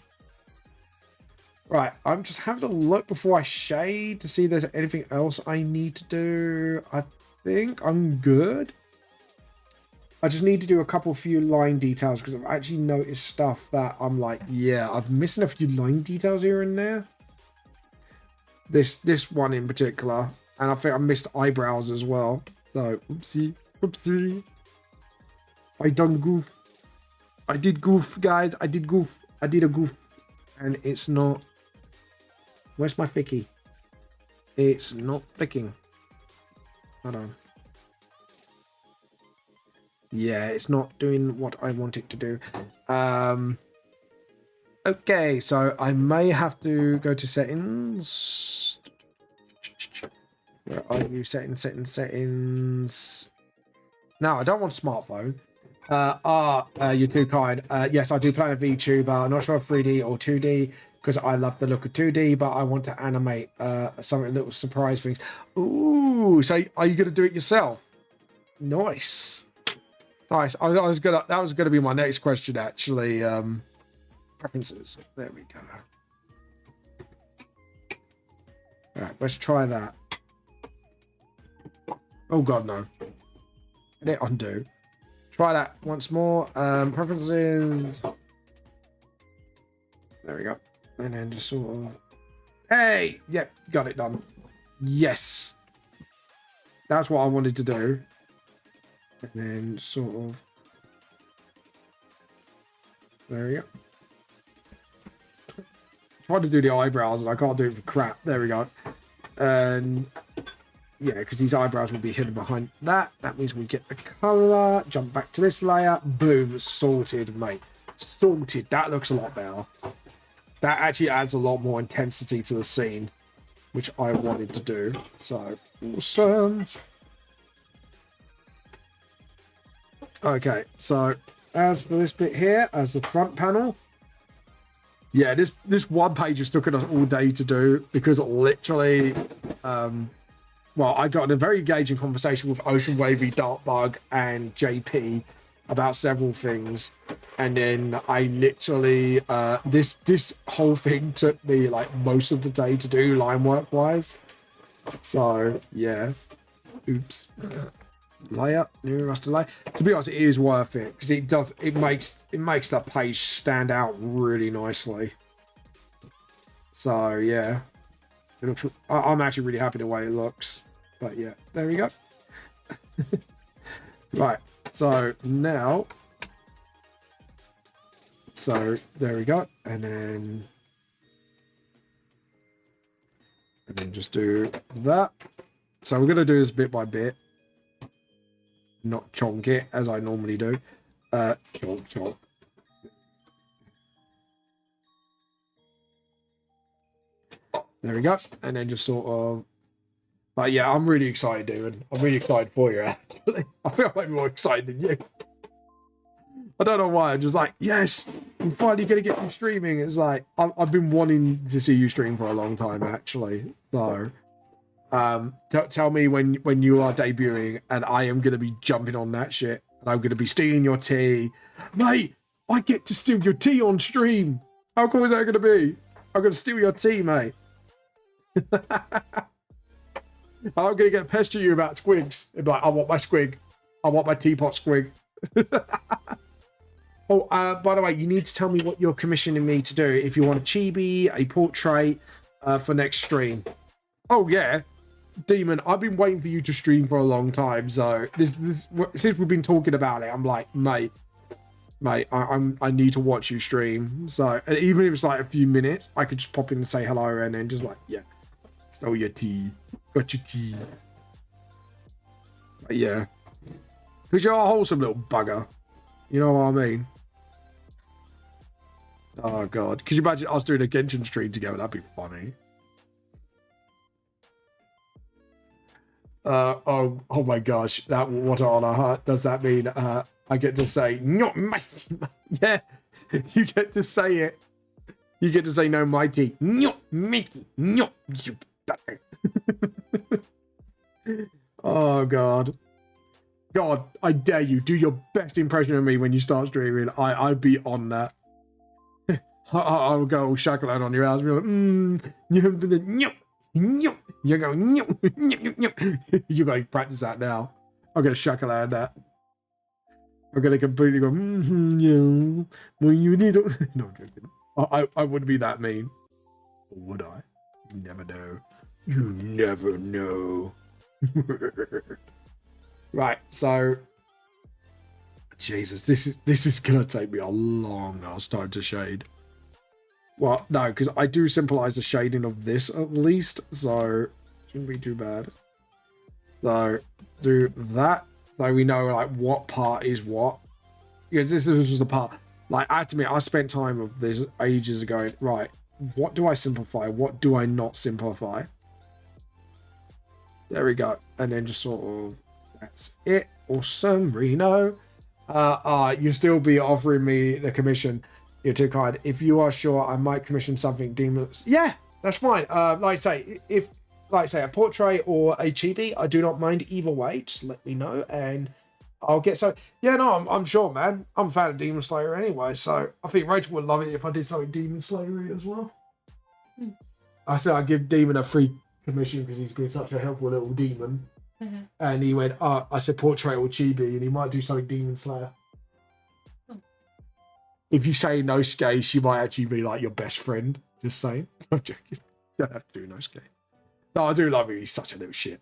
Right, I'm just having a look before I shade to see if there's anything else I need to do. I think I'm good. I just need to do a few line details because I've actually noticed stuff that I'm like, yeah, I'm missing a few line details here and there. This one in particular, and I think I missed eyebrows as well. So, oopsie. I done goof. I did goof, guys. I did a goof, and it's not. Where's my flicky? It's not flicking. Hold on. Yeah, it's not doing what I want it to do. Okay, so I may have to go to settings. Where are you? Settings. No, I don't want smartphone. You're too kind. Yes, I do plan a VTuber. I'm not sure if 3D or 2D because I love the look of 2D, but I want to animate some little surprise things. Ooh, so are you gonna do it yourself? Nice. Nice. That was gonna be my next question actually. Preferences. There we go. All right, let's try that. Oh god, no. Hit undo. Try that once more. Preferences. There we go. And then just sort of. Hey! Yep, got it done. Yes. That's what I wanted to do. And then sort of. There we go. Tried to do the eyebrows and I can't do it for crap. There we go. And yeah, because these eyebrows will be hidden behind that. That means we get the color. Jump back to this layer. Boom. Sorted, mate. Sorted. That looks a lot better. That actually adds a lot more intensity to the scene, which I wanted to do. So, awesome. Okay, so as for this bit here, as the front panel, yeah, this one page has taken us all day to do because literally, well, I got in a very engaging conversation with Ocean Wavy, Darkbug, and JP about several things, and then I literally this whole thing took me like most of the day to do line work wise. So yeah, oops. Layer, new raster layer. To be honest, it is worth it because it makes that page stand out really nicely. So yeah, it looks. I'm actually really happy the way it looks. But yeah, there we go. Right. So now, there we go, and then just do that. So we're gonna do this bit by bit. Not chonk it as I normally do. Chonk. There we go. And then just sort of. But yeah, I'm really excited, David. I'm really excited for you, actually. I feel like more excited than you. I don't know why. I'm just like, yes, I'm finally going to get you streaming. It's like, I've been wanting to see you stream for a long time, actually. So. Tell me when you are debuting and I am going to be jumping on that shit and I'm going to be stealing your tea. Mate, I get to steal your tea on stream. How cool is that going to be? I'm going to steal your tea, mate. I'm going to get pester you about squigs. It'd be like, I want my squig. I want my teapot squig. Oh, by the way, you need to tell me what you're commissioning me to do. If you want a chibi, a portrait for next stream. Oh, yeah. Demon, I've been waiting for you to stream for a long time, so this since we've been talking about it, I'm like, mate, I need to watch you stream. So even if it's like a few minutes, I could just pop in and say hello and then just like, yeah, stole your tea, got your tea. But yeah, because you're a wholesome little bugger, you know what I mean? Oh god, could you imagine us doing a Genshin stream together? That'd be funny. Oh my gosh, that what on a heart does that mean? I get to say not mighty. Yeah, you get to say it. You get to say no mighty. Not mighty. Not you. Oh god. God, I dare you. Do your best impression of me when you start streaming. I'd be on that. I will go shackling on your ass. Be like, you're going. You're going to practice that now. I'm going to shackle out that. I'm going to completely go. Yeah. Well, you need to. No, I'm joking. I wouldn't be that mean. Or would I? You never know. You never know. Right. So, Jesus, this is going to take me a long ass time to shade. Well, no, because I do symbolize the shading of this at least, so shouldn't be too bad. So do that, so we know like what part is what. Because this was the part, like I have to admit, I spent time of this ages ago. Right, what do I simplify? What do I not simplify? There we go. And then just sort of, that's it. Awesome, Reno. You still be offering me the commission. You're too kind. If you are sure, I might commission something demons. Yeah, that's fine. Like I say, if a portrait or a chibi, I do not mind either way. Just let me know and I'll get so. Yeah, no, I'm sure, man. I'm a fan of Demon Slayer anyway, so I think Rachel would love it if I did something Demon Slayer as well. I said I'd give Demon a free commission because he's been such a helpful little demon. And he went, I said portrait or chibi, and he might do something Demon Slayer. If you say Nosuke, she might actually be like your best friend. Just saying. I'm joking. Don't have to do Nosuke. No, I do love him. He's such a little shit.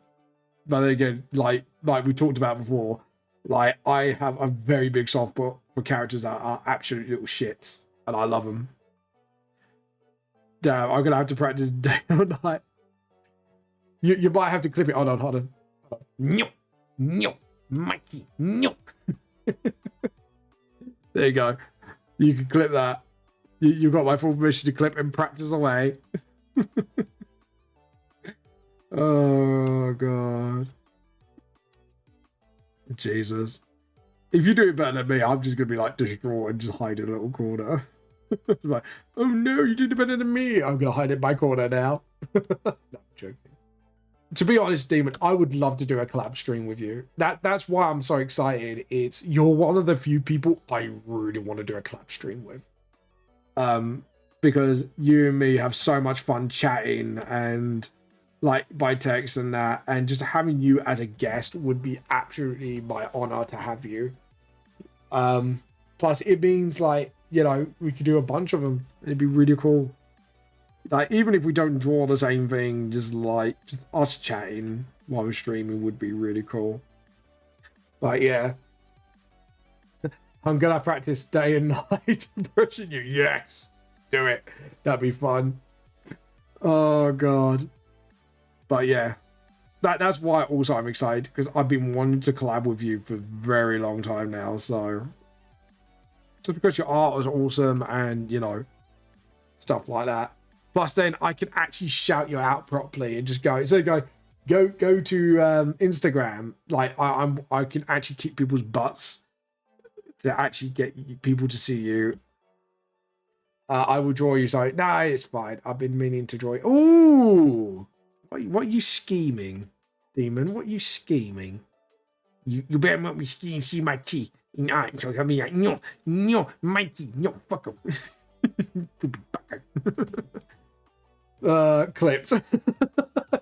But then again, like we talked about before, like I have a very big soft spot for characters that are absolute little shits, and I love them. Damn, I'm gonna have to practice day or night. You might have to clip it. Hold on. No, Mikey, no. There you go. You can clip that. You've got my full permission to clip and practice away. Oh, God. Jesus. If you do it better than me, I'm just going to be like distraught and just hide in a little corner. Like, oh no, you did it better than me. I'm going to hide in my corner now. No, I'm joking. To be honest, Demon, I would love to do a collab stream with you. That's why I'm so excited. You're one of the few people I really want to do a collab stream with. Because you and me have so much fun chatting and like by text and that, and just having you as a guest would be absolutely my honor to have you. Plus it means like, you know, we could do a bunch of them. It'd be really cool. Like, even if we don't draw the same thing, just us chatting while we're streaming would be really cool. But yeah. I'm gonna practice day and night pushing you. Yes. Do it. That'd be fun. Oh god. But yeah. That's why also I'm excited, because I've been wanting to collab with you for a very long time now, so just because your art was awesome and, you know, stuff like that. Plus, then I can actually shout you out properly and just go. So go to Instagram. Like I can actually kick people's butts to actually get people to see you. I will draw you. So nah, it's fine. I've been meaning to draw you. Ooh, what are you scheming, Demon? What are you scheming? You better not be scheming. See my key. No, Mikey, no, fuck up. Clipped.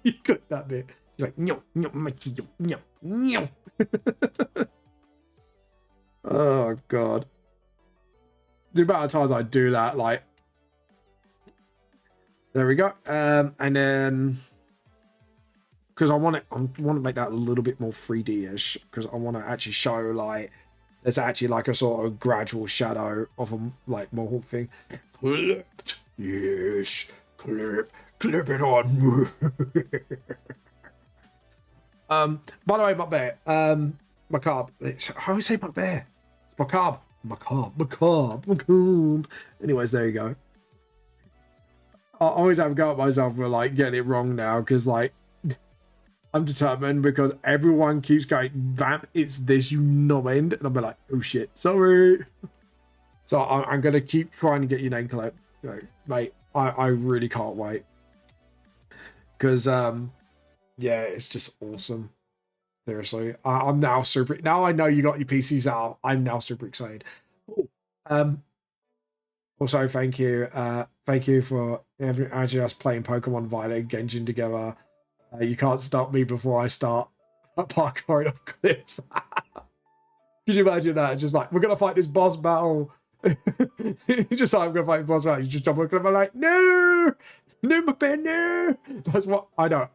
You clipped that bit. She's like, no, Mikey, no. Oh god. The amount of times I do that, like, there we go. And then because I want to make that a little bit more 3D-ish, because I want to actually show like there's actually like a sort of gradual shadow of a like mohawk thing. Clipped, yes. Clip it on. By the way, Buckbear, macabre. How do you say Buckbear? It's macabre. Macabre. Anyways, there you go. I always have a go at myself for like getting it wrong now, because like I'm determined, because everyone keeps going, Vamp, it's this, you knobend, and I'm like, oh shit, sorry. So I'm gonna keep trying to get your name correct, mate. I really can't wait, because yeah, it's just awesome. Seriously, I'm now super. Now I know you got your PCs out. I'm now super excited. Ooh, also, thank you for actually us playing Pokemon Violet and Genshin together. You can't stop me before I start parkouring up cliffs. Could you imagine that? It's just like, we're gonna fight this boss battle. Just like, I'm gonna fight the boss battle. You just jump on a cliff. I'm like, no, my bear, no. That's what I know.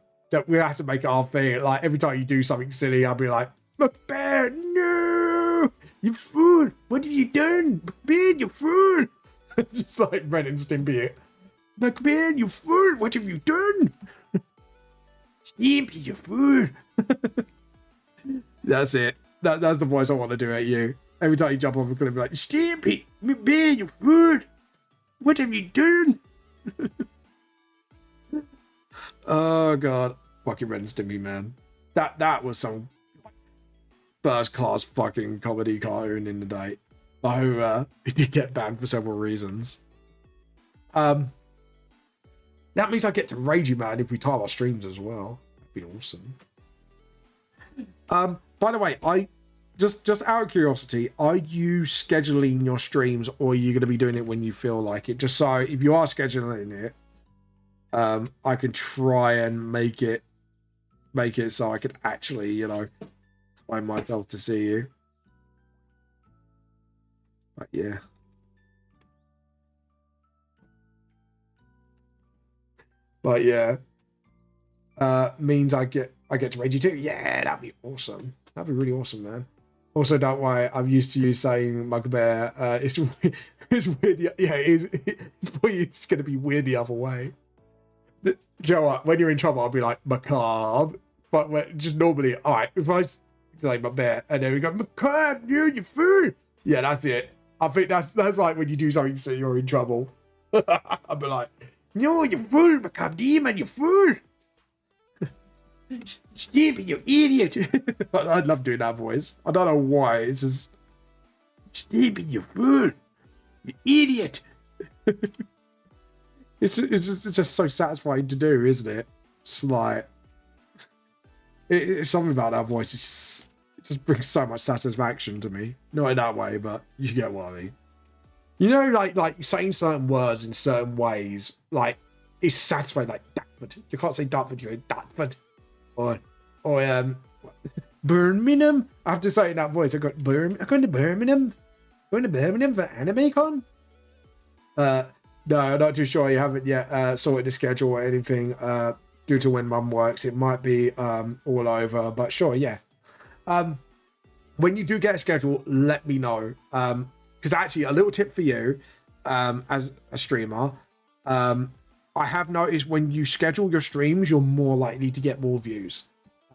We have to make it our thing. Like every time you do something silly, I'll be like, my bear, no, you fool! What have you done, bear? You fool! Just like Ren and Stimpy it. Like, bear, you fool! What have you done? Stimpy, you fool! That's it. That's the voice I want to do at you. Every time you jump off a cliff, be like, Stimpy, me bear, you fool! What have you done? Oh god. fucking Ren and Stimpy, man. That was some first class fucking comedy cartoon in the day. However, it did get banned for several reasons. That means I get to Ragey Man if we time our streams as well. That'd be awesome. By the way, I just out of curiosity, are you scheduling your streams, or are you going to be doing it when you feel like it? Just so if you are scheduling it, I can try and make it so I could actually, you know, find myself to see you. But yeah. But yeah. Means I get to Reggie too. Yeah, that'd be awesome. That'd be really awesome, man. Also, don't worry, I'm used to you saying Mugbear. It's weird. Yeah, it's going to be weird the other way. Do you know what? When you're in trouble, I'll be like, macabre. But just normally, all right, if I say Mugbear, and then we go, macabre, your food. Yeah, that's it. I think that's like when you do something so you're in trouble. I'll be like, no, you're fool, macabre demon, you're fool. Stupid, you idiot. I love doing that voice. I don't know why. It's just stupid, you fool, you idiot. it's just so satisfying to do, isn't it? Just like it's something about that voice. It just brings so much satisfaction to me. Not in that way, but you get what I mean. You know, like saying certain words in certain ways, like it's satisfying. Like Dartford, you can't say Dartford. You go Dartford. Or Birmingham. I have to say it in that voice. I'm going to Birmingham. Going to Birmingham for Anime Con? No, I'm not too sure. You haven't yet sorted the schedule or anything due to when Mum works. It might be all over, but sure, yeah. When you do get a schedule, let me know. Because actually, a little tip for you as a streamer, I have noticed when you schedule your streams, you're more likely to get more views.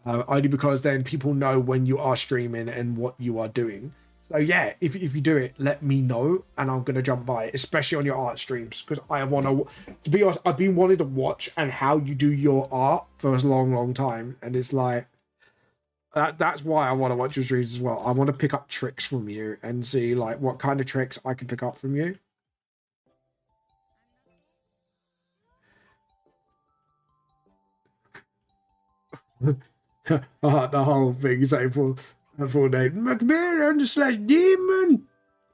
Only because then people know when you are streaming and what you are doing. So yeah, if you do it, let me know and I'm going to jump by it, especially on your art streams. Because I want to be honest, I've been wanting to watch and how you do your art for a long time. And it's like, that's why I want to watch your streams as well. I want to pick up tricks from you and see like what kind of tricks I can pick up from you. The whole thing saying full name McMillan/Demon.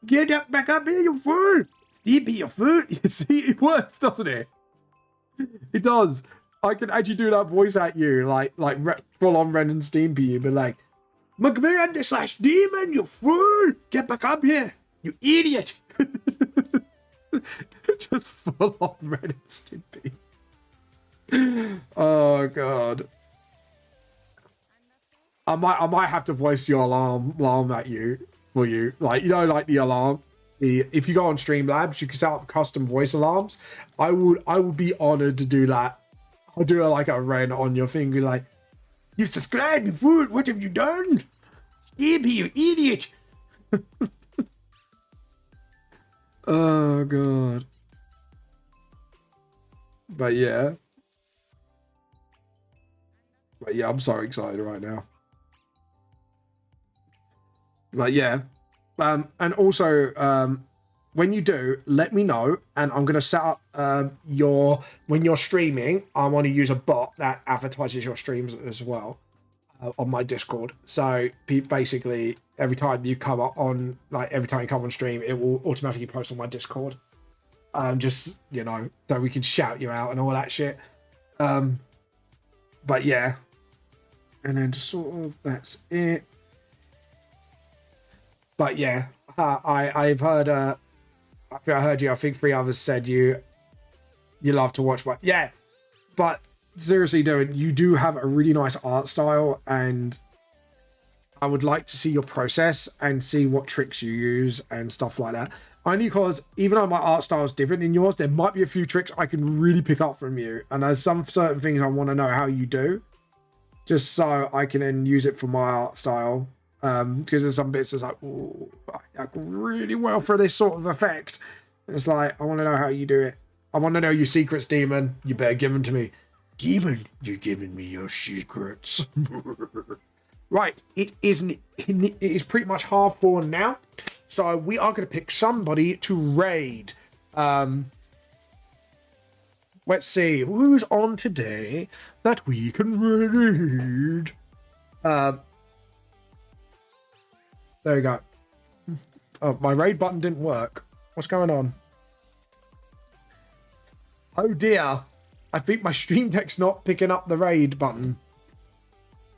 Get up, back up here, you fool! Stevie, you fool! You see, it works, doesn't it? It does. I can actually do that voice at you, like full on Ren and Stimpy, but like McMillan/Demon, you fool! Get back up here, you idiot! Just full on Ren and Stimpy. Oh god. I might have to voice your alarm at you for you. Like, you know, like the alarm. If you go on Streamlabs, you can set up custom voice alarms. I would be honored to do that. I'll do like a Ren on your finger, like, you subscribed, you fool, what have you done? Stevie, you idiot. Oh god. But yeah. I'm so excited right now. But yeah, and also when you do, let me know, and I'm gonna set up when you're streaming. I want to use a bot that advertises your streams as well on my Discord. So basically, every time you come on stream, it will automatically post on my Discord. Just, you know, so we can shout you out and all that shit. But yeah, and then just sort of that's it. But yeah, I've heard. I heard you. I think 3 others said you love to watch. But yeah, but seriously, you do have a really nice art style, and I would like to see your process and see what tricks you use and stuff like that. Only because even though my art style is different than yours, there might be a few tricks I can really pick up from you, and there's some certain things I want to know how you do, just so I can then use it for my art style. Because there's some bits that's like, ooh, I go really well for this sort of effect. And it's like, I want to know how you do it. I want to know your secrets, demon. You better give them to me. demon, you're giving me your secrets. Right, it is pretty much 4:30 now. So we are going to pick somebody to raid. Let's see who's on today that we can raid. There we go. Oh, my raid button didn't work. What's going on? Oh dear. I think my stream deck's not picking up the raid button.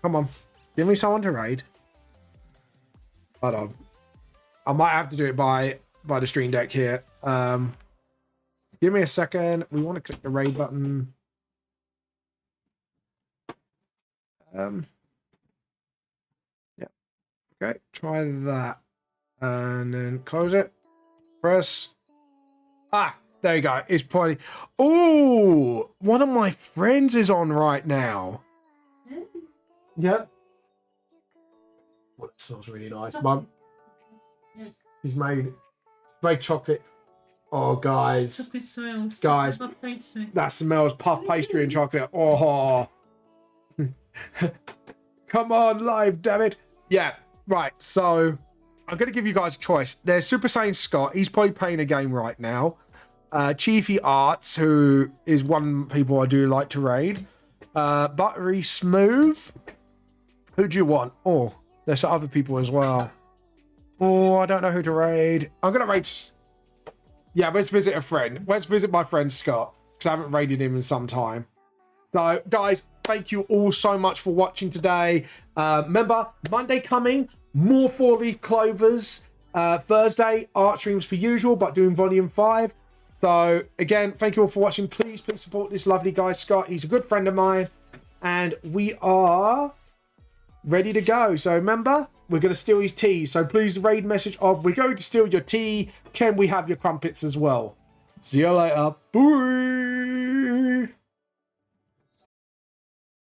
Come on. Give me someone to raid. Hold on. I might have to do it by the stream deck here. Give me a second. We want to click the raid button. Yeah. Okay, try that. And then close it. Press. Ah, there you go. It's probably. Oh, one of my friends is on right now. Yeah. Well, it smells really nice. Mum. He's made chocolate. Oh, guys. Chocolate smells. Guys, that smells puff pastry and chocolate. Oh. Come on, live, damn it. Yeah, right. So I'm going to give you guys a choice. There's Super Saiyan Scott. He's probably playing a game right now. Chiefy Arts, who is one people I do like to raid. Buttery Smooth. Who do you want? Oh, there's other people as well. Oh, I don't know who to raid. I'm going to raid... Yeah, let's visit a friend. Let's visit my friend Scott, because I haven't raided him in some time. So, guys, thank you all so much for watching today. Remember, Monday coming, more 4-leaf clovers. Thursday, art streams per usual, but doing volume 5. So, again, thank you all for watching. Please support this lovely guy, Scott. He's a good friend of mine. And we are ready to go. So, remember, we're going to steal his tea. So, please raid message of, we're going to steal your tea. Can we have your crumpets as well? See you later. Bye.